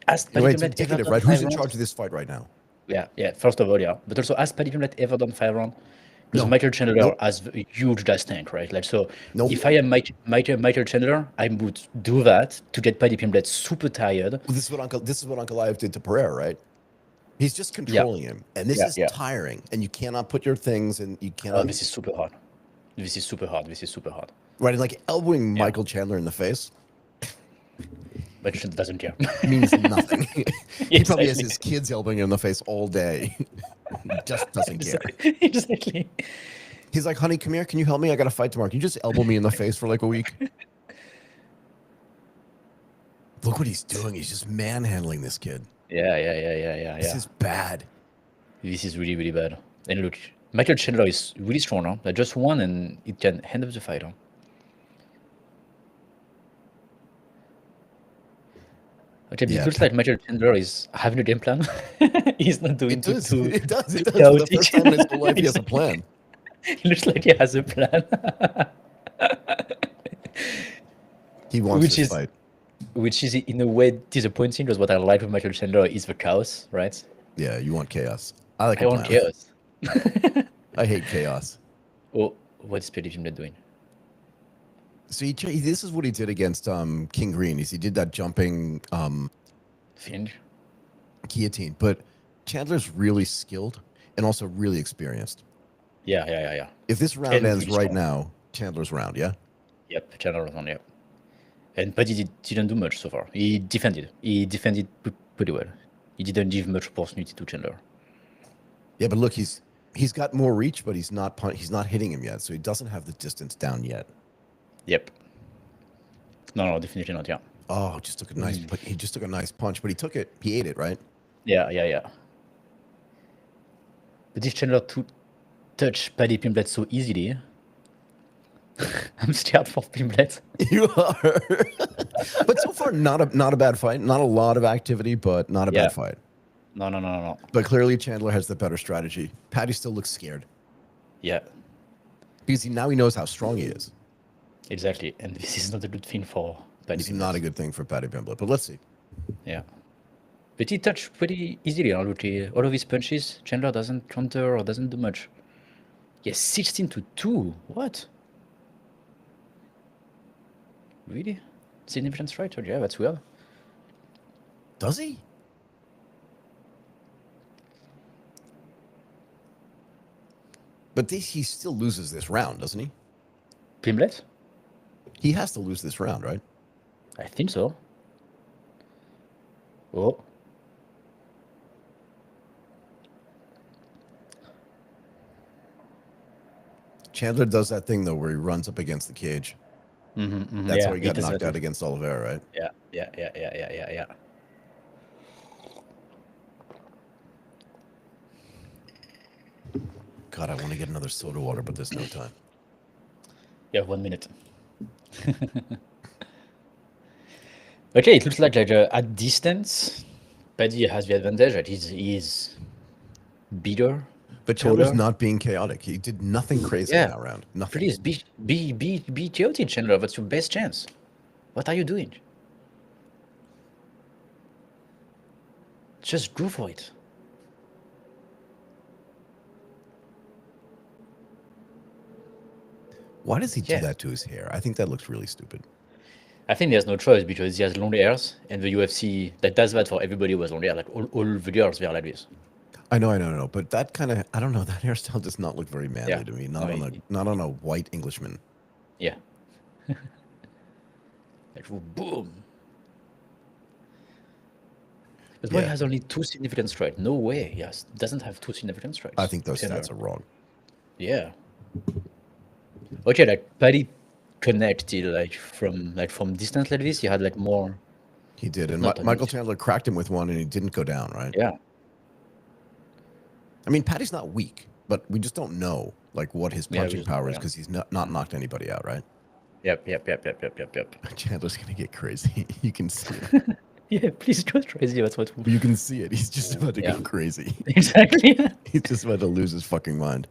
has In a Paddy way, it's Pimblett ever indicative, done right? Who's five in charge rounds? of this fight right now? Yeah. First of all, yeah. But also, has Paddy Pimblett ever done 5 rounds? Because No. Michael Chandler Nope. has a huge gas tank, right? Like, so Nope. if I am Michael Chandler, I would do that to get Paddy Pimblett super tired. Well, this is what Uncle Live did to Pereira, right? He's just Yeah, controlling him, and this is yeah. tiring. And you cannot put your things, and you Oh, cannot this is super hard. This is super hard. right. And like elbowing Yeah. Michael Chandler in the face Michael Chandler doesn't care. means nothing. He probably has Exactly. his kids elbowing him in the face all day. He just doesn't care. Exactly. He's like, honey, come here. Can you help me? I got to fight tomorrow. Can you just elbow me in the face for like a week? Look what he's doing. He's just manhandling this kid. Yeah. This is bad. This is really, really bad. And look, Michael Chandler is really strong now. Like, just one and it can end up the fight. Huh? Okay, Yeah, it looks like Michael Chandler is having a game plan. He's not doing It does. too It does. It does. For the chaotic. first time in his whole life, he has a Exactly. plan. It looks like he has a plan. He wants which this is fight. which is in a way disappointing because what I like with Michael Chandler is the chaos, right? Yeah, you want chaos. I like I a want plan. chaos. I hate chaos. Oh, what is Paddy Pimblett doing? So this is what he did against King Green. Is he did that jumping Finch? guillotine. But Chandler's really skilled and also really experienced. Yeah. If this round And ends really right strong. now, Chandler's round, yeah? Yep, Chandler was on, yep. And Paddy didn't do much so far. He defended. Pretty well. He didn't give much opportunity to Chandler. Yeah, but look, he's got more reach, but he's not hitting him yet, so he doesn't have the distance down yet. Yep. No, definitely not, yeah. Oh, just took a nice he just took a nice punch, but he took it. He ate it, right? Yeah. But if Chandler touch Paddy Pimblett so easily, I'm scared for Pimblett. You are. But so far, not a bad fight. Not a lot of activity, but not a Yeah. bad fight. No. But clearly, Chandler has the better strategy. Paddy still looks scared Yeah, because now he knows how strong he is. exactly. And this is not a good thing for Paddy It's Pimblett. not a good thing for Paddy Pimblett. But let's see. Yeah. But he touched pretty easily. Huh? Look, all of his punches, Chandler doesn't counter or doesn't do much. Yes, 16-2. What? Really? Significant strike? Yeah, that's weird. Does he? But he still loses this round, doesn't he? Pimblett? He has to lose this round, right? I think so. Oh. Chandler does that thing though, where he runs up against the cage. That's how he got knocked out against Oliveira, right? Yeah. God, I want to get another soda water, but there's no time. You have 1 minute. Okay, it looks like at distance, Paddy has the advantage. That he's bigger. But Chandler's taller. not being chaotic. He did nothing crazy in that round. Nothing. Please be chaotic, Chandler. That's your best chance. What are you doing? Just go for it. Why does he do Yeah. that to his hair? I think that looks really stupid. I think there's no choice because he has long hairs, and the UFC that does that for everybody who has long hair. Like all the girls, they're like this. I know. But that kind of, I don't know, that hairstyle does not look very manly Yeah. to me. No, Not on a white Englishman. Yeah. Like, boom. But why he Yeah, has only two significant strikes? No way. Yes, doesn't have two significant I strikes. think those Chandler. stats are wrong. Yeah. Okay, like Paddy connected like from distance like this. You had like more, He did, but and not on Michael it. Chandler cracked him with one, and he didn't go down. Right? Yeah. I mean, Patty's not weak, but we just don't know like what his Yeah. We punching just know. power is Yeah. because he's not knocked anybody out. Right? Yep. Yep. Yep. Yep. Yep. Yep. Yep. Chandler's gonna get crazy. You can see it. Yeah. Please go crazy. That's what. You can see it. He's just about to Yeah. go crazy. Exactly. He's just about to lose his fucking mind.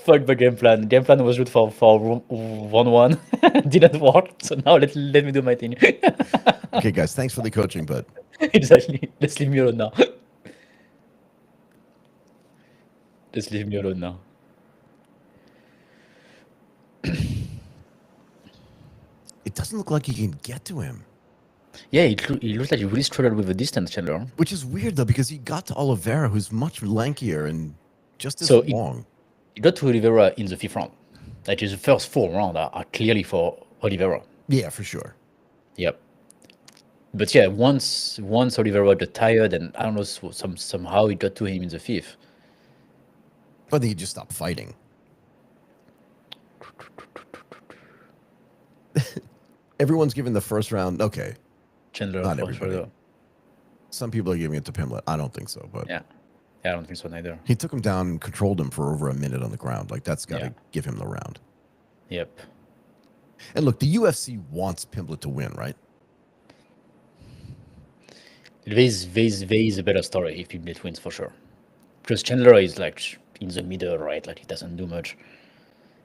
Fuck the game plan. Game plan was good for 1-1. Didn't work. So now let me do my thing. Okay, guys, thanks for the coaching, but Exactly. Let's leave me alone now. Just leave me alone now. it doesn't look like he can get to him. Yeah, it looks like he really struggled with the distance, Chandler. Which is weird though, because he got to Oliveira, who's much lankier and just as So long. he got to Oliveira in the fifth round. Like the first four rounds are clearly for Oliveira. Yeah, for sure. Yep. But yeah, once Oliveira got tired, and I don't know, somehow it got to him in the fifth. I think he just stopped fighting. Everyone's giving the first round. Okay, Chandler not for everybody. sure. Some people are giving it to Pimlet. I don't think so, but Yeah. Yeah, I don't think so neither. he took him down and controlled him for over a minute on the ground. Like that's got to Yeah. give him the round. Yep. And look, the UFC wants Pimlet to win, right? There is a better story if Pimlet wins for sure. Because Chandler is like in the middle, right? Like he doesn't do much.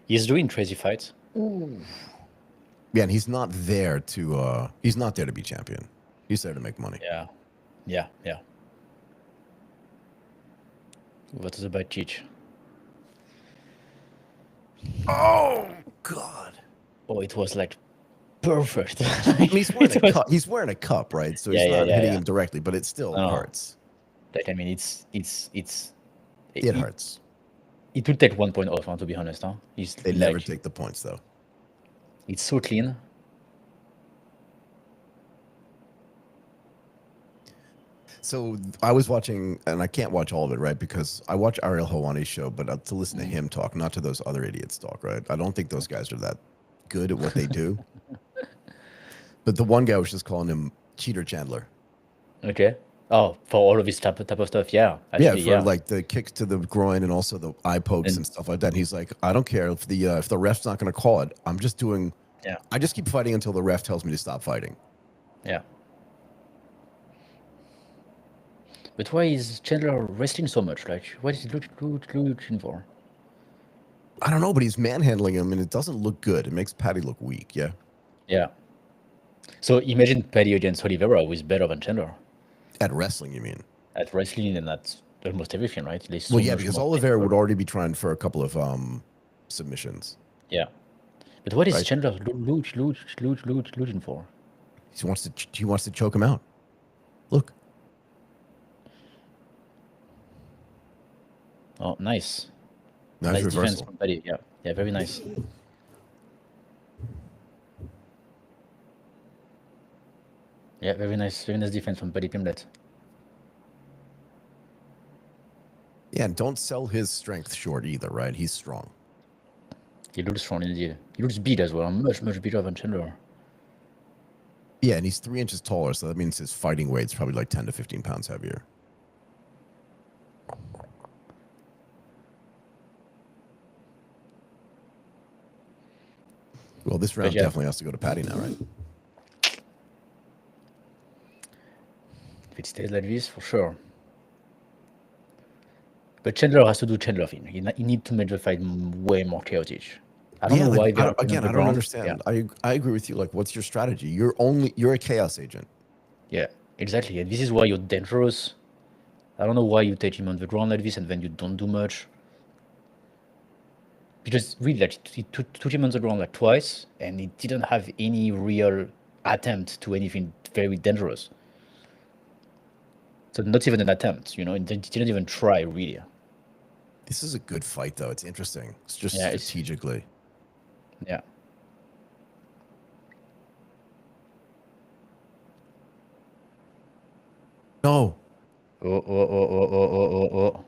He's doing crazy fights. Yeah, and he's not there to be champion. He's there to make money. Yeah. Yeah, yeah. What is about Cheech? Oh God. Oh, it was like perfect. I mean, he's wearing It a was- cup. He's wearing a cup, right? So Yeah, he's yeah, not yeah, hitting yeah. him directly, but it still No. hurts. Like I mean, It hurts. It will take 1 point off, to be honest. Huh? They never take the points though. It's so clean. So I was watching, and I can't watch all of it, right? Because I watch Ariel Helwani's show, but to listen to him talk, not to those other idiots talk, right? I don't think those guys are that good at what they do. But the one guy was just calling him Cheater Chandler. Okay. Oh, for all of this type of stuff, yeah. Yeah, Actually, for like the kicks to the groin and also the eye pokes and stuff like that. And he's like, I don't care if the ref's not going to call it. I'm just doing. Yeah. I just keep fighting until the ref tells me to stop fighting. Yeah. But why is Chandler wrestling so much? Like, what is he looking for? I don't know, but he's manhandling him, and it doesn't look good. It makes Patty look weak. Yeah. Yeah. So imagine Paddy against Oliveira, who is better than Chandler At wrestling, you mean? at wrestling and at almost everything, right? There's so Well, yeah, much because more Oliveira would technical. already be trying for a couple of submissions. Yeah. But what is Right. Chandler looking for? He wants to choke him out. Look. Oh, nice. Nice Nice defense reversal. from Paddy. Yeah. Yeah, very nice. Yeah, very nice defense from Paddy Pimlet. Yeah, and don't sell his strength short either, right? He's strong. He looks strong indeed. He looks big as well, much bigger than Chandler. Yeah, and he's 3 inches taller, so that means his fighting weight's probably like 10 to 15 pounds heavier. Well, this round yeah. definitely has to go to Patty now, right? If it stays like this, for sure. But Chandler has to do Chandler thing. He need to make the fight way more chaotic. I don't know why they're putting again, on the I don't ground. understand. Yeah. I agree with you. Like, what's your strategy? You're a chaos agent. Yeah, exactly. And this is why you're dangerous. I don't know why you take him on the ground like this and then you don't do much. Because really, like, he took him on the ground like twice, and he didn't have any real attempt to anything very dangerous. So not even an attempt, you know. He didn't even try really. This is a good fight, though. It's interesting. It's just Yeah, strategically. Yeah. No. Oh.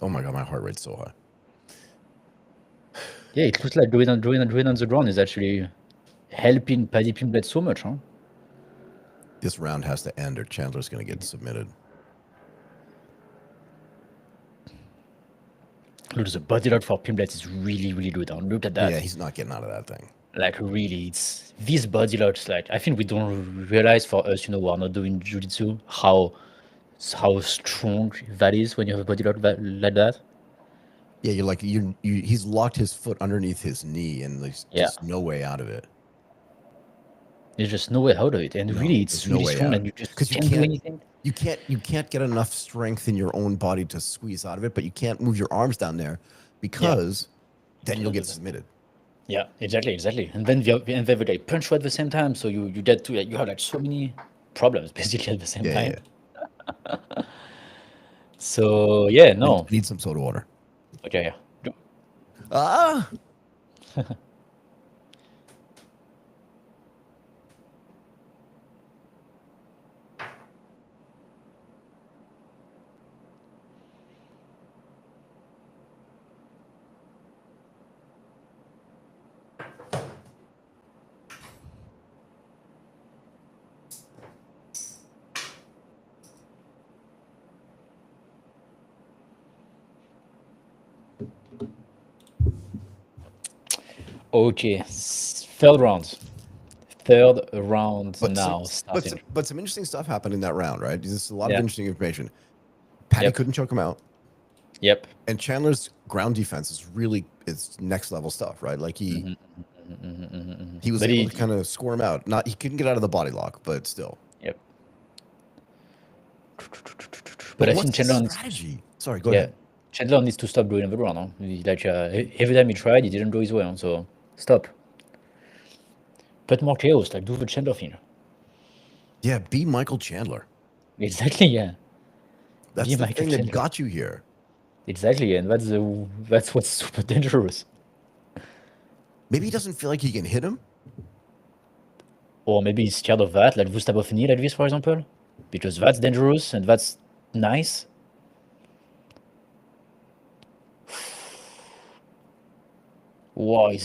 Oh my God, my heart rate's so high. Yeah, it looks like drawing on the ground is actually helping Paddy Pimblett so much, huh? This round has to end or Chandler's going to get submitted. Look, the body load for Pimblett is really good. Huh? Look at Yeah, that. he's not getting out of that thing. Like really, it's these body loads. Like I think we don't realize for us, who are not doing jiu-jitsu, how strong that is when you have a body load like that. Yeah, you're like he's locked his foot underneath his knee and there's Yeah, just no way out of it. there's just no way out of it, and No, really, there's it's no really way strong, out. and you just Because can't do anything. you can't get enough strength in your own body to squeeze out of it, but you can't move your arms down there Yeah, because you then you'll cannot do get that. submitted. Yeah, exactly. And then they punch you at the same time, so you get to you have like so many problems basically at the same Yeah, yeah, time. yeah. So yeah, I no. need some soda water. Okay, yeah. Ah, Okay, third round. Third round but now starting. some interesting stuff happened in that round, right? There's a lot of Yeah. interesting information. Patty Yep. couldn't choke him out, Yep. and Chandler's ground defense is really it's next level stuff, right? Like he was But able to kind of score him out. Not he couldn't get out of the body lock, but still. yep. But But I what's think his Chandler needs, strategy? Sorry, go yeah, ahead. Chandler needs to stop doing overground. Huh? Like every time he tried, he didn't go his way. Huh? So stop. Put more chaos. Like do the Chandler thing. Yeah, be Michael Chandler. Exactly. Yeah. That's Be the Michael thing that Chandler. got you here. Exactly, and that's what's super dangerous. Maybe he doesn't feel like he can hit him. Or maybe he's scared of that, like this type of knee like this, for example, because that's dangerous and that's nice. Wow, he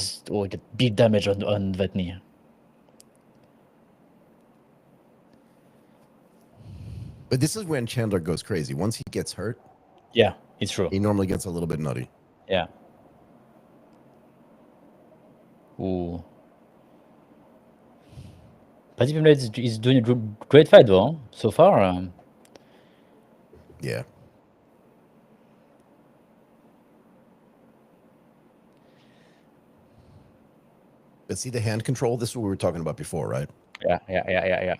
get big damage on that knee. But this is when Chandler goes crazy. Once he gets hurt, Yeah, it's true. he normally gets a little bit nutty. Yeah. Ooh. Paddy Pimblett is doing a great fight though, huh? So far. Yeah. But see the hand control? This is what we were talking about before, right? Yeah.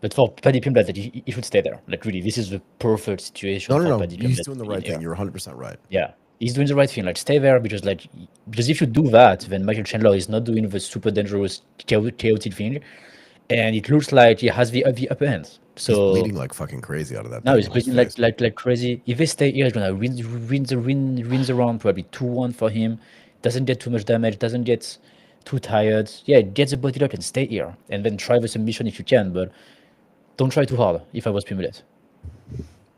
But for Paddy Pimblett, that he should stay there. Like really, this is the perfect situation for No. Paddy He's Pimblett doing to the be in right thing. here. You're 100% right. Yeah, he's doing the right thing. Like stay there because if you do that, then Michael Chandler is not doing the super dangerous chaotic thing, and it looks like he has the upper hand. He's So bleeding like fucking crazy out of that now thing he's on his bleeding face. like crazy. If they stay here, he's gonna win the round probably 2-1 for him. Doesn't get too much damage. Doesn't get too tired. Yeah, get the body lock and stay here, and then try the submission if you can, but don't try too hard. If I was Pimblett,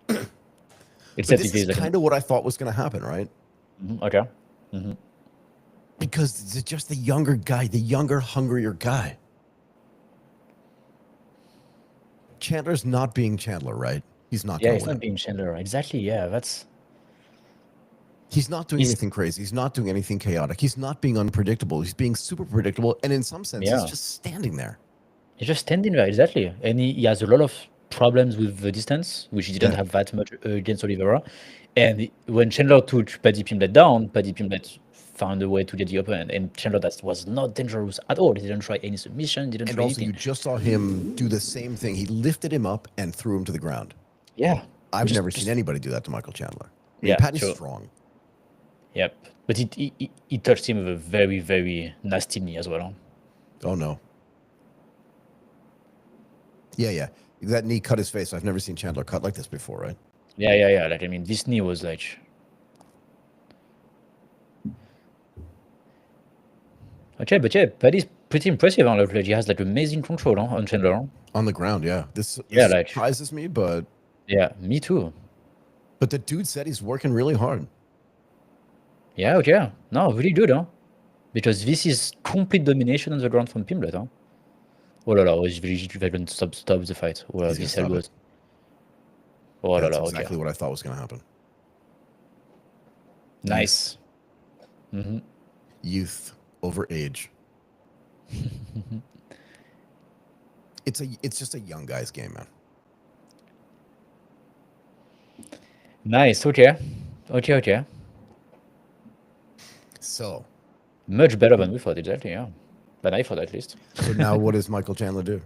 But except this if is he's like, kind of what I thought was going to happen, right? okay, Because it's just the younger guy, the younger, hungrier guy. Chandler's not being Chandler, right? He's not yeah, going it's to not win. being Chandler. Exactly. Yeah, that's He's not doing he's anything crazy. He's not doing anything chaotic. He's not being unpredictable. He's being super predictable. And in some sense, he's yeah. just standing there. He's just standing there, exactly. And he has a lot of problems with the distance, which he didn't Yeah. have that much against Oliveira. And when Chandler took Paddy Pimblett down, Paddy Pimblett found a way to get the upper hand. And Chandler that was not dangerous at all. He didn't try any submission, didn't And try also, you anything. just saw him do the same thing. He lifted him up and threw him to the ground. Yeah. I've never seen anybody do that to Michael Chandler. I mean, Yeah, Patty's true. strong. Yep. But he touched him with a very, very nasty knee as well. Huh? Oh, no. Yeah. That knee cut his face. I've never seen Chandler cut like this before, right? Yeah. Like I mean, this knee was like. Okay, but yeah, Paddy's pretty impressive on like he has like amazing control on Chandler. On the ground, yeah. Yeah, This like surprises me, but me too. the dude said he's working really hard. Yeah, okay. No, really good, because this is complete domination on the ground from Pimblet, Oh là là, ouais, je vais stop the fight. Oh là, He's gonna this stop it. elbows. Oh là That's là, okay. exactly what I thought was gonna happen. Nice. Youth over age. It's just a young guy's game, man. Nice, okay. Okay. So Much better than we thought, exactly, yeah. Than I thought, at least. so now what does Michael Chandler do?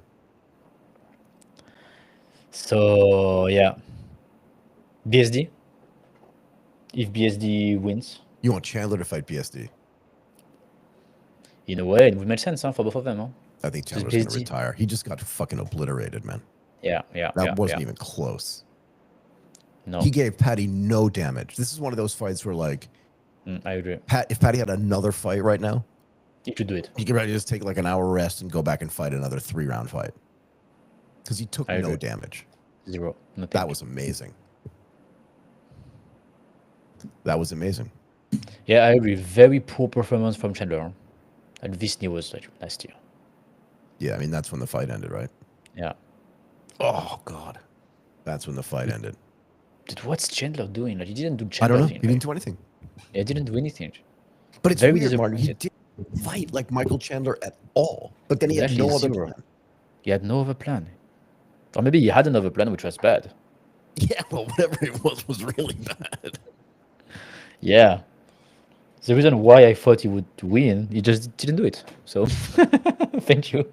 So, yeah. BSD. If BSD wins, You want Chandler to fight BSD? in a way, it would make sense, for both of them, I think Just Chandler's gonna BSD. retire. He just got fucking obliterated, man. Yeah. That wasn't even close. No, He gave Patty no damage. This is one of those fights where, like, I agree. if Patty had another fight right now, He should do it. he could probably just take like an hour rest and go back and fight another 3-round fight. Because he took I no agree. damage. Zero. Nothing. That was amazing. That was amazing. Yeah, I agree. Very poor performance from Chandler. And this knee was like last year. Yeah, I mean, that's when the fight ended, right? Yeah. Oh, God. That's when the fight ended. Dude, what's Chandler doing? Like, he didn't do I Chandler don't know. thing. He didn't do anything. He didn't do anything. But it's Very weird, Martin. He disappointed. didn't fight like Michael Chandler at all. But then he Exactly, had no other zero. plan. He had no other plan. Or maybe he had another plan, which was bad. Yeah, well, whatever it was really bad. Yeah. The reason why I thought he would win, he just didn't do it. So, thank you.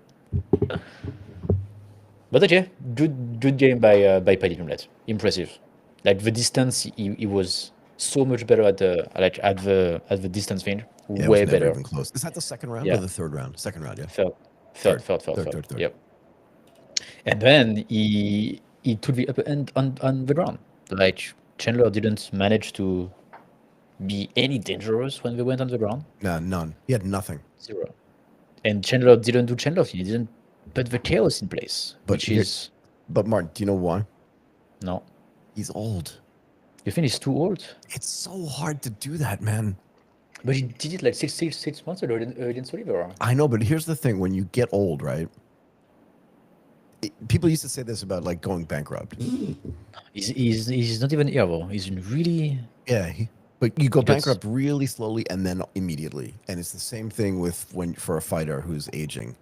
But okay, good game by Paddy Pimlet. Impressive. Like the distance, he was so much better at the distance range. Yeah, it Way was never better. even close. Is that the second round Yeah. or the third round? Second round, yeah. Third. Third. Yep. And then he took the upper end on the ground. Like Chandler didn't manage to be any dangerous when they went on the ground. Nah, none. He had nothing. Zero. And Chandler didn't do Chandler thing. He didn't put the chaos in place, But which here- is But Martin, do you know why? no. He's old. You think he's too old? It's so hard to do that, man. But he did it like six months ago against Oliver. I know, but here's the thing: when you get old, right? People used to say this about like going bankrupt. He's not even here though. He's in really Yeah, but you go gets- bankrupt really slowly and then immediately, and it's the same thing with for a fighter who's aging.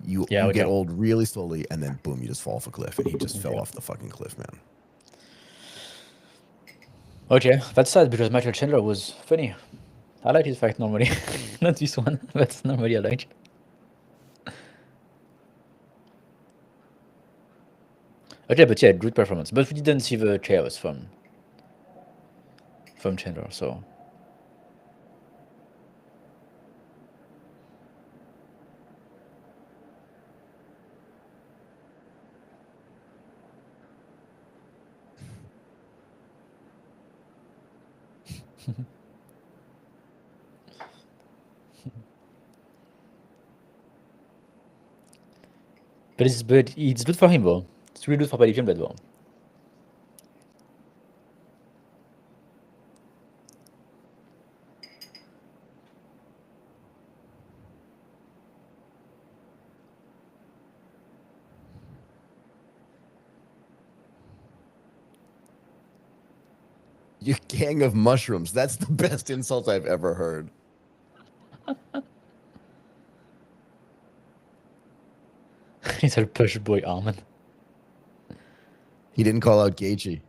You okay. get old really slowly, and then boom, you just fall off a cliff, and he just fell off the fucking cliff, man. Okay, that's sad because Michael Chandler was funny. I like his fight normally. Not this one, but normally I like. Okay, but yeah, good performance. But we didn't see the chaos from Chandler, so but it's good for him though. It's really good for Paddy Pimblett though. You gang of mushrooms. That's the best insult I've ever heard. He's a push boy Armin. He didn't call out Gaethje.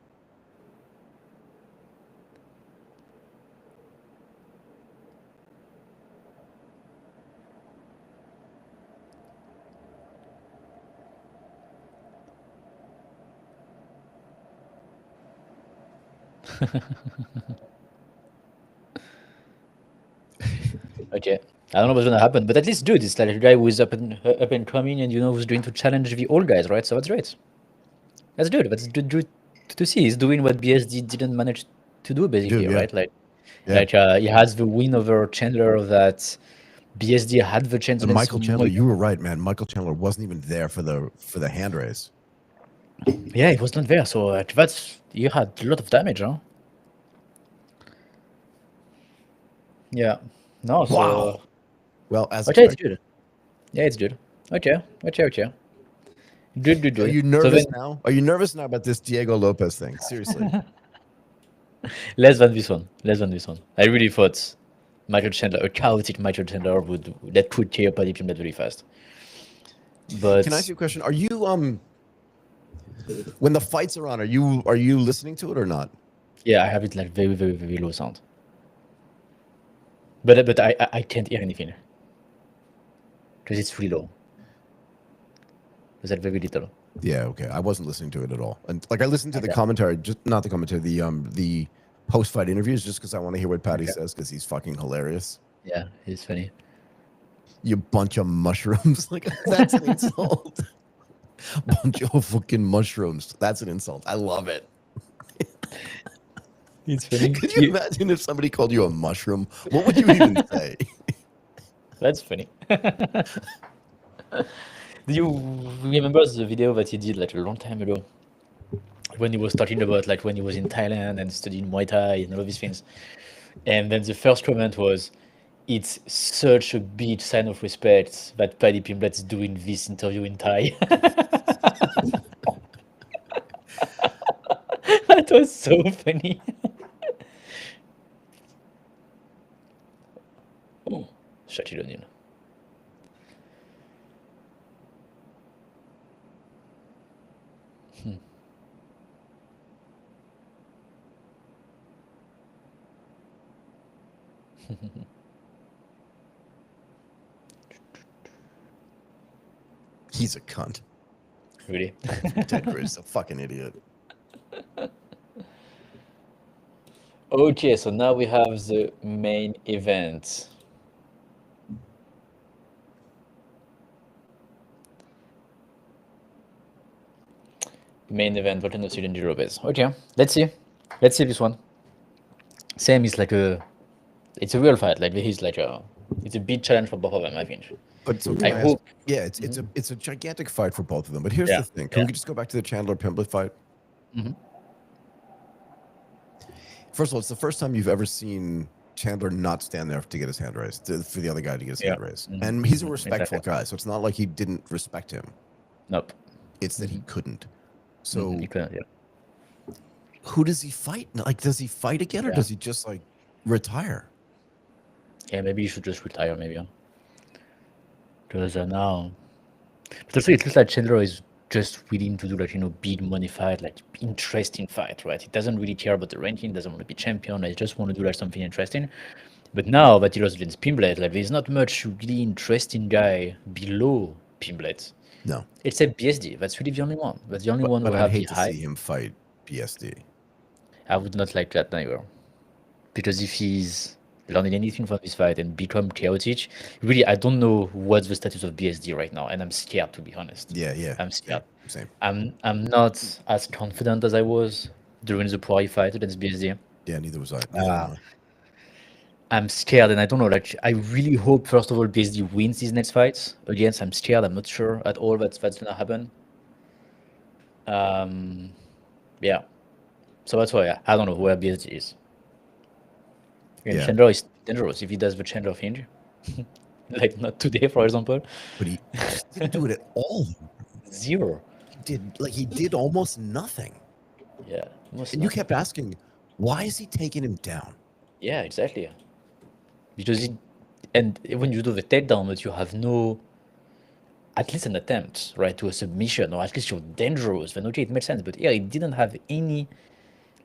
Okay. I don't know what's gonna happen, but at least, dude, it's like a guy who's up and coming, and who's going to challenge the old guys, right? So that's great. That's good. That's good to see he's doing what BSD didn't manage to do Do basically, yeah, right? Like yeah. he has the win over Chandler that BSD had the chance And against Michael Chandler, Moy. you were right, man. Michael Chandler wasn't even there for the hand raise. Yeah, he was not there, so that's you had a lot of damage, huh? Yeah. No, so Wow. Well, as okay, it's expected. good. Yeah, it's good. Okay, okay, okay. Good, good, Are good. you So nervous then now? Are you nervous now about this Diego Lopes thing? Seriously. less than this one. Less than this one. I really thought Michael Chandler, a chaotic Michael Chandler would that could tear Paddy Pimblett very fast. Can I ask But you a question? Are you when the fights are on, are you listening to it or not? yeah, I have it like very, very, very low sound. But I can't hear anything because it's really low. There's like very little. Yeah, okay. I wasn't listening to it at all. And like I listened to the Okay. commentary, just not the commentary, the post-fight interviews just because I want to hear what Patty Okay. says because he's fucking hilarious. Yeah, it's funny. You bunch of mushrooms. Like that's an insult. Bunch of fucking mushrooms. That's an insult. I love it. It's funny. Could you imagine if somebody called you a mushroom? What would you even say? That's funny. Do you remember the video that he did like a long time ago when he was talking about like when he was in Thailand and studying Muay Thai and all of these things? And then the first comment was, "It's such a big sign of respect that Paddy Pimblett is doing this interview in Thai." That was so funny. Oh, Shaquille O'Neal. He's a cunt. Really? Ted Cruz is a fucking idiot. Okay, so now we have the main event. Main event, Volkanovski and Lopes. Okay, let's see. Let's see this one. Same is like it's a real fight. Like he's like it's a big challenge for both of them. I think. But so I can I ask? hope. Yeah, it's a gigantic fight for both of them. But here's Yeah, the thing: can yeah. we just go back to the Chandler Pimblett fight? Hmm. First of all, it's the first time you've ever seen Chandler not stand there to get his hand raised for the other guy to get his Yeah. hand raised, Hmm. and he's a Hmm. respectful Exactly. guy. So it's not like he didn't respect him. Nope. It's that he Hmm. couldn't. Hmm. So You couldn't. Yeah. who does he fight? Like, does he fight again, or Yeah. does he just like retire? Yeah. Maybe you should just retire. Maybe. Because now. But also, it looks like Chandler is just willing to do like big money fight, like interesting fight, right? He doesn't really care about the ranking, doesn't want to be champion. Like, just want to do like something interesting. But now that he lost against Pimblett, like there's not much really interesting guy below Pimblett. No, Except BSD. That's really the only one. That's the only one but who I'd have the hate to hype. see him fight BSD. I would not like that neither. Because if he's learning anything from this fight and become chaotic, really, I don't know what's the status of BSD right now, and I'm scared to be honest. Yeah, yeah, I'm same, scared. same. I'm not as confident as I was during the Poirier fight against BSD. Yeah, neither was I. Neither am I. I'm scared, and I don't know. Like, I really hope first of all BSD wins his next fight against. I'm scared. I'm not sure at all that's gonna happen. Um, yeah. So that's why I don't know where BSD is. And Yeah, Chandler is dangerous if he does the Chandler thing, like not today, for example. but he just didn't do it at all. Zero. He did almost nothing. Yeah, almost And you nothing. kept asking, why is he taking him down? Yeah, exactly. Because and when you do the takedown, but you have no, at least an attempt, right, to a submission, or at least you're dangerous, then okay, it makes sense. But yeah, it didn't have any,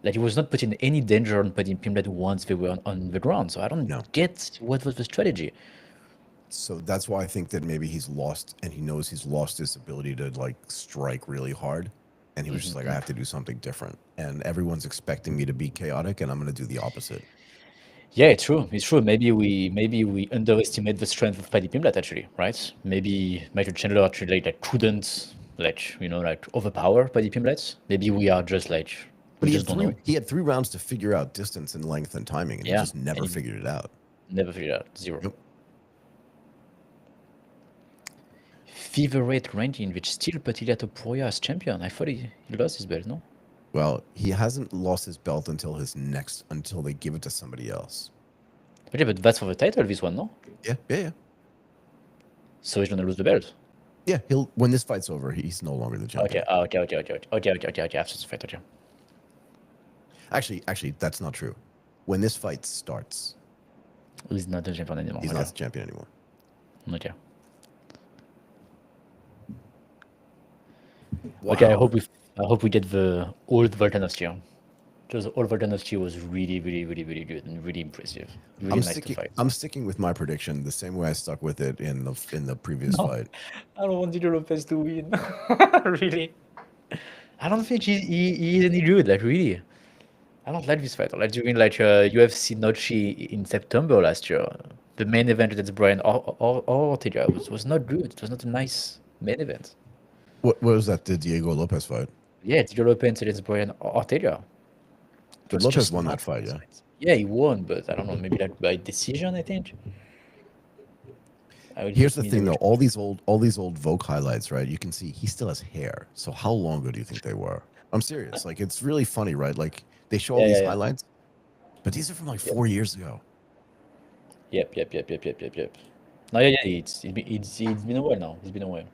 like, it was not putting any danger on putting Pimblett once they were on the ground. So I don't No. get what was the strategy. So that's why I think that maybe he's lost, and he knows he's lost his ability to like strike really hard. And he was just like, I have to do something different. And everyone's expecting me to be chaotic, and I'm going to do the opposite. Yeah, it's true. It's true. Maybe we underestimate the strength of Paddy Pimblett actually, right? Maybe Michael Chandler actually like couldn't like overpower Paddy Pimblett. Maybe we are just like But We just don't know. he had 3 rounds to figure out distance and length and timing, and he Yeah, just and never he figured it out. never figured out. Zero. Yep. Featherweight ranking, which still put Ilia Topuria as champion. I thought he lost his belt, no? Well, he hasn't lost his belt until they give it to somebody else. Okay, but that's for the title, this one, no? Yeah. So he's gonna lose the belt. Yeah, when this fight's over, he's no longer the champion. Okay. After the fight, okay. Actually, that's not true. When this fight starts, He's not the champion anymore. he's not the champion anymore. Okay. Wow. Okay, I hope we get the old Volkanovski. Because old Volkanovski was really good and really impressive. Really nice to fight. I'm sticking with my prediction the same way I stuck with it in the previous fight. I don't want Diego Lopez to win. Really. I don't think he is any good, like really. I don't like this fight. Like during UFC Nochi in September last year, the main event against Brian Ortega was not good. It was not a nice main event. What was that? The Diego Lopez fight? Yeah, Diego Lopez against Brian Ortega. But Lopez won that fight, yeah. Yeah, he won, but I don't know, maybe like by decision, I think. Here's the thing, though. All these old Volk highlights, right? You can see he still has hair. So how long ago do you think they were? I'm serious. Like, it's really funny, right? Like, they show all these highlights, but these are from like 4 years ago. Yep. No, yeah, it's been a while now. It's been a while.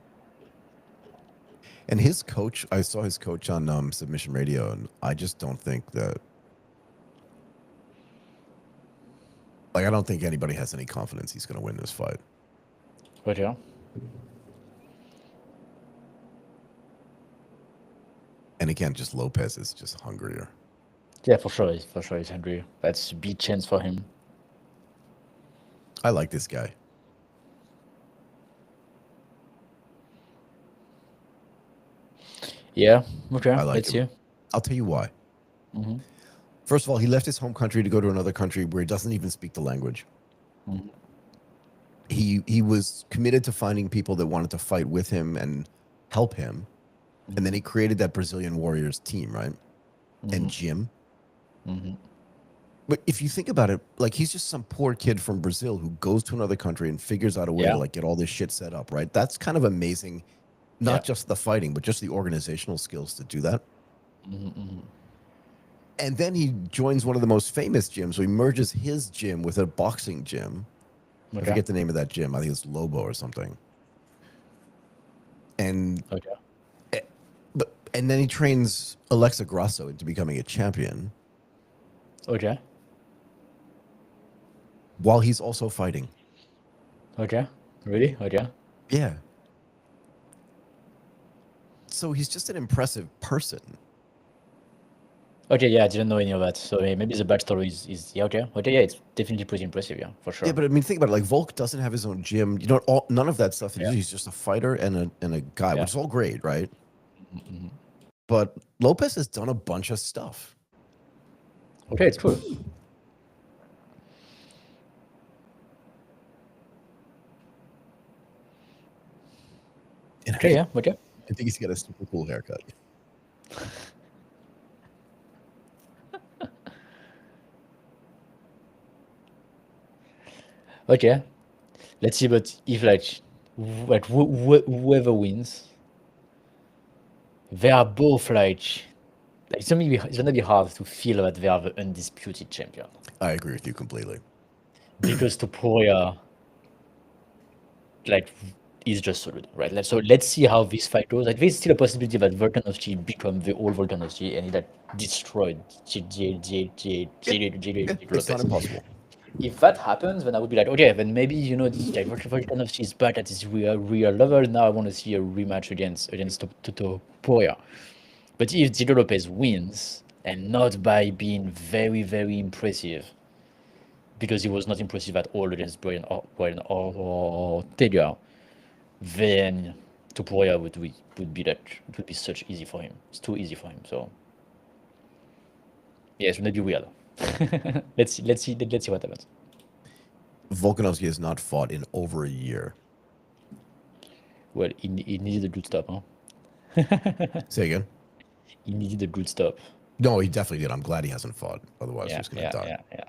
And his coach, I saw his coach on Submission Radio, and I just don't think that. Like, I don't think anybody has any confidence he's going to win this fight. But yeah. And again, just Lopez is just hungrier. Yeah, for sure he's hungry. That's a big chance for him. I like this guy. Yeah, okay. I like Let's him. see. I'll tell you why. Mm-hmm. First of all, he left his home country to go to another country where he doesn't even speak the language. Mm-hmm. He was committed to finding people that wanted to fight with him and help him. And then he created that Brazilian Warriors team, right? And gym. But if you think about it, like, he's just some poor kid from Brazil who goes to another country and figures out a way to like get all this shit set up, right? That's kind of amazing. Not just the fighting, but just the organizational skills to do that. And then he joins one of the most famous gyms. So he merges his gym with a boxing gym. I forget the name of that gym. I think it's Lobo or something. And and then he trains Alexa Grasso into becoming a champion. Okay. While he's also fighting. Okay. Really? Okay. Yeah. So he's just an impressive person. Okay, yeah, I didn't know any of that. So maybe the backstory is yeah, okay. Okay, yeah, it's definitely pretty impressive, yeah, for sure. Yeah, but I mean, think about it. Like, Volk doesn't have his own gym. You know, none of that stuff. He's just a fighter and a guy, which is all great, right? But Lopez has done a bunch of stuff. Okay, it's cool. Okay, yeah, okay. I think he's got a super cool haircut. Okay, let's see. But if whoever wins, they are both it's gonna be hard to feel that they are the undisputed champion. I agree with you completely. Because Topuria, is just so good, right? So let's see how this fight goes. Like, there's still a possibility that Volkanovski become the old Volkanovski and he destroyed It's not impossible. If that happens, then I would be like, okay, then maybe Volkanovski is back at his real level. Now I want to see a rematch against Topuria. But if Diego Lopez wins, and not by being very, very impressive, because he was not impressive at all against Brian Ortega, then Topuria would be like, it would be such easy for him. It's too easy for him. So yeah, it's gonna be weird. Let's see what happens. Volkanovski has not fought in over a year. Well, he needed a good stop, huh? Say again. He needed a good stop. No, he definitely did. I'm glad he hasn't fought. Otherwise, Yeah, he's going to yeah, die. yeah, yeah.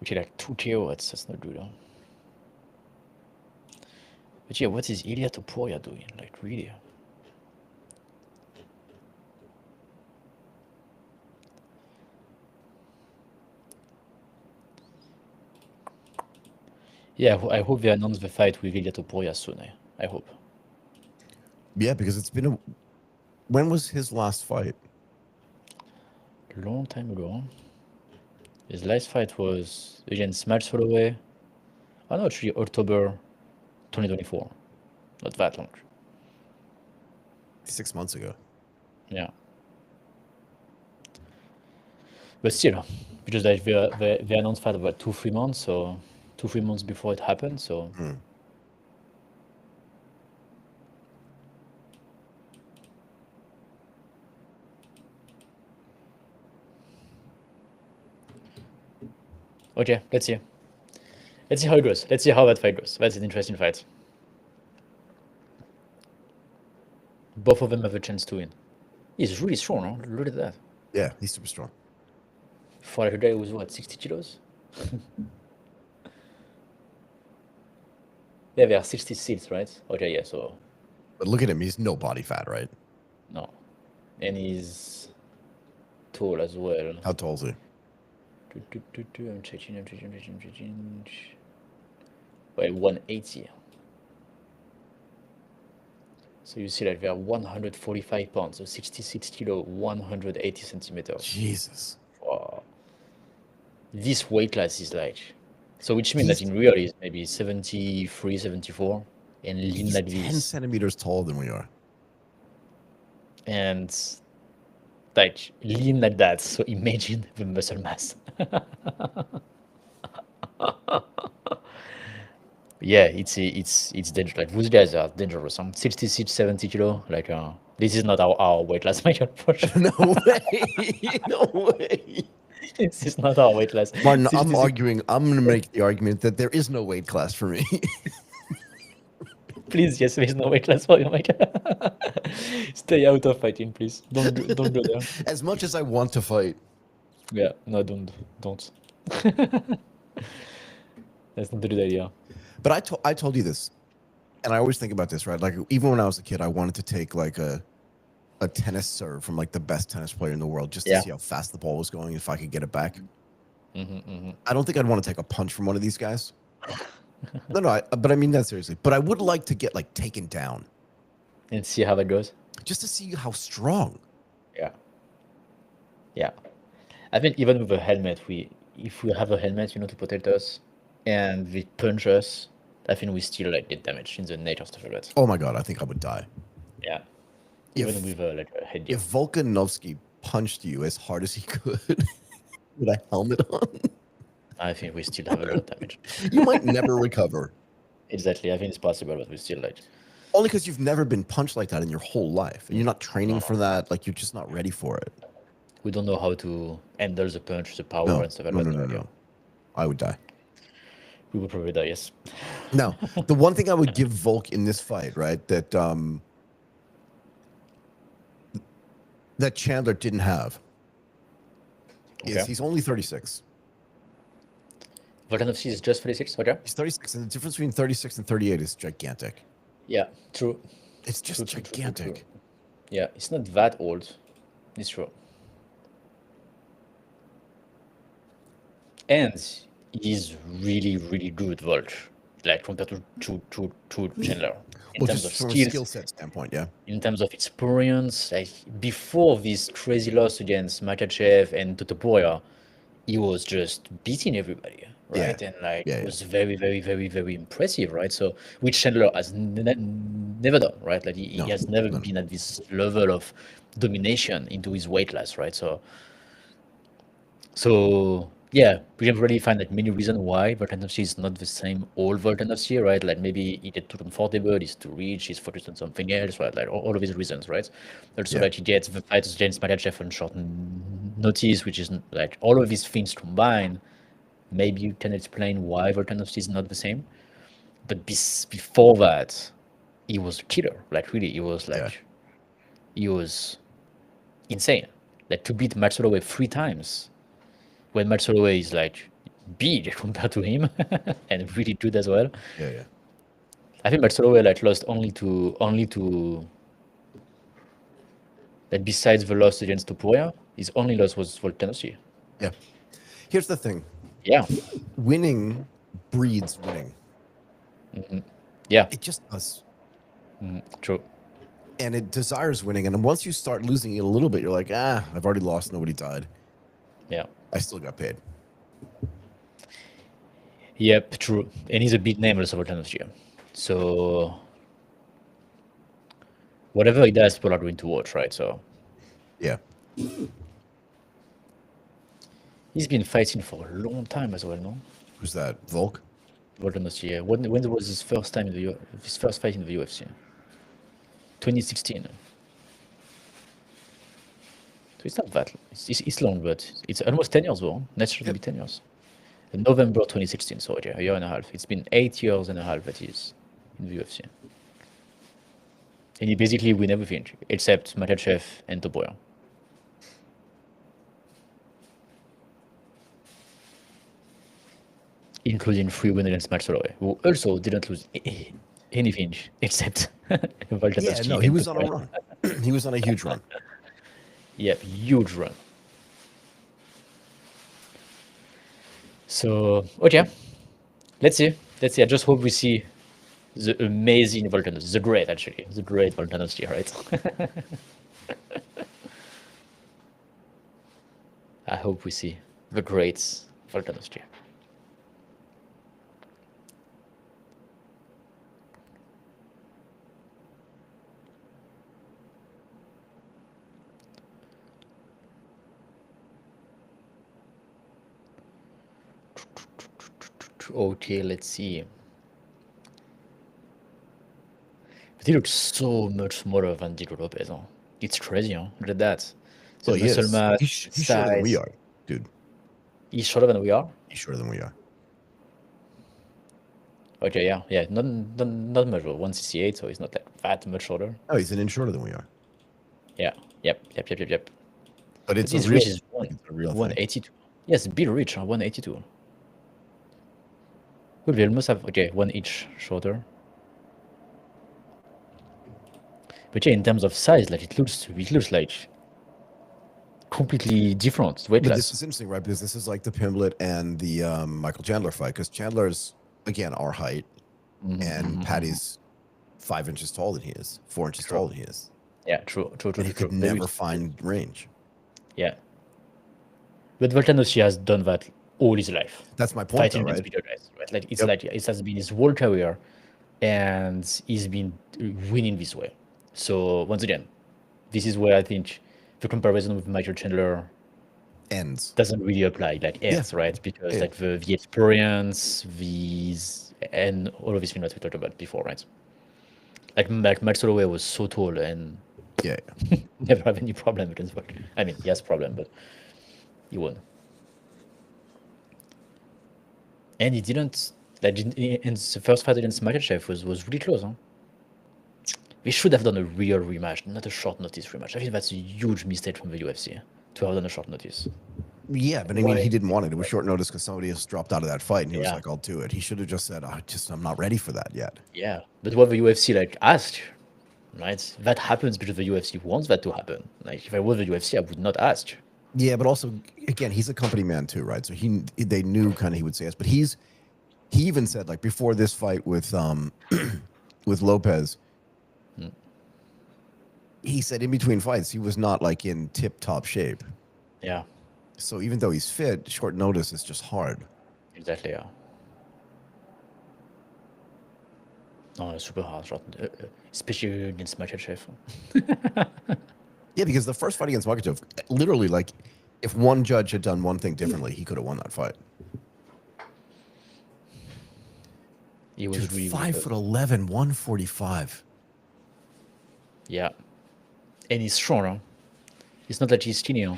Which is like 2 KO. That's not good. Huh? But yeah, what is Ilya Topuria doing? Like really? Yeah, I hope they announce the fight with Ilya Topuria soon. I hope. Yeah, because it's been a. When was his last fight? Long time ago. His last fight was against Max Holloway. Oh no, actually October 2024. Not that long. 6 months ago. Yeah. But still, because they announced that about 2-3 months, so 2-3 months before it happened. So okay, let's see. Let's see how it goes. Let's see how that fight goes. That's an interesting fight. Both of them have a chance to win. He's really strong, huh? Look at that. Yeah, he's super strong. For like a guy who's what, 60 kilos? Yeah, they are 66, right? Okay, yeah, so But look at him. He's no body fat, right? no. And he's tall as well. How tall is he? I'm checking. Wait, 180. So you see like they are 145 pounds, so 66 kilo, 180 centimeters. Jesus. Wow. This weight class is like, so which means that He's, in real is maybe 73, 74, and lean he's like 10 this. centimeters taller than we are. And like lean like that. So imagine the muscle mass. Yeah, it's dangerous. Like those guys are dangerous. 66, 70 kilo. Like this is not our weight class, Michael. For sure. No way. No way. This is not our weight class. Martin, I'm 66. arguing. I'm going to make the argument that there is no weight class for me. Please, yes, there is no weight class for you, Michael. Stay out of fighting, please. Don't go there. As much as I want to fight. Yeah, no, don't. That's not a good idea. But I told you this, and I always think about this, right? Like even when I was a kid, I wanted to take like a tennis serve from like the best tennis player in the world just to Yeah. see how fast the ball was going, if I could get it back. Mm-hmm. I don't think I'd want to take a punch from one of these guys. No, but I mean that seriously. But I would like to get like taken down And see how that goes. just to see how strong. Yeah. Yeah. I think even with a helmet, if we have a helmet, to protect us, and they punch us, I think we still like get damaged in the neck or stuff like that. Oh my god, I think I would die. Yeah. If- Even with like a headgear. If Volkanovski punched you as hard as he could with a helmet on, I think we still have a lot of damage. you might never recover. Exactly. I think it's possible, but we still like. Only because you've never been punched like that in your whole life. And you're not training for that. Like, you're just not ready for it. We don't know how to handle the punch, the power, No, and stuff like no, that. no, no, no. I would die. We would probably die, yes. Now, the one thing I would give Volk in this fight, right, that Chandler didn't have is Okay. he's only 36. Volkanovski is just 36, okay? He's 36, and the difference between 36 and 38 is gigantic. Yeah, true. It's just True. gigantic. Yeah, it's not that old. It's true. And he's really, really good, Volk. Like compared to Chandler. In Well, terms just of from a skills, skill set standpoint, yeah. in terms of experience, like before this crazy loss against Makachev and Totoporia, he was just beating everybody, right? Yeah. And like Yeah, it yeah. was very, very, very, very impressive, right? So which Chandler has never done, right? Like he No, has never no. been at this level of domination into his weight class, right? So yeah, we can really find like many reasons why Volkanovski is not the same old Volkanovski, right? Like maybe he get too comfortable, he's too rich, he's focused on something else, right? Like all of these reasons, right? Also, Yeah. like he gets the fights against Makachev on short notice, which is like all of these things combined. Maybe you can explain why Volkanovski is not the same. But before that, he was a killer. Like really, he was Yeah. like he was insane. Like to beat Matt Holloway 3 times when Matt Holloway is like big compared to him and really good as well. Yeah, yeah. I think Matt Holloway like lost only to like besides the loss against Topuria, his only loss was Volkanovski. Yeah. Here's the thing. Yeah, Winning breeds winning. yeah, It just does. true. And it desires winning. And once you start losing it a little bit, you're like, I've already lost. Nobody died. Yeah. I still got paid. Yep, true. And he's a big name also Volkanovski. So whatever he does, people are going to watch, right? So Yeah. he's been fighting for a long time as well, no? Who's that? Volk? Volkanovski. Yeah. When was his first time in his first fight in the UFC? 2016. So it's not that. It's long, but it's almost 10 years though. Next year will be 10 years. In November 2016, so yeah, a year and a half. It's been 8 years and a half that he's in the UFC. And he basically win everything except Makhachev and Topuria. Including 3 wins against Matt Holloway, who also didn't lose anything except Volkanovski. Yeah, no, he was on a run. He was on a huge run. Yeah, huge run. So, okay, let's see. Let's see. I just hope we see the amazing Volkanovski, the great actually, the great Volkanovski, right? I hope we see the great Volkanovski. Okay, let's see. But he looks so much smaller than Diego Lopez. Huh? It's crazy, huh? Look at that. The Oh, he muscle is. mass, He's shorter than we size. are, dude. He's shorter than we are. He's shorter than we are. Okay, yeah, yeah, not much. 168, so he's not like that much shorter. Oh, he's an inch shorter than we are. Yeah, yep. But it's His a real, reach is it's a real thing. 182. Yes, big reach, 182. Could be almost have, okay, 1 inch shorter. But yeah, in terms of size, like it looks like completely different weight But class. this is interesting, right? Because this is like the Pimblett and the Michael Chandler fight. Because Chandler's, again, our height. And Paddy's 5 inches taller than he is. 4 inches taller than he is. Yeah, true. And he could never find range. Yeah. But Volkanovski has done that all his life. That's my point, Fighting though, against right? bigger guys, right? Like it's like it has been his whole career, and he's been winning this way. So once again, this is where I think the comparison with Michael Chandler Ends. doesn't really apply. Like ends, right? Because like the experience, these and all of these things that we talked about before, right? Like Matt Holloway was so tall and Yeah. never have any problem against Volk. I mean, he has problem, but he won. And he didn't. Like in the first fight against Makhachev was really close. Huh? We should have done a real rematch, not a short notice rematch. I think that's a huge mistake from the UFC to have done a short notice. Yeah, but I mean, he didn't want it. It was short notice because somebody else dropped out of that fight, and he was Yeah. like, "I'll do it." He should have just said, I'm not ready for that yet." Yeah, but what the UFC like asked, right? That happens because the UFC wants that to happen. Like if I was the UFC, I would not ask. Yeah, but also, again, he's a company man too, right? So they knew kind of he would say yes, but he even said, like, before this fight with with Lopez, he said in between fights he was not like in tip top shape. Yeah, So even though he's fit, short notice is just hard. exactly. Yeah. No, it's super hard, short, especially against Makhachev. Yeah, because the first fight against Volkanovski, literally, like, if one judge had done one thing differently, he could have won that fight. He was Dude, really 5'11", 145. Yeah, and he's strong. Huh? It's not that he's skinny. Huh?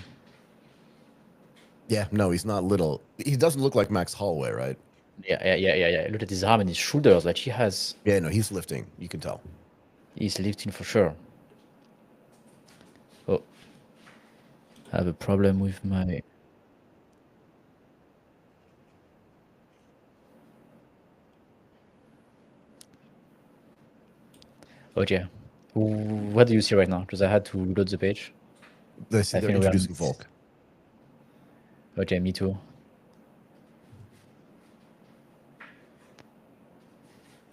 Yeah, no, he's not little. He doesn't look like Max Holloway, right? Yeah. Look at his arm and his shoulders. Like he has. Yeah, no, he's lifting. You can tell. He's lifting for sure. Oh, I have a problem with my. Oh yeah. What do you see right now? Because I had to load the page. They see I they're think we are. introducing Volk. Okay, me too.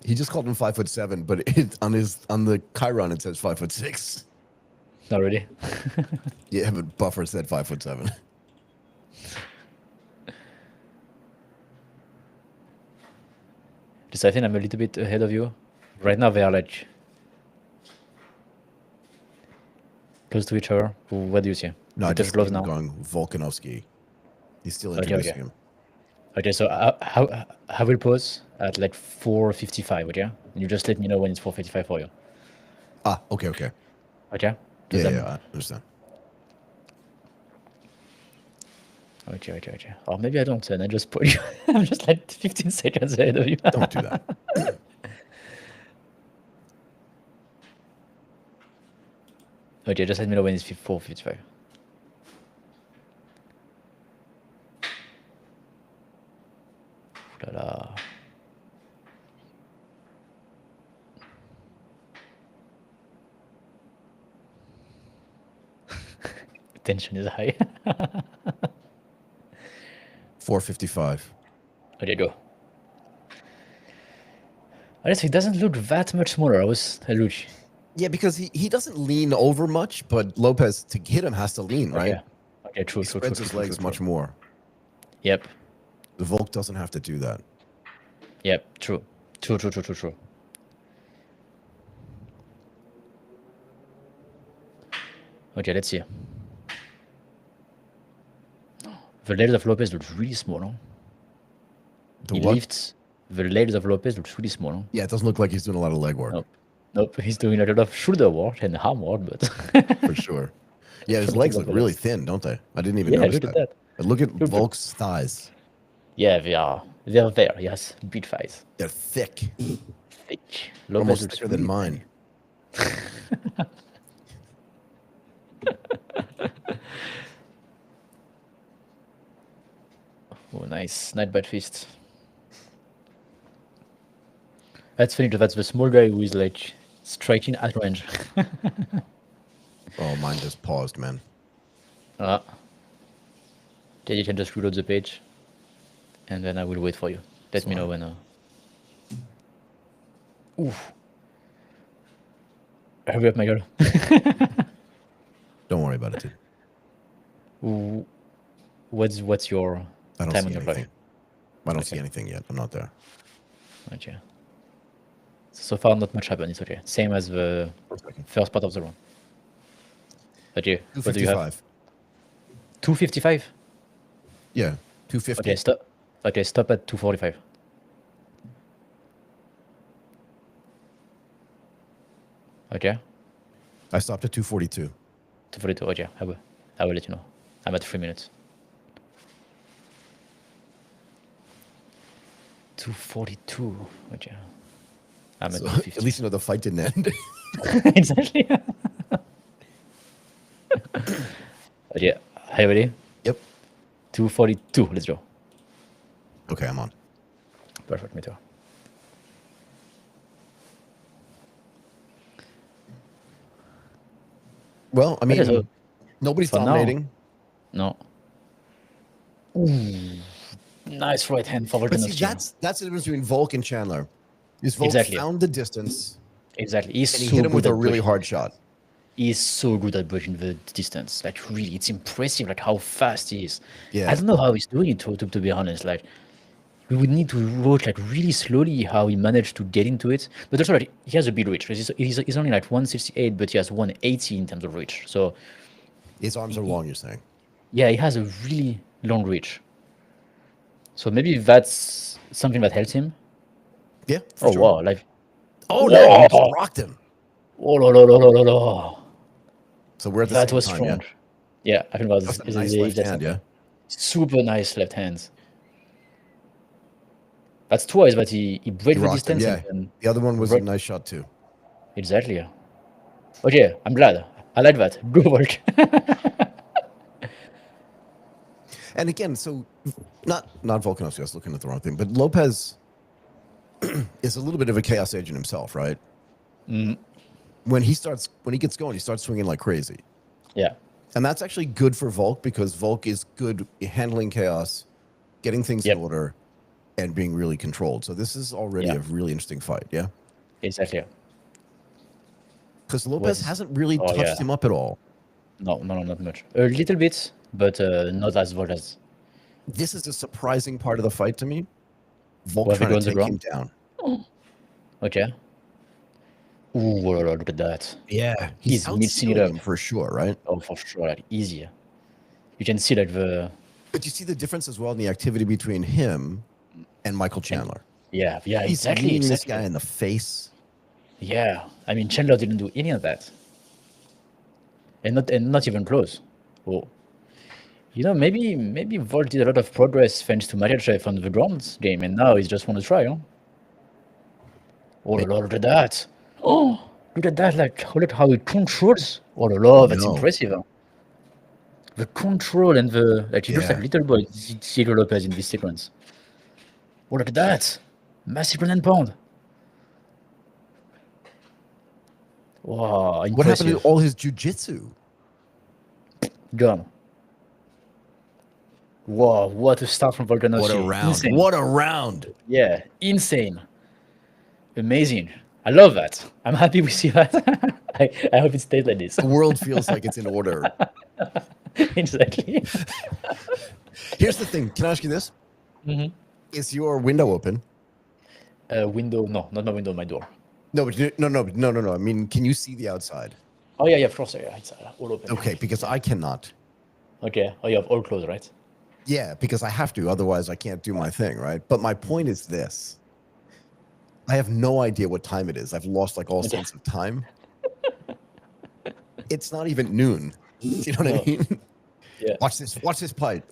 He just called him 5'7", but on the Chiron it says 5'6". Not really. Yeah, but Buffer said 5'7". Just I think I'm a little bit ahead of you. Right now they are like close to each other. What do you see? No, They I touch just see gloves him now. going Volkanovski. He's still Okay, introducing okay. him. Okay, so I will pause at like 4:55. Okay, and you just let me know when it's 4:55 for you. Ah, okay. Okay, does Yeah, that? I understand. Okay. Or maybe I don't, and I just put you. I'm just like 15 seconds ahead of you. Don't do that. Okay, just let me know when it's 4:55. Ooh la la. Tension is high. 4:55. Okay, go. Honestly, it doesn't look that much smaller. Look. Yeah, because he doesn't lean over much, but Lopez to hit him has to lean, right? Okay. Okay, true. He spreads his legs much more. Yep. The Volk doesn't have to do that. Yep. True. True. Okay, let's see. The legs of Lopez looks really small. Huh? The He what? lifts. The legs of Lopez looks really small. Huh? Yeah, it doesn't look like he's doing a lot of leg work. Nope. He's doing a lot of shoulder work and arm work, but For sure. Yeah, his for legs the look really legs. thin, don't they? I didn't even Yeah, notice look at that. that. But look at Look. Volk's thighs. Yeah, they are. They're there. Yes, big thighs. They're thick. Thick. Almost looks thicker than really mine. Oh, nice. Night bite fist. That's funny. That's the small guy who is like striking at range. Oh, mine just paused, man. Ah. Then you can just reload the page, and then I will wait for you. Let me know when. Oof. Hurry up, my girl. Don't worry about it, dude. What's your I don't time see on your anything. fly? I don't see anything yet. I'm not there. Okay. So far, not much happened. It's okay. Same as the first part of the round. Okay. What do you have? 255. 2:55. Yeah, 250. Okay, stop. Okay, stop at 2:45. Okay. I stopped at 242. 2:42. Okay, I will let you know. I'm at 3 minutes. 2:42. Okay. I'm at So 2:50. at least you know the fight didn't end. Exactly. Okay. Are you ready? Yep. 2:42. Let's go. Okay, I'm on. Perfect. Me too. Well, I mean, Okay, so nobody's for now, dominating. no. Nice right hand for But see, Volkanovski. that's the difference between Volk and Chandler. Is Volk Exactly. found the distance Exactly. He's and he so hit him with good a at really breaking. hard shot. He's so good at breaking the distance. Like really, it's impressive. Like how fast he is. Yeah. I don't know how he's doing it. To be honest, like we would need to watch like really slowly how he managed to get into it. But also, like, he has a big reach. He's only like 168, but he has 180 in terms of reach. So His arms are long, you're saying? yeah, he has a really long reach. So maybe that's something that helps him. Yeah, for Oh sure. wow, like Oh, no, he just rocked him. oh la. So we're at the That same was time, strong. yeah? Yeah, I think that That's was a nice left hand, yeah? super nice left hand. That's twice, but he He break the rocked him, distance and yeah. then The other one was a right. nice shot, too. Exactly. Okay, I'm glad. I like that. Good work. And again, so not Volkanovski. I was looking at the wrong thing, but Lopez is a little bit of a chaos agent himself, right? When he gets going, he starts swinging like crazy, Yeah. and that's actually good for Volk because Volk is good at handling chaos, getting things in Yep. order, and being really controlled. So this is already Yeah. a really interesting fight, yeah. Exactly. Because Lopez Was. hasn't really Oh touched yeah. him up at all. No, no, no, not much. A little bit, but not as much as. This is a surprising part of the fight to me. Volk Where they trying go to on the take ground. him down. Okay. Ooh, oh, look at that. Yeah, he's He's mixing it outsealing up. him for sure, right? Oh, for sure, like easy. You can see like the But you see the difference as well in the activity between him and Michael and Chandler. yeah, yeah, He's exactly, kneeing this guy exactly. in the face. Yeah, I mean Chandler didn't do any of that, and not even close. Oh, maybe Volt did a lot of progress thanks to Machachev on the ground game, and now he's just want to try, huh? Oh, Maybe. look at that! Oh, look at that! Like, look at how it controls. Oh, Lord, that's No. impressive. Huh? The control and the like, he looks like Yeah. little boy Diego Lopez in this sequence. Oh, look at that! Massive ground and pound. Wow, What happened to impressive. all his jujitsu? Gone. Wow, what a start from What a Volkanovski. round. Insane. What a round. Yeah, insane. Amazing. I love that. I'm happy we see that. I hope it stays like this. The world feels like it's in order. Exactly. Here's the thing. Can I ask you this? Is your window open? Window, no, not my window, my door. No, but no. I mean, can you see the outside? Oh, yeah, of course, yeah, it's all open. Okay, because I cannot. Okay, oh, you have all closed, right? Yeah, because I have to. Otherwise, I can't do my thing, right? But my point is this. I have no idea what time it is. I've lost like all sense of time. It's not even noon. You know what No. I mean? Yeah. Watch this. Watch this fight.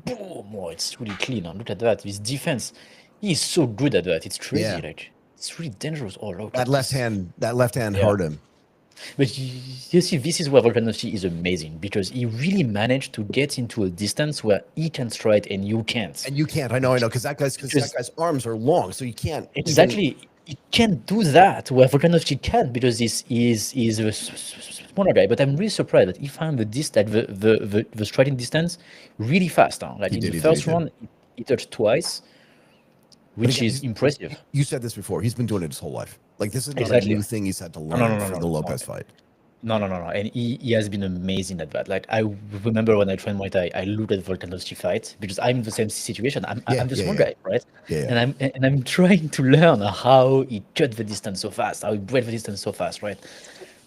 Boom! Oh, it's really clean. Huh? Look at that. This defense, he's so good at that. It's crazy. Yeah. Like, it's really dangerous. Oh, look That at left this. hand Yeah. hurt him. But you see, this is where Volkanovski is amazing because he really managed to get into a distance where he can strike and you can't. And you can't. I know, because that guy's arms are long, so you can't even. Exactly, he can't do that where Volkanovski can because he's a smaller guy. But I'm really surprised that he found the striking distance really fast. Huh? Like He in did, the he did, he first did. round, he touched twice, But which again, is impressive. you said this before. He's been doing it his whole life. Like, this is not a Exactly. new thing he's had to No, learn no, no, for no, the no. Lopez fight. No, no, no, no. And he has been amazing at that. Like I remember when I trained Muay Thai, I looked at Volkanovski fight because I'm in the same situation. I'm the small guy, right? Yeah. And I'm trying to learn how he cut the distance so fast, how he break the distance so fast, right?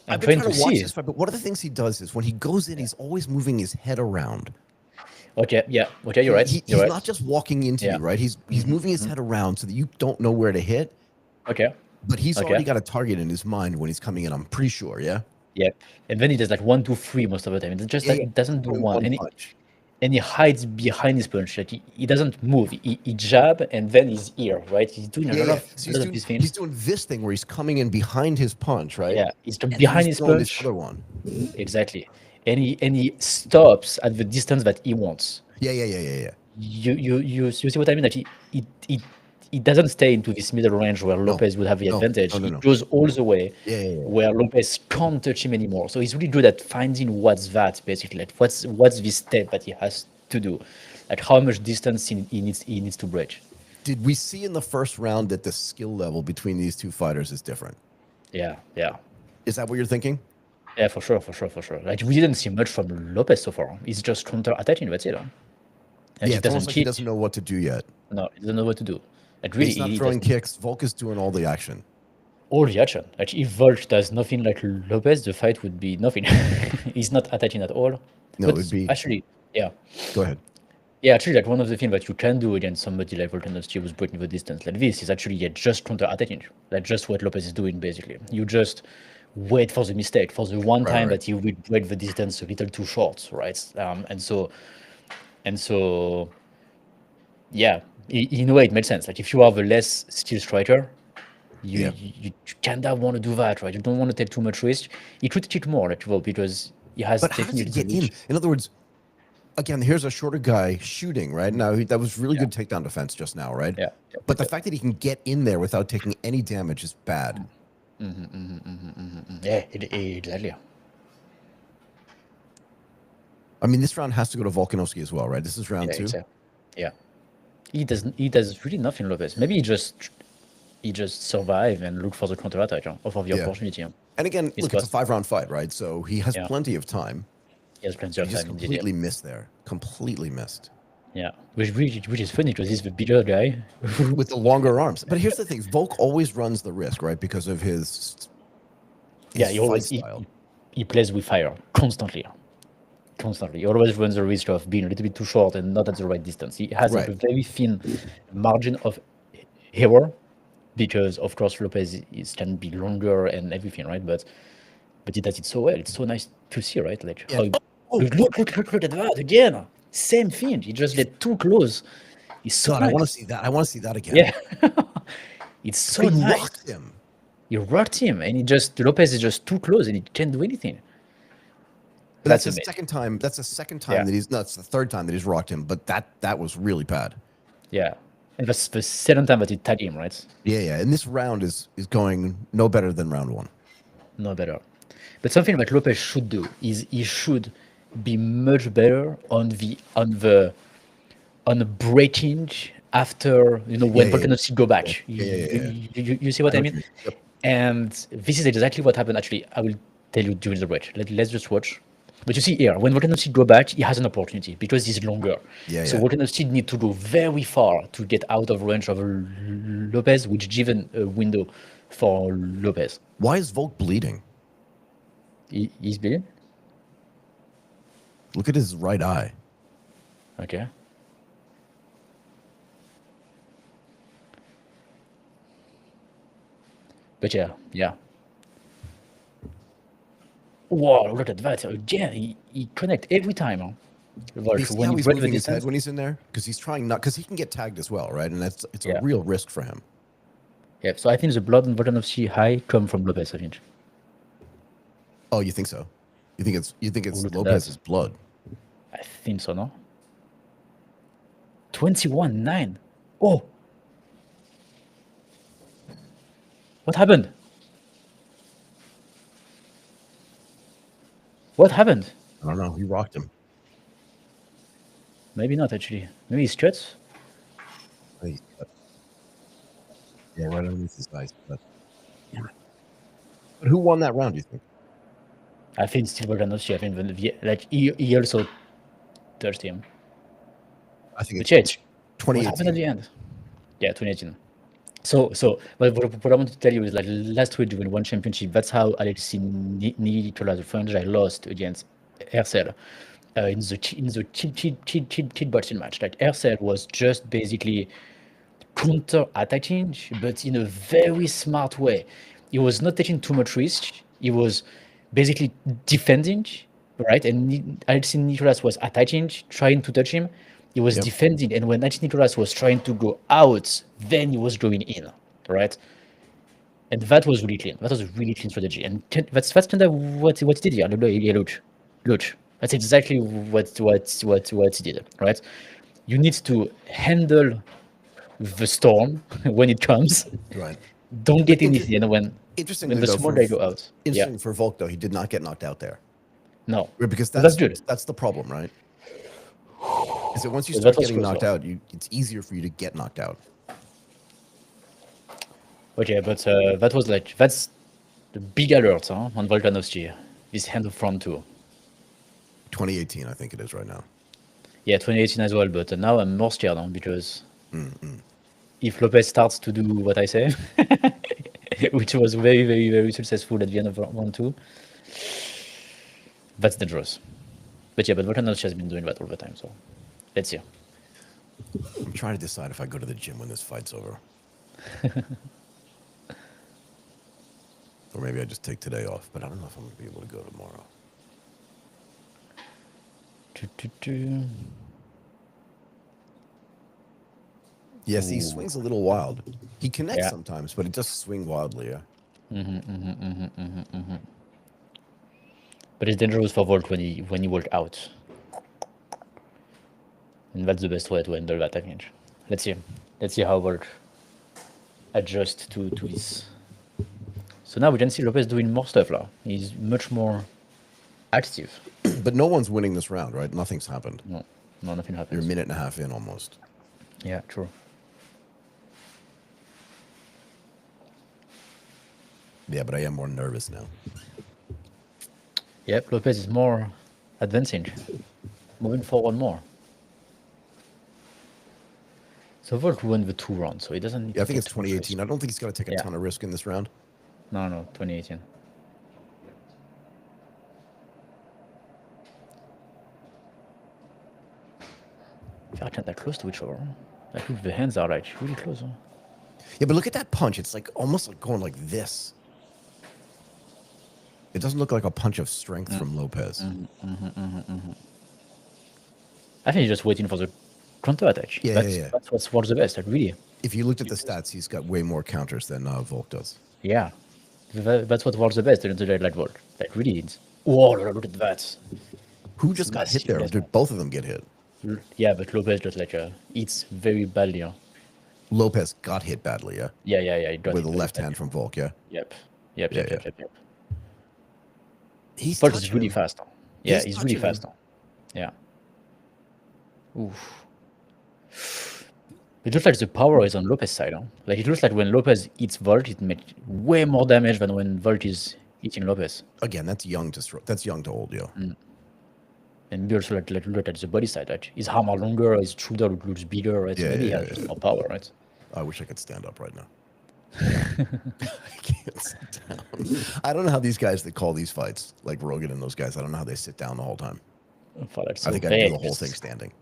I'm I've been trying trying to to watch see. this fight, but one of the things he does is when he goes in, he's always moving his head around. Okay, yeah. Okay, you're right. You're He's right. not just walking into Yeah. you, right? He's moving his head around so that you don't know where to hit. Okay. But he's Okay. already got a target in his mind when he's coming in. I'm pretty sure. Yeah. Yeah. And then he does like 1, 2, 3 most of the time. It's just Yeah. like it doesn't do Throwing one. one punch. And he hides behind his punch. Like he doesn't move. He jab and then he's here, right? He's doing a lot So of these he's things. doing this thing where he's coming in behind his punch, right? Yeah, he's And then behind he's his throwing this punch. other one. Exactly. And he stops at the distance that he wants. Yeah. You see what I mean? That he doesn't stay into this middle range where Lopez would have the advantage. He No. goes all the way Yeah. where Lopez can't touch him anymore. So he's really good at finding what's that basically. Like what's this step that he has to do, like how much distance he needs to bridge. Did we see in the first round that the skill level between these two fighters is different? Yeah. Is that what you're thinking? Yeah, for sure. Like we didn't see much from Lopez so far. He's just counter-attacking, that's it. Huh? And Yeah, he it's doesn't almost like he cheat. doesn't know what to do yet. No, he doesn't know what to do. Like really, He's not he throwing doesn't. kicks. Volk is doing all the action. All the action. Like if Volk does nothing like Lopez, the fight would be nothing. He's not attacking at all. No, But it would be. actually, yeah. Go ahead. Yeah, actually, like one of the things that you can do against somebody like Volkanovski who's breaking the distance like this is actually just counter-attacking. Like just what Lopez is doing basically. You just wait for the mistake, for the one time right. that he will break the distance a little too short, right? And so, yeah, in a way it makes sense. Like if you are the less skilled striker, You Yeah. you, you kind of want to do that, right? You don't want to take too much risk. He could take more, like, well, because he has But how does he technically the get in? reach. In other words, again, here's a shorter guy shooting, right? Now, that was really Yeah, good takedown defense just now, right? yeah, But the fact that he can get in there without taking any damage is bad. yeah, exactly. I mean, this round has to go to Volkanovski as well, right? This is round Yeah, two. exactly. Yeah, he does really nothing, Lopez. Maybe he just survive and look for the counter attack, of the Yeah. opportunity. And again, It's look, it's a possible. 5 round fight, right? So he has Yeah, plenty of time. he has plenty But of he just time indeed. Yeah, completely missed there. Completely missed. yeah. Which is funny because he's the bigger guy. With the longer arms. But here's the thing, Volk always runs the risk, right? Because of Yeah, his he fight always style. he plays with fire constantly. Constantly. He always runs the risk of being a little bit too short and not at the right distance. He has like Right. a very thin margin of error because, of course, Lopez can be longer and everything, right? But he does it so well. It's so nice to see, right? Like Yeah. how Oh, look at that again. Same thing. He just get too close. It's so God, I want to nice. see that. I want to see that again. Yeah, it's so He nice. rocked him. He rocked him, and he just Lopez is just too close, and he can't do anything. But that's That's the amazing. second time. That's the second time Yeah, that he's. No, it's the third time that he's rocked him. But that was really bad. yeah. And that's the second time that he tagged him, right? Yeah, yeah. And this round is going no better than round one. No better. But something that Lopez should do is he should be much better on the breaking after Yeah, when yeah, Volkanovski go yeah, back. yeah, yeah, yeah, yeah. You see I what know I what mean? you mean. Yep. And this is exactly what happened. Actually, I will tell you during the break. Let's just watch. But you see here, when Volkanovski go back, he has an opportunity because he's longer. Yeah, So yeah. Volkanovski need to go very far to get out of range of Lopez, which given a window for Lopez. Why is Volk bleeding? He's bleeding. Look at his right eye. Okay. But yeah, yeah. Wow, look at that. Again, he connect every time. Huh? Do you Like see when how he he's break the moving his head distance. when he's in there? Because he's trying not. Because he can get tagged as well, right? And it's a Yeah. real risk for him. Yeah. So I think the blood and Volkanovski high come from Lopez, I think. Oh, you think so? You think it's Look at that. Lopez's blood? I think so, no? 21-9. Oh, what happened? What happened? I don't know. He rocked him. Maybe not actually. Maybe he's cut. Hey, yeah, right underneath his eyes. But who won that round? Do you think? I think still Volkanovski. I think like he also touched him. I think But it's yeah, what happened at 2018. the end? Yeah, 2018. So what I want to tell you is like last week during one championship, that's how Alexis Nicolas, the French guy, lost against Hercel in the cheat boxing match. Like Hercel was just basically counter-attacking, but in a very smart way. He was not taking too much risk. He was basically defending, right? And Alexis Nicolas was attacking, trying to touch him. He was Yep. defending, and when Alexis Nicolas was trying to go out, then he was going in, right? And that was really clean. That was a really clean strategy, and that's kind of what he did here. Look. That's exactly what he did, right? You need to handle the storm when it comes. Right. Don't But get anything, and when interestingly the though, small guy go out. Yeah, interesting for Volk though, he did not get knocked out there. no, Right, because but that's good. that's the problem, right? Is that once you But that start was getting close knocked though. out, it's easier for you to get knocked out. Okay, but that's the big alert, huh, on Volkanovski. This hand of front too. 2018, I think it is right now. Yeah, 2018 as well, but now I'm more scared, huh, because if Lopez starts to do what I say, which was very, very, very successful at the end of round two, that's dangerous. But yeah, but Volkanovski has been doing that all the time, so let's see. I'm trying to decide if I go to the gym when this fight's over, or maybe I just take today off. But I don't know if I'm gonna be able to go tomorrow. Do, do, do. Yes, he Ooh, swings a little wild. He connects yeah. sometimes, but it does swing wildly. Yeah. But it's dangerous for Volt when he walk out, and that's the best way to handle that, I think. Let's see. Let's see how Volt adjusts to this. So now we can see Lopez doing more stuff now. He's much more active. But no one's winning this round, right? Nothing's happened. No, no, nothing You're a happens. minute and a half in almost. Yeah, true. Yeah, but I am more nervous now. Yep, Lopez is more advancing, moving forward more. So Volt won the 2 rounds, so he doesn't need Yeah, I to think take it's too much risk. 2018. I don't think he's got to take a Yeah. ton of risk in this round. No, 2018. They are that close to each other. Like, look, the hands are like really close. Huh? Yeah, but look at that punch. It's like almost like going like this. It doesn't look like a punch of strength from Lopez. I think he's just waiting for the counter attack. Yeah, That's yeah, yeah. that's what's worth the best. Like, really. If you looked at the stats, he's got way more counters than Volk does. Yeah, that's what works the best in the like Volt. Like, really, it's. Oh, look at that. Who just got hit there? Or did both of them get hit? Yeah, but Lopez just like eats very badly. Huh? Lopez got hit badly, yeah? Yeah. He got With hit a very left badly. hand from Volk, yeah? Yep. Yeah. Yep. He's Volt is really touching him. fast. Huh? Yeah, he's really touching fast. him. Huh? Yeah. Oof. It looks like the power is on Lopez' side. Huh? Like, it looks like when Lopez eats Volt, it makes way more damage than when Volt is eating Lopez. Again, that's young to old, yo. And maybe also like look at the body side. Like, his arm are longer, his shoulder looks bigger, right? So maybe he has more power, right? I wish I could stand up right now. I can't sit down. I don't know how these guys that call these fights, like Rogan and those guys, I don't know how they sit down the whole time. For like, I think I'd do the whole thing standing.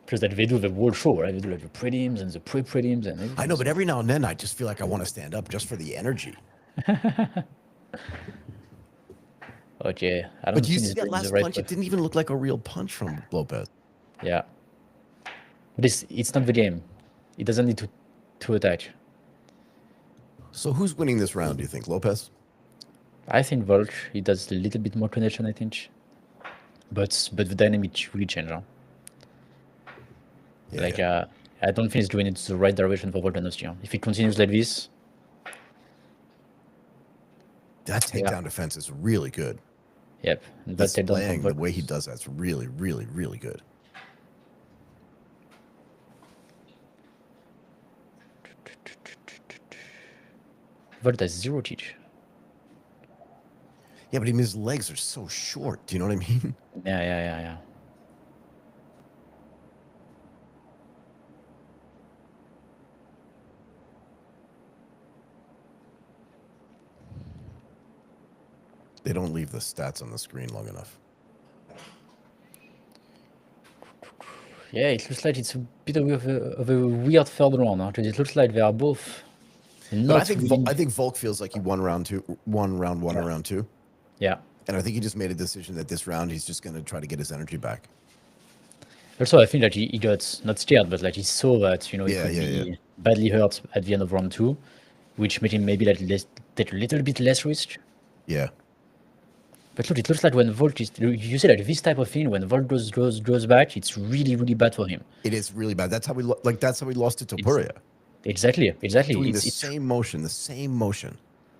Because like they do the whole show, right? They do like the prelims and the pre-prelims and everything. I know, but every now and then I just feel like I want to stand up just for the energy. Okay, I don't But you think see he's that doing last the right punch? way. It didn't even look like a real punch from Lopez. Yeah. But it's not the game. It doesn't need to attack. So who's winning this round, do you think? Lopez? I think Volk, he does a little bit more connection, I think. But the dynamic really changed. Huh? Yeah, Like, yeah. I don't think he's doing it the right direction for Volkanovski. Huh? If he continues like this, That takedown defense is really good. yep. And that That's takedown from playing, the Volk way he is- does that's really, really, really good. Volt has 0 teach. Yeah, but his legs are so short. Do you know what I mean? Yeah. They don't leave the stats on the screen long enough. Yeah, it looks like it's a bit of a weird third round. Huh? 'Cause it looks like they are both not But I think really- I think Volk feels like he won round one Yeah. and round two. Yeah. And I think he just made a decision that this round he's just going to try to get his energy back. Also, I think that he got not scared, but like he saw that he Yeah, could yeah, be badly hurt at the end of round 2, which made him maybe like take a little bit less risk. Yeah. But look, it looks like when Volt is, you see like this type of thing, when Volt goes back, it's really, really bad for him. It is really bad. That's how we that's how we lost to Topuria. Exactly. Doing the It's same motion.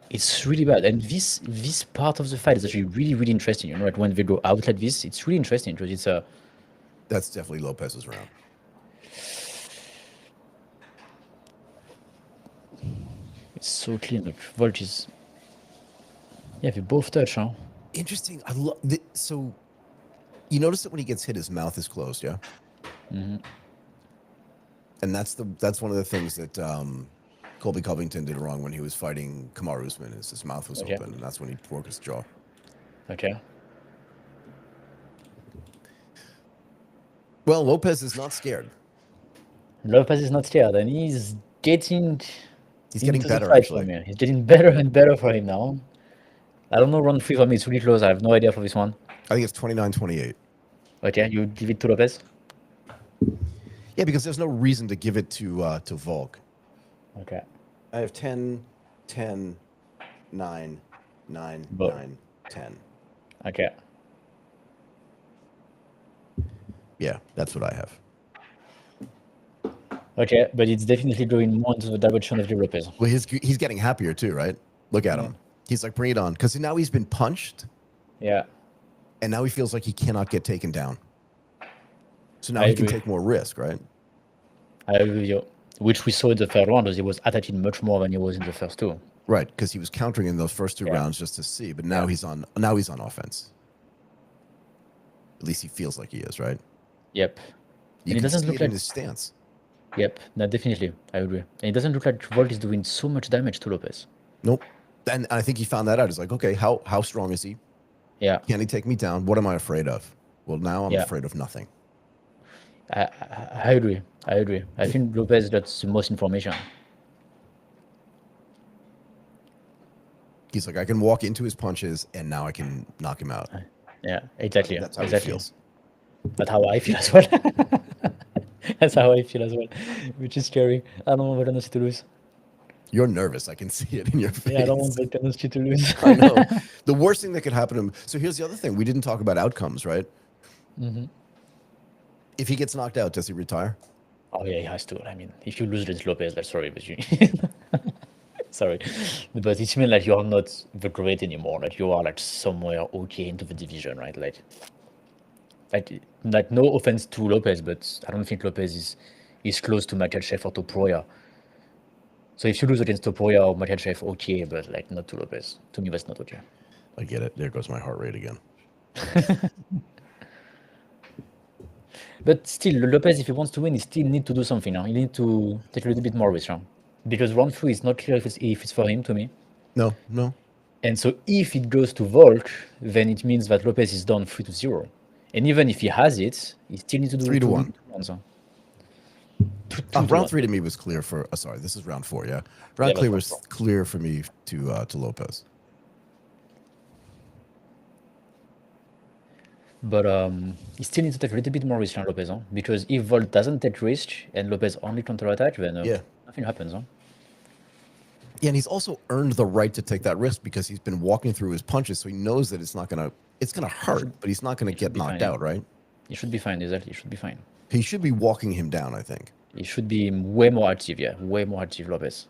it's really bad. And this part of the fight is actually really, really interesting. You know, like when they go out like this, it's really interesting because it's a That's definitely Lopez's round. it's so clean. Look, Volt is yeah, they both touch, huh? Interesting. I love so you notice that when he gets hit, his mouth is closed, yeah? Mm-hmm. And that's one of the things that Colby Covington did wrong when he was fighting Kamaru Usman, is his mouth was Okay. open, and that's when he broke his jaw. Okay. Well, Lopez is not scared. Lopez is not scared, and he's getting Getting into the better, fight actually. for me. He's getting better and better for him now. I don't know, round 3 for me, it's really close. I have no idea for this one. I think it's 29-28. Okay, you give it to Lopez? Yeah, because there's no reason to give it to Volk. Okay. I have 10, 10, 9, 9, But 9, 10. okay. Yeah, that's what I have. Okay, but it's definitely going more into the direction of the Lopes. Well, he's getting happier too, right? Look at Yeah. him. He's like, bring it on. Because now he's been punched, Yeah, and now he feels like he cannot get taken down. So now I he can agree. take more risk, right? I agree with you. Which we saw in the third round, was he was attacking much more than he was in the first two. Right, because he was countering in those first two Yeah, rounds just to see, but yeah. now he's on offense. At least he feels like he is, right? Yep. You And it can doesn't see look it in like. his stance. Yep, no, definitely. I agree. And it doesn't look like Volt is doing so much damage to Lopes. Nope. And I think he found that out. He's like, okay, how strong is he? Yeah, Can he take me down? What am I afraid of? Well, now I'm yeah. afraid of nothing. I agree. I agree. I think Lopes got the most information. He's like, I can walk into his punches, and now I can knock him out. Yeah, exactly. That's how he Exactly. feels. That's how I feel as well. That's how I feel as well, which is scary. I don't want Volkanovski to lose. You're nervous. I can see it in your Yeah, I don't want face. Volkanovski to lose. I know. The worst thing that could happen to him. So here's the other thing. We didn't talk about outcomes, right? If he gets knocked out, does he retire? Oh yeah, he has to. I mean, if you lose against Lopes, like sorry, but you sorry, but it means like you are not the great anymore. Like you are like somewhere okay into the division, right? Like no offense to Lopes, but I don't think Lopes is close to Makhachev or Topuria. So if you lose against Topuria or Makhachev, okay, but like not to Lopes. To me, that's not okay. I get it. There goes my heart rate again. But still, Lopes, if he wants to win, he still need to do something. He need to take a little bit more risk, because round three is not clear if it's for him to me. No, no. And so if it goes to Volk, then it means that Lopes is down 3-0. And even if he has it, he still needs to do 3-1. 2 rounds. Round 3 to me was clear for. Sorry, this is round 4. Yeah, round Yeah, clear that's was clear for me to Lopes. But he still needs to take a little bit more risk on Lopes, because if Volt doesn't take risk and Lopes only counterattack, then Yeah. nothing happens. Yeah, and he's also earned the right to take that risk because he's been walking through his punches, so he knows that it's gonna hurt, but he's not gonna get be knocked fine, out, right? He should be fine, exactly. He should be fine. He should be walking him down, I think. He should be way more active, yeah. Way more active, Lopes.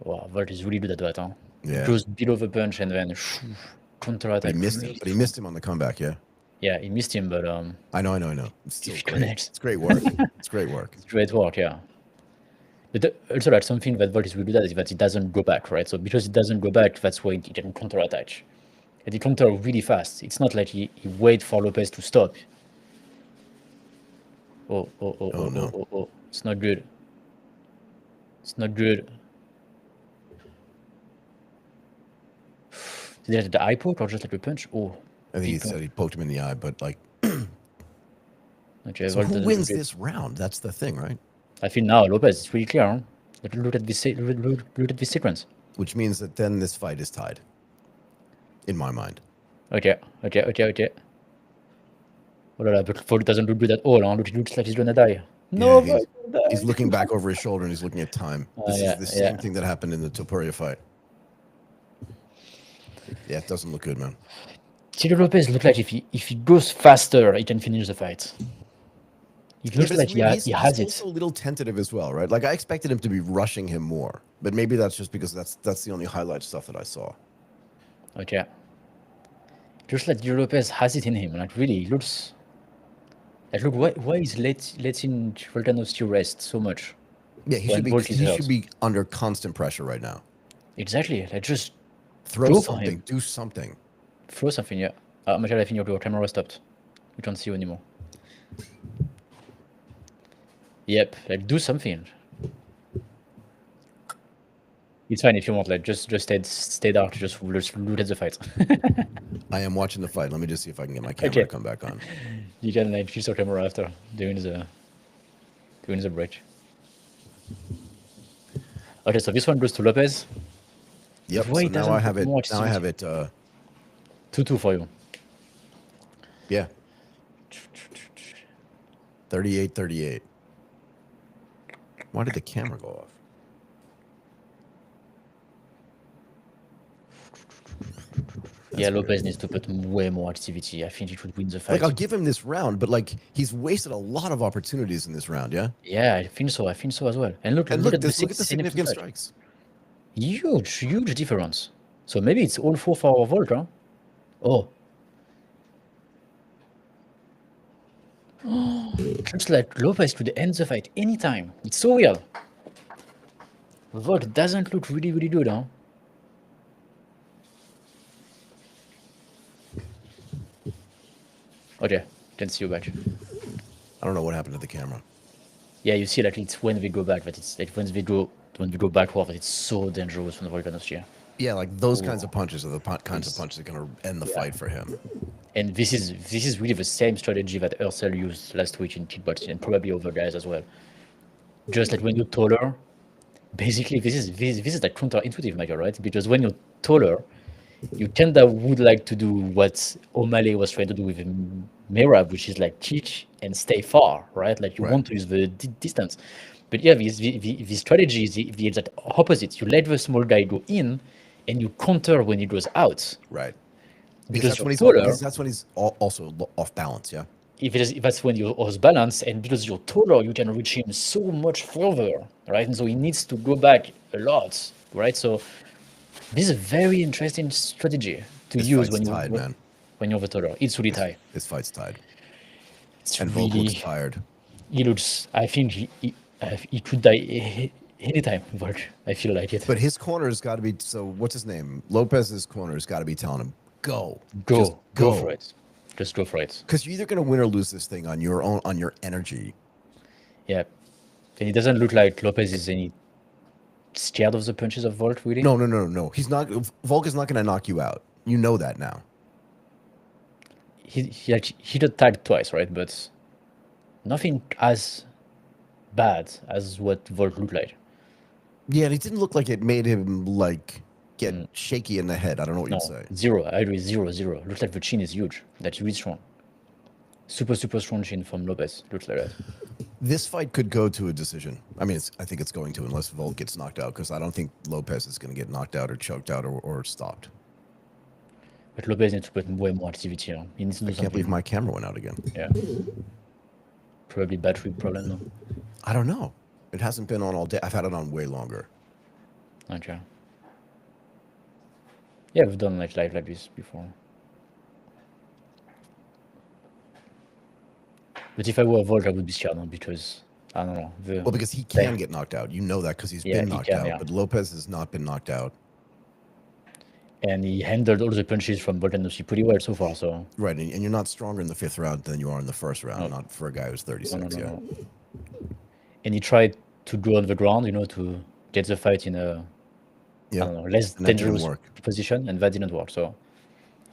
Wow, Volt is really good at that, Yeah. He goes below the punch and then counter-attack. But he missed him. really But he strong. missed him on the comeback. Yeah. Yeah, he missed him, but I know. It's still He great. connects. It's great work. It's great work. Great work, yeah. But also, like something that Volt is really good at is that it doesn't go back, right? So because it doesn't go back, that's why he can counterattack. And he counter really fast. It's not like he wait for Lopes to stop. Oh. It's not good. It's not good. Did he have the eye poke or just like a punch? Oh, I think he big said punch. he poked him in the eye, but like, Okay, so Volt who doesn't wins look it. this round? That's the thing, right? I feel now Lopes is really clear. Look at this. Look at this sequence. Which means that then this fight is tied, in my mind. Okay. Oh la la, but Volt doesn't look good at all. It looks like he's gonna die. No, Yeah, Volt will die. he's looking back over his shoulder and he's looking at time. This Yeah, is the same yeah. thing that happened in the Topuria fight. Yeah, it doesn't look good, man. Ciro Lopes look like if he goes faster, he can finish the fight. It Yeah, looks but like it's weird. he has He's also it. a little tentative as well, right? Like I expected him to be rushing him more, but maybe that's just because that's the only highlight stuff that I saw. Okay. Looks like Ciro Lopes has it in him. Like really, he looks. Like look, why is letting Volkanovski rest so much Yeah, he when Volt is he hurt? should be under constant pressure right now. Exactly. Like just Throw go for something, him. do something. Throw something. Yeah. Michael, I think your camera stopped. We can't see you anymore. Yep. Like do something. It's fine if you want. Like just stay dark. Just look at the fight. I am watching the fight. Let me just see if I can get my camera to come back on. You can like fix your camera after during the break. Okay, so this one goes to Lopes. Yep. Why So it now doesn't I have put it. more Now I have activity? it. 2-2 for you. Yeah. 38-38. Why did the camera go off? Yeah, That's weird. Lopes needs to put way more activity. I think he would win the Like, fight. I'll give him this round, but like he's wasted a lot of opportunities in this round, yeah? Yeah, I think so. I think so as well. And look, And look look, at the look at the significant fight. strikes. Huge difference. So maybe it's all 4 for Volk, huh? Oh. Looks like Lopes could end the fight anytime. It's so weird. Volk doesn't look really good, huh? Okay, can see you back. I don't know what happened to the camera. Yeah, you see, like it's when we go back, but it's like when we go backward, it's so dangerous from Volkanovski. Yeah, like those kinds of punches are the kinds of punches that are going to end the fight for him. And this is really the same strategy that Ursel used last week in kickboxing and probably other guys as well. Just like when you're taller, basically this is like counterintuitive, Michael, right? Because when you're taller, you kind of would like to do what O'Malley was trying to do with Merab, which is like kick and stay far, right? Like you Right. want to use the distance. But yeah, the strategy is the exact opposite. You let the small guy go in, and you counter when he goes out. Right. Because you're Because taller, that's when he's also off balance, yeah? if that's when you're off balance, and because you're taller, you can reach him so much further, right? And so he needs to go back a lot, right? So this is a very interesting strategy to This use fight's tied, man. when you're the taller. It's really tight. This fight's tied. It's And Volk looks really. tired. He looks. I think he could die anytime. Volk. I feel like it. But his corner's got to be, so what's his name? Lopez's corner's got to be telling him, go. Just Go for it. Just go for it. Because you're either going to win or lose this thing on your energy. Yeah. And it doesn't look like Lopes is any scared of the punches of Volk, really. No. He's not. Volk is not going to knock you out. You know that now. He got tagged twice, right? But nothing as bad as what Volk looked like. Yeah, and it didn't look like it made him like get shaky in the head. I don't know what No, you'd say. 0. I agree. 0. Looks like the chin is huge. That's really strong. Super strong chin from Lopes. Looks like that. This fight could go to a decision. I mean, I think it's going to, unless Volk gets knocked out, because I don't think Lopez is going to get knocked out or choked out or stopped. But Lopes needs to put way more activity on. He needs to do I can't believe something. my camera went out again. Yeah. Probably battery problem, no? I don't know. It hasn't been on all day. I've had it on way longer. Okay. Yeah, we've done like live like this before. But if I were a Volk, I would be scared now because I don't know. Well, because he can get knocked out. You know that because he's been knocked out. yeah. But Lopez has not been knocked out. And he handled all the punches from Volkanovski pretty well so far. So Right, and you're not stronger in the 5th round than you are in the 1st round. Not for a guy who's 36. no. And he tried to go on the ground, to get the fight in a I don't know, less and that didn't dangerous work. position, and that didn't work. So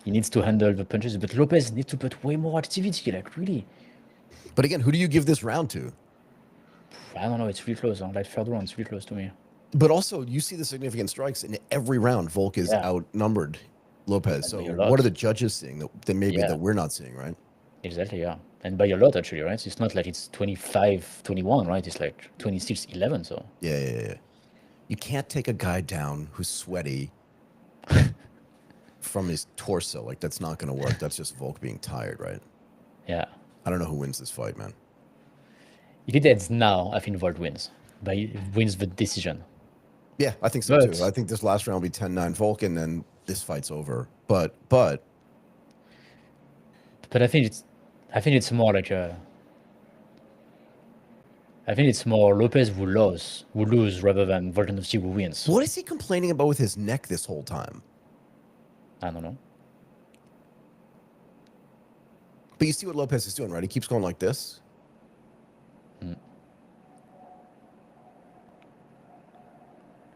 he needs to handle the punches, but Lopes needs to put way more activity, like really. But again, who do you give this round to? I don't know, it's really close. Like 3rd round, it's really close to me. But also, you see the significant strikes in every round. Volk is outnumbered Lopez. So what are the judges seeing that maybe that we're not seeing, right? Exactly, yeah. And by a lot, actually, right? It's not like it's 25-21, right? It's like 26-11, so. Yeah. You can't take a guy down who's sweaty from his torso. Like, that's not going to work. That's just Volk being tired, right? Yeah. I don't know who wins this fight, man. If it ends now, I think Volk wins. But he wins the decision. Yeah, I think so too. I think this last round will be 10-9 Volk, and then this fight's over. But I think it's more like I think it's more Lopes who lose rather than Volkanovski who wins. What is he complaining about with his neck this whole time? I don't know. But you see what Lopes is doing, right? He keeps going like this.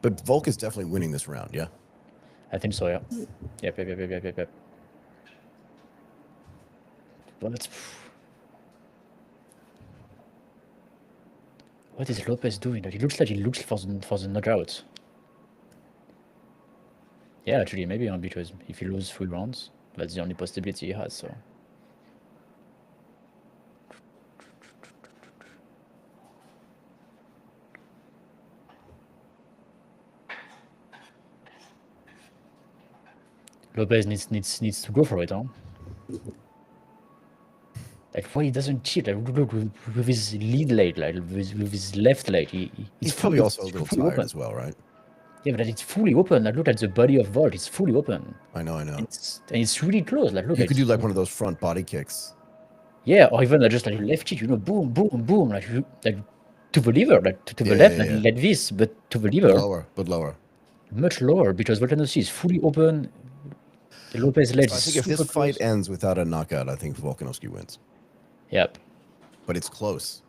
But Volk is definitely winning this round, yeah? I think so, yeah. Yep. But what is Lopes doing? He looks like he looks for the knockout. Yeah, actually, maybe because if he loses 3 rounds. That's the only possibility he has. So Lopez needs to go for it, huh? Like why he doesn't cheat? Like look with his lead leg, like with his left leg, it's He's probably fully also a little fully tired open. as well, right? Yeah, but it's fully open. Like look at the body of Volt, it's fully open. I know, I know. It's really close. Like look, You could it's do like one of those front body kicks. yeah, or even like just like left cheek, boom, boom, boom, like to the liver, like to the Yeah, yeah, left, yeah. like this, but to the But liver, lower, but lower. much lower because Volkanovski is fully open. The Lopez leg So is I think if this super fight close. ends without a knockout, I think Volkanovski wins. Yep, But it's close.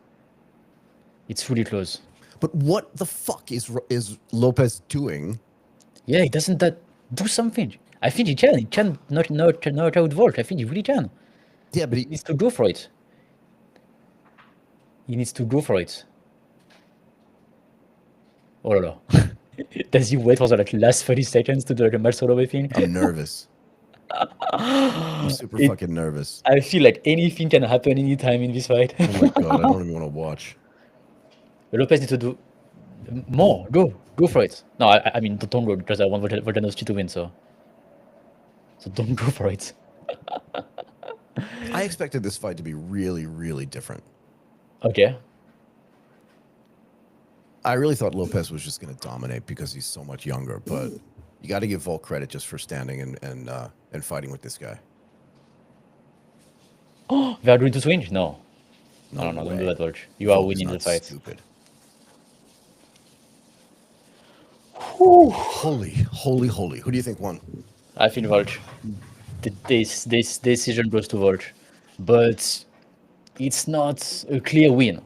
it's fully close. But what the fuck is Lopez doing? Yeah, he doesn't that do something. I think he can. He can not out Volt. I think he really can. Yeah, but He needs to go for it. He needs to go for it. Oh la la. Does he wait for the like, last 30 seconds to do like a match solo thing? I'm nervous. I'm super It, fucking nervous. I feel like anything can happen anytime in this fight. Oh my god, I don't even want to watch. Lopez needs to do more. Go for it. No, I mean don't go because I want Volkanovski to win. So don't go for it. I expected this fight to be really, really different. Okay. I really thought Lopez was just going to dominate because he's so much younger, but you got to give Volk credit just for standing and fighting with this guy. They are going to swing? No. No No, don't way. do that, Volch. You are Volk is winning the not fight. stupid. Whew. Holy. Who do you think won? I think Volch. This decision goes to Volch. But it's not a clear win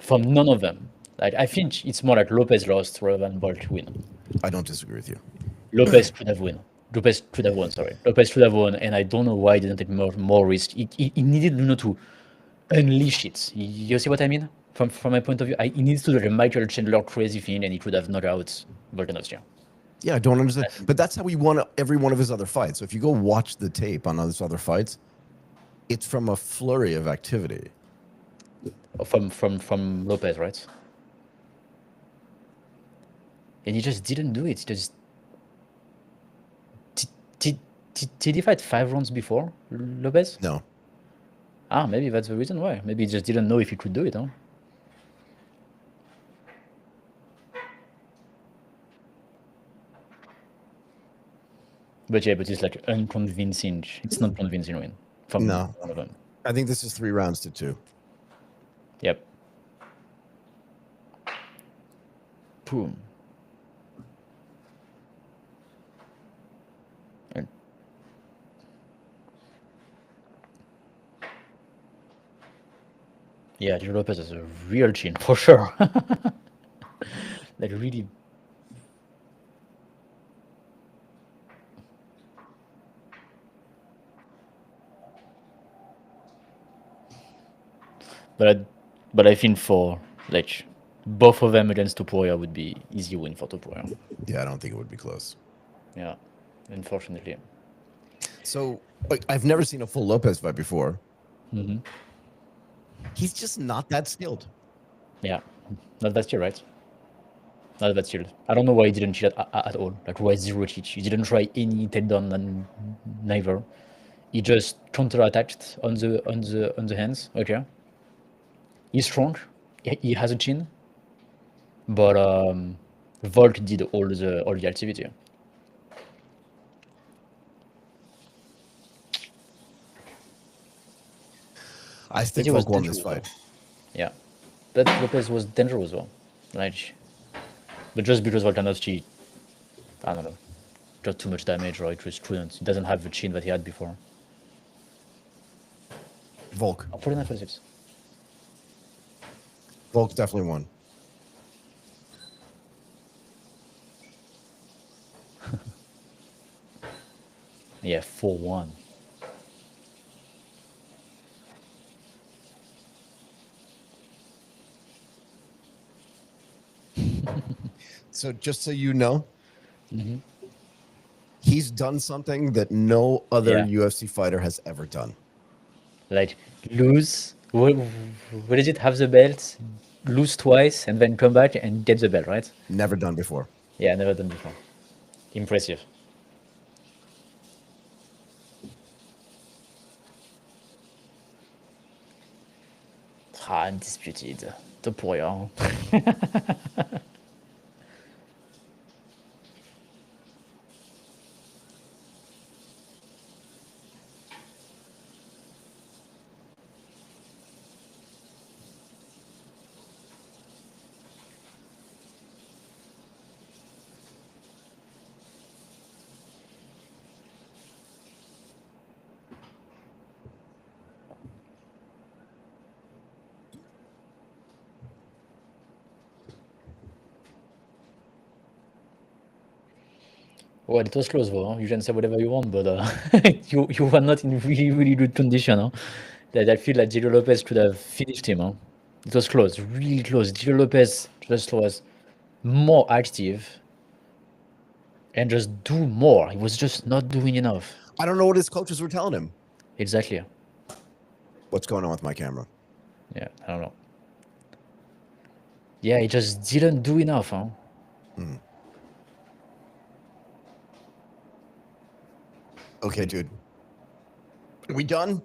from none of them. Like I think it's more like Lopez lost rather than Volch win. I don't disagree with you. Lopez could have won. Lopez could have won, sorry. Lopez could have won, and I don't know why he didn't take more risk. He needed to unleash it. You see what I mean? From my point of view, he needs to do the Michael Chandler crazy thing, and he could have knocked out Volkanovski. Yeah, I don't understand. But that's how he won every one of his other fights. So if you go watch the tape on his other fights, it's from a flurry of activity. From Lopez, right? And he just didn't do it. He just did he fight 5 rounds before Lopez? No. Ah, maybe that's the reason why. Maybe he just didn't know if he could do it, huh? But yeah, but it's like unconvincing. It's not convincing win from No. one of them. I think this is 3 rounds to 2. Yep. Boom. And yeah, Diego Lopez has a real chin for sure. Like really. But I think for like both of them against Topuria would be easy win for Topuria. Yeah, I don't think it would be close. Yeah, unfortunately. So, like, I've never seen a full Lopez fight before. Mm-hmm. He's just not that skilled. Yeah, not that still right. Not that still. I don't know why he didn't cheat at all. Like why zero cheat? He didn't try any takedown and neither. He just counter-attacked on the hands. Okay. He's strong. He has a chin, but Volk did all the activity. I think He was Volk won this dangerous, fight. though. Yeah, but Lopez was dangerous though. Like, but just because Volkanovski, I don't know, got too much damage or it was couldn't. He doesn't have the chin that he had before. Volk. 49-46. Volk definitely won. Yeah, 4-1. So just so you know, He's done something that no other Yeah. UFC fighter has ever done. Like lose, what is it? Have the belt, lose twice, and then come back and get the belt, right? Never done before. Yeah, never done before. Impressive. Ah, undisputed. Top warrior. Well, it was close though. Huh? You can say whatever you want, but you were not in really good condition. Huh? That I feel like Julio Lopez could have finished him. Huh? It was close, really close. Julio Lopez just was more active and just do more. He was just not doing enough. I don't know what his coaches were telling him. Exactly. What's going on with my camera? Yeah, I don't know. Yeah, he just didn't do enough. Huh? Okay, dude. Are we done?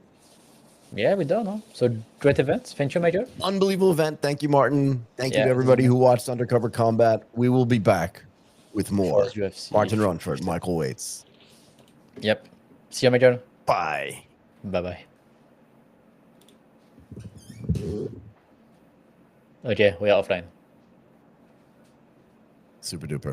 Yeah, we're done. Huh? So great event. Thank you, Michael. Unbelievable event. Thank you, Martin. Thank you Yeah, to it was everybody who amazing. watched Undercover Combat. We will be back with For more. UFC. Martin Runford, Michael Waits. Yep. See you, Michael. Bye. Bye bye. Okay, we are offline. Super duper.